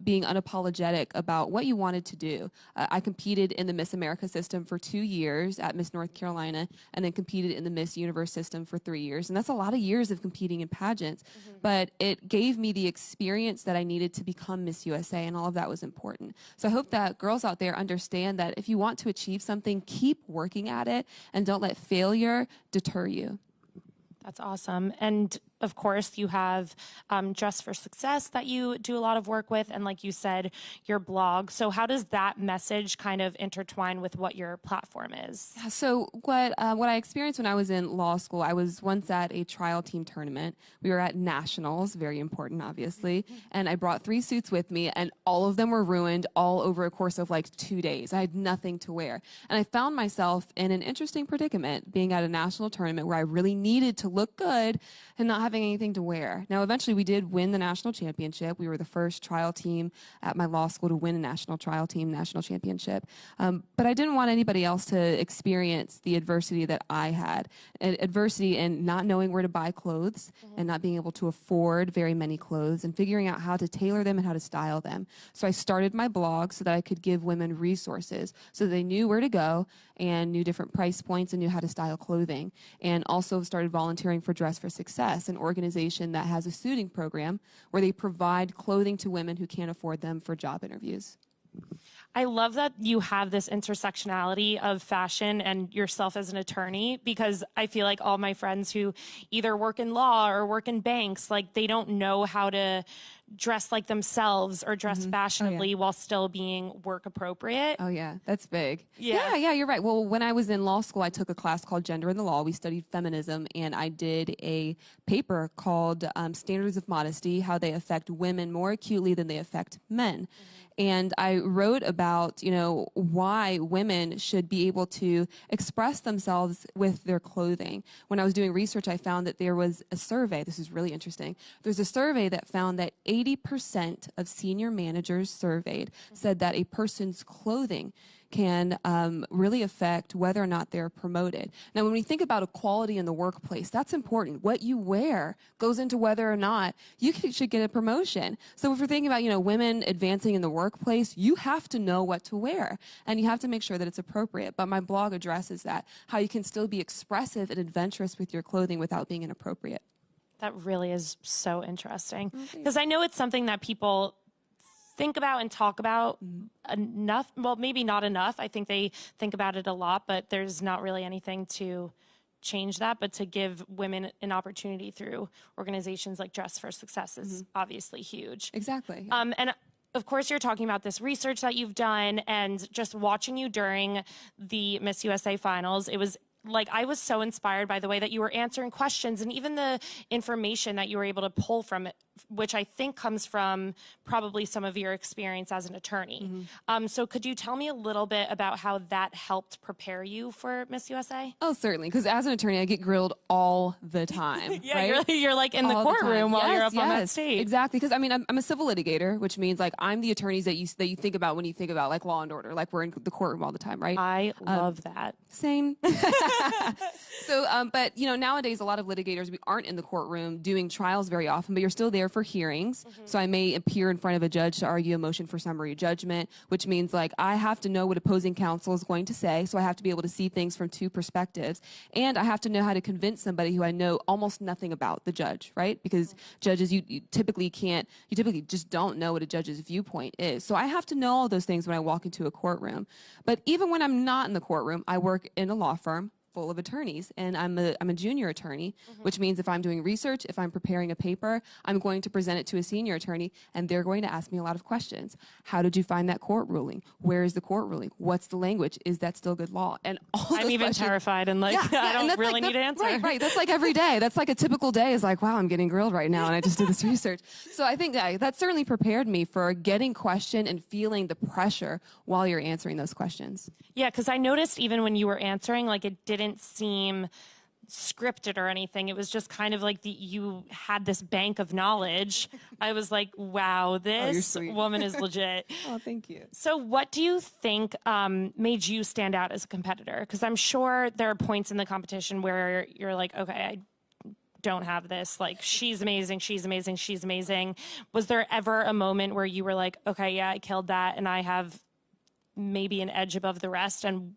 being unapologetic about what you wanted to do. I competed in the Miss America system for 2 years at Miss North Carolina, and then competed in the Miss Universe system for 3 years. And that's a lot of years of competing in pageants. But it gave me the experience that I needed to become Miss USA, and all of that was important. So I hope that girls out there understand that if you want to achieve something, keep working at it, and don't let failure deter you. That's awesome. And of course, you have Dress for Success that you do a lot of work with, and like you said, your blog. So how does that message kind of intertwine with what your platform is? Yeah, so what I experienced when I was in law school, I was once at a trial team tournament. We were at nationals, very important, obviously, and I brought 3 suits with me, and all of them were ruined all over a course of like 2 days. I had nothing to wear. And I found myself in an interesting predicament, being at a national tournament where I really needed to look good and not having anything to wear. Now, eventually we did win the national championship. We were the first trial team at my law school to win a national trial team national championship. But I didn't want anybody else to experience the adversity that I had. Adversity in not knowing where to buy clothes and not being able to afford very many clothes and figuring out how to tailor them and how to style them. So I started my blog so that I could give women resources so they knew where to go and knew different price points and knew how to style clothing. And also started volunteering for Dress for Success, an organization that has a suiting program where they provide clothing to women who can't afford them for job interviews. I love that you have this intersectionality of fashion and yourself as an attorney, because I feel like all my friends who either work in law or work in banks, like they don't know how to dress like themselves or dress fashionably while still being work appropriate. Oh yeah, that's big. Yeah. Yeah, you're right. Well, when I was in law school, I took a class called Gender in the Law. We studied feminism, and I did a paper called Standards of Modesty, How They Affect Women More Acutely Than They Affect Men. And I wrote about, you know, why women should be able to express themselves with their clothing. When I was doing research, I found that there was a survey. This is really interesting. There's a survey that found that 80% of senior managers surveyed said that a person's clothing can really affect whether or not they're promoted. Now, when we think about equality in the workplace, that's important. What you wear goes into whether or not you should get a promotion. So if we're thinking about, you know, women advancing in the workplace, you have to know what to wear, and you have to make sure that it's appropriate. But my blog addresses that, how you can still be expressive and adventurous with your clothing without being inappropriate. That really is so interesting, because I know it's something that people think about and talk about enough. Well, maybe not enough. I think they think about it a lot, but there's not really anything to change that, but to give women an opportunity through organizations like Dress for Success is obviously huge. Exactly. And of course, you're talking about this research that you've done, and just watching you during the Miss USA finals, it was like, I was so inspired by the way that you were answering questions and even the information that you were able to pull from it, which I think comes from probably some of your experience as an attorney. So could you tell me a little bit about how that helped prepare you for Miss USA? Oh, certainly, because as an attorney, I get grilled all the time. Yeah, right? you're like in the All courtroom while Yes, you're up on that yes, stage. Exactly, because I mean, I'm a civil litigator, which means like I'm the attorneys that you think about when you think about like Law and Order, like we're in the courtroom all the time, right? I love that. Same. So, but you know, nowadays a lot of litigators, we aren't in the courtroom doing trials very often, but you're still there for hearings. So I may appear in front of a judge to argue a motion for summary judgment, which means like I have to know what opposing counsel is going to say. So I have to be able to see things from two perspectives, and I have to know how to convince somebody who I know almost nothing about, the judge, right? Because judges, you typically just don't know what a judge's viewpoint is. So I have to know all those things when I walk into a courtroom. But even when I'm not in the courtroom, I work in a law firm full of attorneys, and I'm a junior attorney, which means if I'm doing research, if I'm preparing a paper, I'm going to present it to a senior attorney, and they're going to ask me a lot of questions. How did you find that court ruling? Where is the court ruling? What's the language? Is that still good law? And all I'm even questions. terrified and like, I don't really need to answer. Right. That's like every day. That's like a typical day is like, wow, I'm getting grilled right now, and I just did this research. So I think that certainly prepared me for getting questioned and feeling the pressure while you're answering those questions. Yeah, because I noticed even when you were answering, like it didn't seem scripted or anything. It was just kind of like you had this bank of knowledge. I was like, wow, this woman is legit. Oh, thank you. So what do you think made you stand out as a competitor? Because I'm sure there are points in the competition where you're like, okay, I don't have this. Like, she's amazing, she's amazing, she's amazing. Was there ever a moment where you were like, okay, yeah, I killed that and I have maybe an edge above the rest? And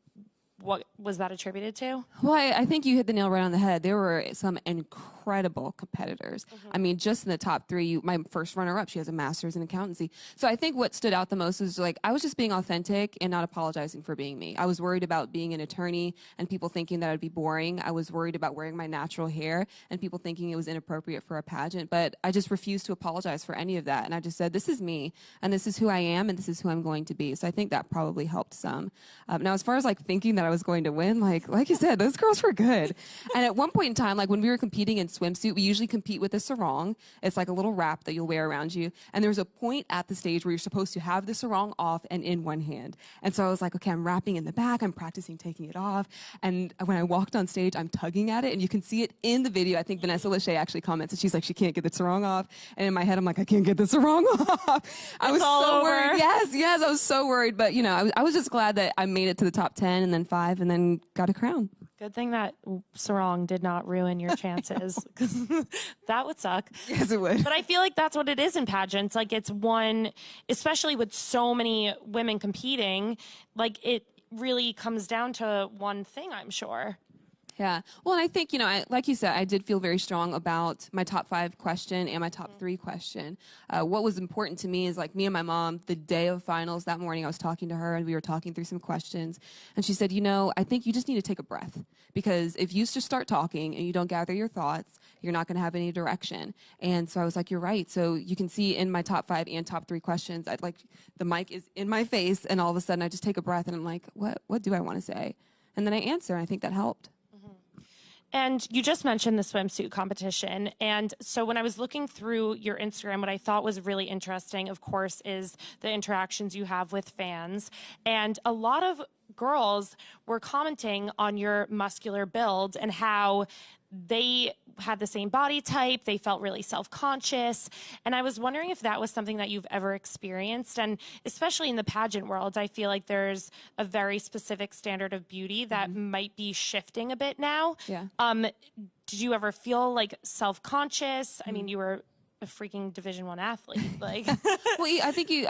what was that attributed to? Well, I think you hit the nail right on the head. There were some incredible competitors. I mean, just in the top three, my first runner-up, she has a master's in accountancy. So I think what stood out the most was like, I was just being authentic and not apologizing for being me. I was worried about being an attorney and people thinking that I'd be boring. I was worried about wearing my natural hair and people thinking it was inappropriate for a pageant. But I just refused to apologize for any of that. And I just said, this is me, and this is who I am, and this is who I'm going to be. So I think that probably helped some. Now, as far as like thinking that I was going to win, like you said, those girls were good. And at one point in time, like when we were competing in swimsuit, we usually compete with a sarong. It's like a little wrap that you'll wear around you. And there's a point at the stage where you're supposed to have the sarong off and in one hand. And so I was like, okay, I'm wrapping in the back. I'm practicing taking it off. And when I walked on stage, I'm tugging at it. And you can see it in the video. I think Vanessa Lachey actually commented. She's like, she can't get the sarong off. And in my head, I'm like, I can't get the sarong off. I was so worried. Yes, I was so worried. But, you know, I was just glad that I made it to the top 10 and then 5 and then got a crown. Good thing that sarong did not ruin your chances, because that would suck. Yes, it would. But I feel like that's what it is in pageants. Like, it's one, especially with so many women competing, like it really comes down to one thing, I'm sure. Yeah. Well, and I think, you know, like you said, I did feel very strong about my top 5 question and my top 3 question. What was important to me is like me and my mom, the day of finals that morning, I was talking to her and we were talking through some questions. And she said, you know, I think you just need to take a breath, because if you just start talking and you don't gather your thoughts, you're not going to have any direction. And so I was like, you're right. So you can see in my top 5 and top 3 questions, I'd like the mic is in my face and all of a sudden I just take a breath and I'm like, what do I want to say? And then I answer, and I think that helped. And you just mentioned the swimsuit competition. And so when I was looking through your Instagram, what I thought was really interesting, of course, is the interactions you have with fans. And a lot of girls were commenting on your muscular build and how they had the same body type, they felt really self-conscious. And I was wondering if that was something that you've ever experienced. And especially in the pageant world, I feel like there's a very specific standard of beauty that might be shifting a bit now. Yeah. Did you ever feel like self-conscious? I mean, you were a freaking Division I athlete. Like, well, I think you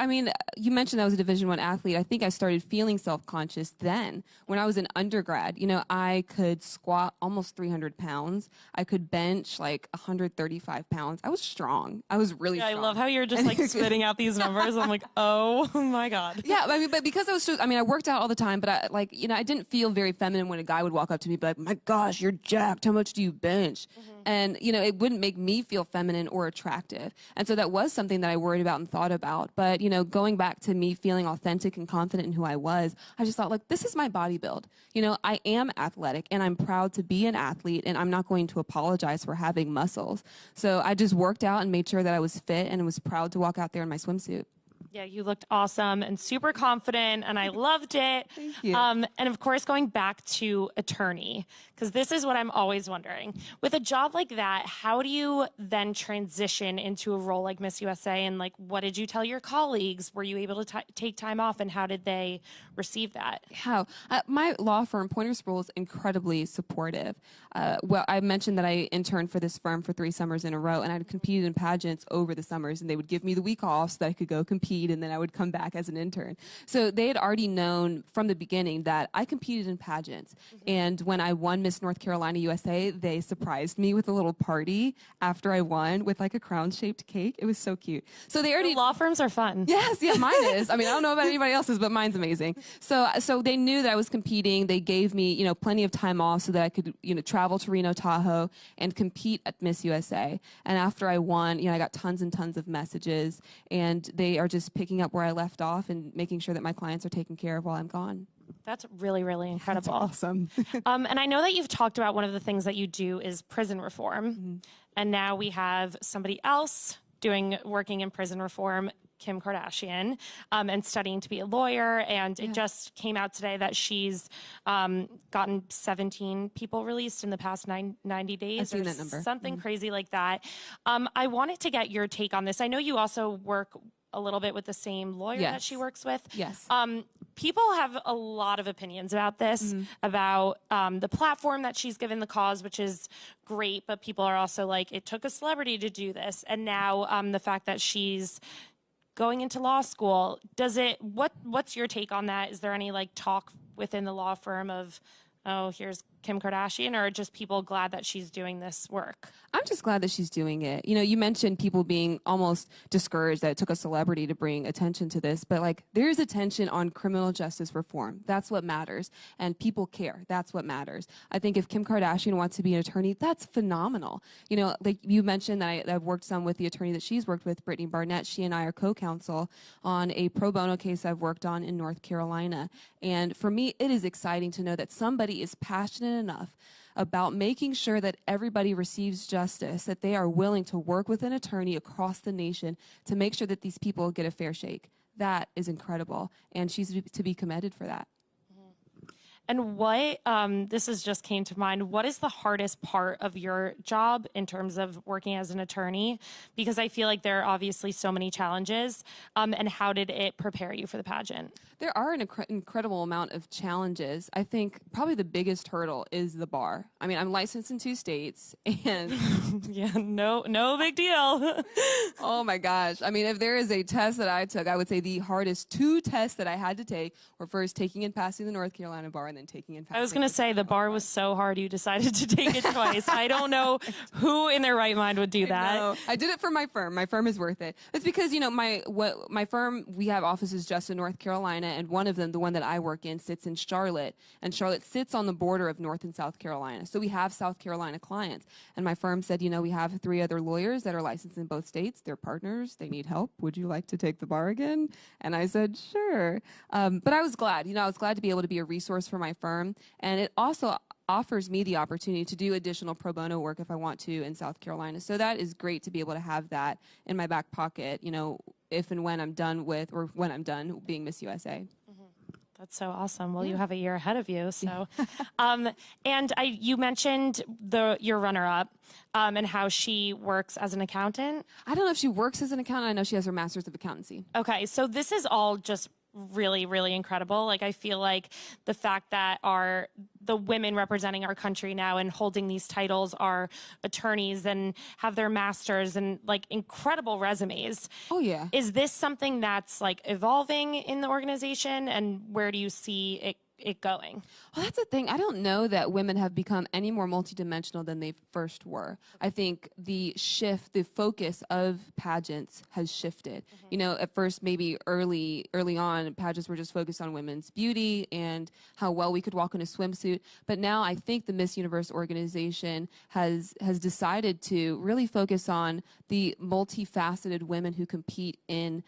mentioned I was a Division I athlete. I think I started feeling self-conscious then. When I was an undergrad, you know, I could squat almost 300 pounds. I could bench like 135 pounds. I was strong. I was really strong. I love how you're just like spitting out these numbers. I'm like, oh my God. Yeah, I mean, but because I was so, I worked out all the time, but I didn't feel very feminine when a guy would walk up to me and be like, my gosh, you're jacked. How much do you bench? And, you know, it wouldn't make me feel feminine or attractive. And so that was something that I worried about and thought about. But, you know, going back to me feeling authentic and confident in who I was, I just thought, like, this is my body build. You know, I am athletic and I'm proud to be an athlete, and I'm not going to apologize for having muscles. So I just worked out and made sure that I was fit and was proud to walk out there in my swimsuit. Yeah, you looked awesome and super confident, and I loved it. Thank you. And of course, going back to attorney, because this is what I'm always wondering. With a job like that, how do you then transition into a role like Miss USA? And like, what did you tell your colleagues? Were you able to take time off, and how did they receive that? How? My law firm, Pointer School, is incredibly supportive. Well, I mentioned that I interned for this firm for 3 summers in a row, and I'd competed in pageants over the summers, and they would give me the week off so that I could go compete, and then I would come back as an intern. So they had already known from the beginning that I competed in pageants. And when I won Miss North Carolina USA, they surprised me with a little party after I won with like a crown-shaped cake. It was so cute. So they already... The law firms are fun. Yes, yeah, mine is. I mean, I don't know about anybody else's, but mine's amazing. So they knew that I was competing. They gave me, you know, plenty of time off so that I could, you know, travel to Reno Tahoe and compete at Miss USA. And after I won, you know, I got tons and tons of messages, and they are just picking up where I left off and making sure that my clients are taken care of while I'm gone. That's really, really incredible. That's awesome. And I know that you've talked about one of the things that you do is prison reform. And now we have somebody else working in prison reform, Kim Kardashian, and studying to be a lawyer. And it just came out today that she's gotten 17 people released in the past 90 days. I've seen that number. Something crazy like that. I wanted to get your take on this. I know you also work a little bit with the same lawyer that she works with. Yes. People have a lot of opinions about this, about the platform that she's given the cause, which is great, but people are also like, it took a celebrity to do this. And now the fact that she's going into law school, what's your take on that? Is there any like talk within the law firm of, oh, here's Kim Kardashian, or just people glad that she's doing this work? I'm just glad that she's doing it. You know, you mentioned people being almost discouraged that it took a celebrity to bring attention to this, but like there's attention on criminal justice reform. That's what matters. And people care. That's what matters. I think if Kim Kardashian wants to be an attorney, that's phenomenal. You know, like you mentioned that I've worked some with the attorney that she's worked with, Brittany Barnett. She and I are co-counsel on a pro bono case I've worked on in North Carolina. And for me, it is exciting to know that somebody is passionate enough about making sure that everybody receives justice, that they are willing to work with an attorney across the nation to make sure that these people get a fair shake. That is incredible, and she's to be commended for that. And what, this just came to mind, what is the hardest part of your job in terms of working as an attorney? Because I feel like there are obviously so many challenges, and how did it prepare you for the pageant? There are an incredible amount of challenges. I think probably the biggest hurdle is the bar. I mean, I'm licensed in 2 states, and yeah, no big deal. Oh my gosh. I mean, if there is a test that I took, I would say the hardest 2 tests that I had to take were first taking and passing the North Carolina bar, and then taking and passing. I was going to say the bar was so hard you decided to take it twice. I don't know who in their right mind would do that. I did it for my firm. My firm is worth it. It's because, you know, my firm, we have offices just in North Carolina, and one of them, the one that I work in, sits in Charlotte, and Charlotte sits on the border of North and South Carolina. So we have South Carolina clients, and my firm said, you know, we have 3 other lawyers that are licensed in both states. They're partners. They need help. Would you like to take the bar again? And I said, sure. But I was glad. You know, I was glad to be able to be a resource for my firm, and it also offers me the opportunity to do additional pro bono work if I want to in South Carolina. So that is great to be able to have that in my back pocket, you know, if and when I'm done being Miss USA. That's so awesome. Well, you have a year ahead of you. So, and you mentioned your runner-up and how she works as an accountant. I don't know if she works as an accountant. I know she has her master's of accountancy. Okay, so this is all just really, really incredible. Like, I feel like the fact that the women representing our country now and holding these titles are attorneys and have their masters and like incredible resumes. Oh yeah. Is this something that's like evolving in the organization, and where do you see it going? Well, that's the thing. I don't know that women have become any more multidimensional than they first were. I think the focus of pageants has shifted. You know, at first, maybe early on, pageants were just focused on women's beauty and how well we could walk in a swimsuit. But now I think the Miss Universe organization has decided to really focus on the multifaceted women who compete in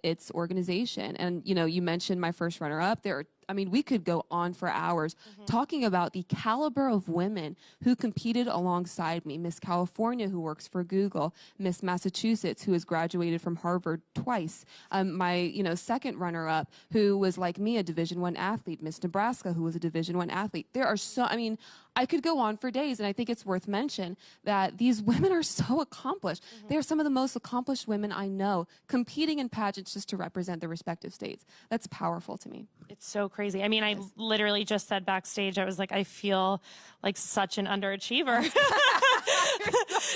its organization. And, you know, you mentioned my first runner-up. There are I mean, we could go on for hours talking about the caliber of women who competed alongside me. Miss California, who works for Google, Miss Massachusetts, who has graduated from Harvard twice, my second runner-up, who was like me, a Division I athlete, Miss Nebraska, who was a Division I athlete. There are so, I mean, I could go on for days, and I think it's worth mention that these women are so accomplished. They are some of the most accomplished women I know, competing in pageants just to represent their respective states. That's powerful to me. It's so crazy. I mean, I literally just said backstage, I was like, I feel like such an underachiever.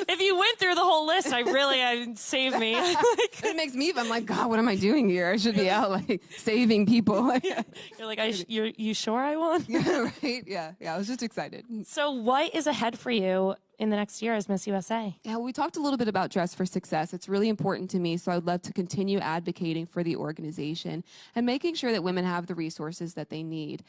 If you went through the whole list, I saved me. It makes me, I'm like, God, what am I doing here? I should be out like saving people. You're like, you sure I won? Yeah, right? Yeah, I was just excited. So what is ahead for you in the next year as Miss USA? Yeah, we talked a little bit about Dress for Success. It's really important to me, so I'd love to continue advocating for the organization and making sure that women have the resources that they need.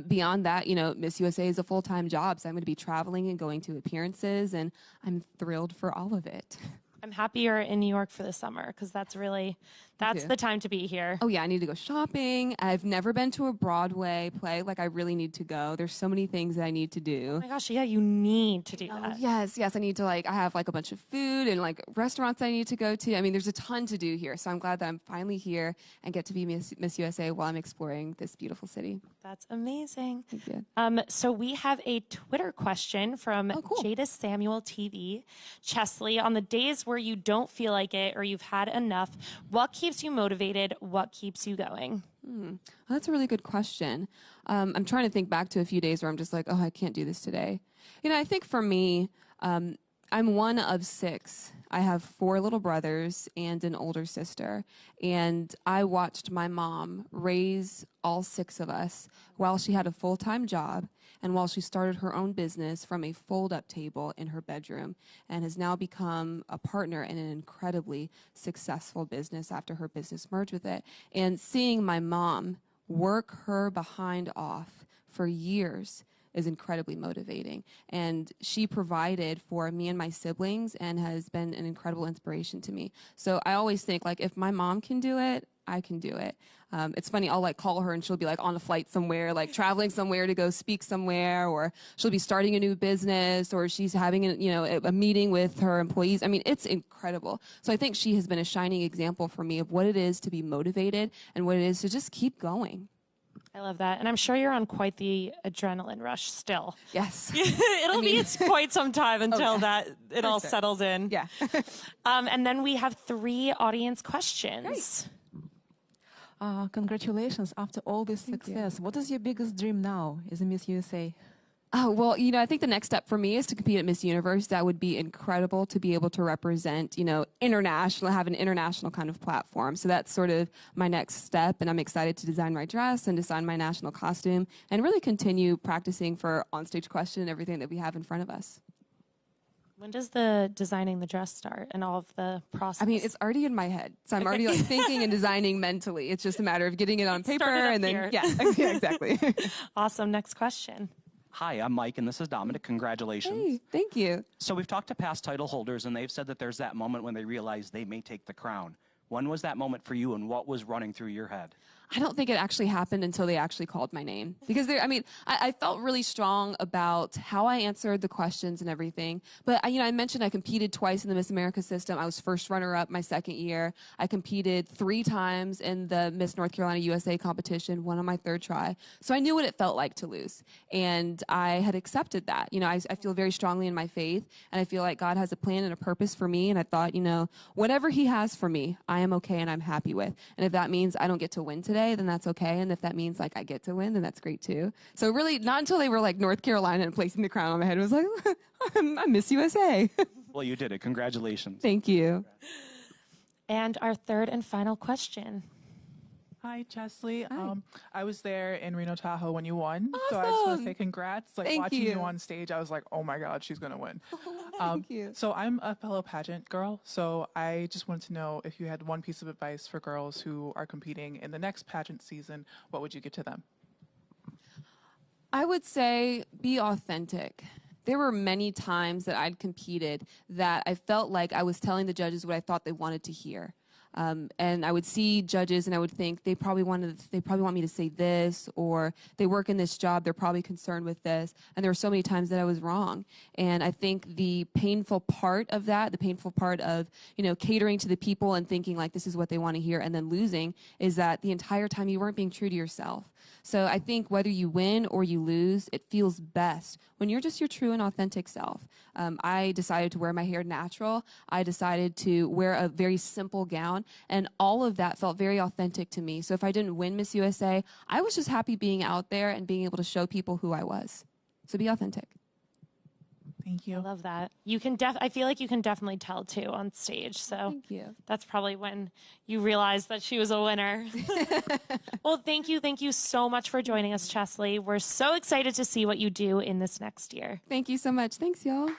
Beyond that, Miss USA is a full-time job, so I'm going to be traveling and going to appearances, and I'm thrilled for all of it. I'm happy you're in New York for the summer because that's the time to be here. Oh yeah, I need to go shopping. I've never been to a Broadway play. Like I really need to go. There's so many things that I need to do. Oh my gosh, yeah, you need to do that. Yes, I need to I have a bunch of food and restaurants I need to go to. I mean, there's a ton to do here. So I'm glad that I'm finally here and get to be Miss USA while I'm exploring this beautiful city. That's amazing. Thank you. So we have a Twitter question from Jada Samuel TV. Cheslie, on the days where you don't feel like it or you've had enough, what keeps you motivated? What keeps you going? Well, that's a really good question. I'm trying to think back to a few days where I'm just like, oh, I can't do this today. I think for me, I'm one of 6. I have 4 little brothers and an older sister. And I watched my mom raise all 6 of us while she had a full-time job and while she started her own business from a fold-up table in her bedroom and has now become a partner in an incredibly successful business after her business merged with it. And seeing my mom work her behind off for years is incredibly motivating. And she provided for me and my siblings and has been an incredible inspiration to me. So I always think, if my mom can do it, I can do it. It's funny, I'll call her and she'll be on a flight somewhere, traveling somewhere to go speak somewhere, or she'll be starting a new business, or she's having a meeting with her employees. I mean, it's incredible. So I think she has been a shining example for me of what it is to be motivated and what it is to just keep going. I love that. And I'm sure you're on quite the adrenaline rush still. Yes. It'll be quite some time until it all settles in. Yeah. And then we have 3 audience questions. Congratulations. After all this success, what is your biggest dream now as a Miss USA? Oh, well, I think the next step for me is to compete at Miss Universe. That would be incredible to be able to represent, international, have an international kind of platform. So that's sort of my next step. And I'm excited to design my dress and design my national costume and really continue practicing for onstage question and everything that we have in front of us. When does the designing the dress start and all of the process? I mean, it's already in my head. So I'm already thinking and designing mentally. It's just a matter of getting it on paper and then, yeah, exactly. Awesome. Next question. Hi, I'm Mike, and this is Dominic. Congratulations. Hey, thank you. So we've talked to past title holders, and they've said that there's that moment when they realize they may take the crown. When was that moment for you, and what was running through your head? I don't think it actually happened until they actually called my name. Because I felt really strong about how I answered the questions and everything. But I mentioned I competed twice in the Miss America system. I was first runner-up my second year. I competed 3 times in the Miss North Carolina USA competition, won on my 3rd try. So I knew what it felt like to lose. And I had accepted that. I feel very strongly in my faith, and I feel like God has a plan and a purpose for me. And I thought, whatever He has for me, I am okay and I'm happy with. And if that means I don't get to win today, then that's okay. And if that means I get to win, then that's great too. So really, not until they were North Carolina and placing the crown on my head, was I'm Miss USA. Well, you did it. Congratulations. Thank you. And our 3rd and final question. Hi, Cheslie. I was there in Reno Tahoe when you won. Awesome. So I just want to say congrats. Thank watching you. you on stage, I was like, oh my God, she's going to win. Thank you. So I'm a fellow pageant girl. So I just wanted to know if you had one piece of advice for girls who are competing in the next pageant season, what would you give to them? I would say be authentic. There were many times that I'd competed that I felt like I was telling the judges what I thought they wanted to hear. And I would see judges and I would think they probably want me to say this, or they work in this job, they're probably concerned with this. And there were so many times that I was wrong. And I think the painful part of that, the painful part of, catering to the people and thinking like this is what they want to hear and then losing, is that the entire time you weren't being true to yourself. So I think whether you win or you lose, it feels best when you're just your true and authentic self. I decided to wear my hair natural. I decided to wear a very simple gown, and all of that felt very authentic to me. So if I didn't win Miss USA, I was just happy being out there and being able to show people who I was. So be authentic. Thank you. I love that. I feel like you can definitely tell too on stage. So thank you. That's probably when you realized that she was a winner. Well, thank you so much for joining us, Cheslie. We're so excited to see what you do in this next year. Thank you so much. Thanks, y'all.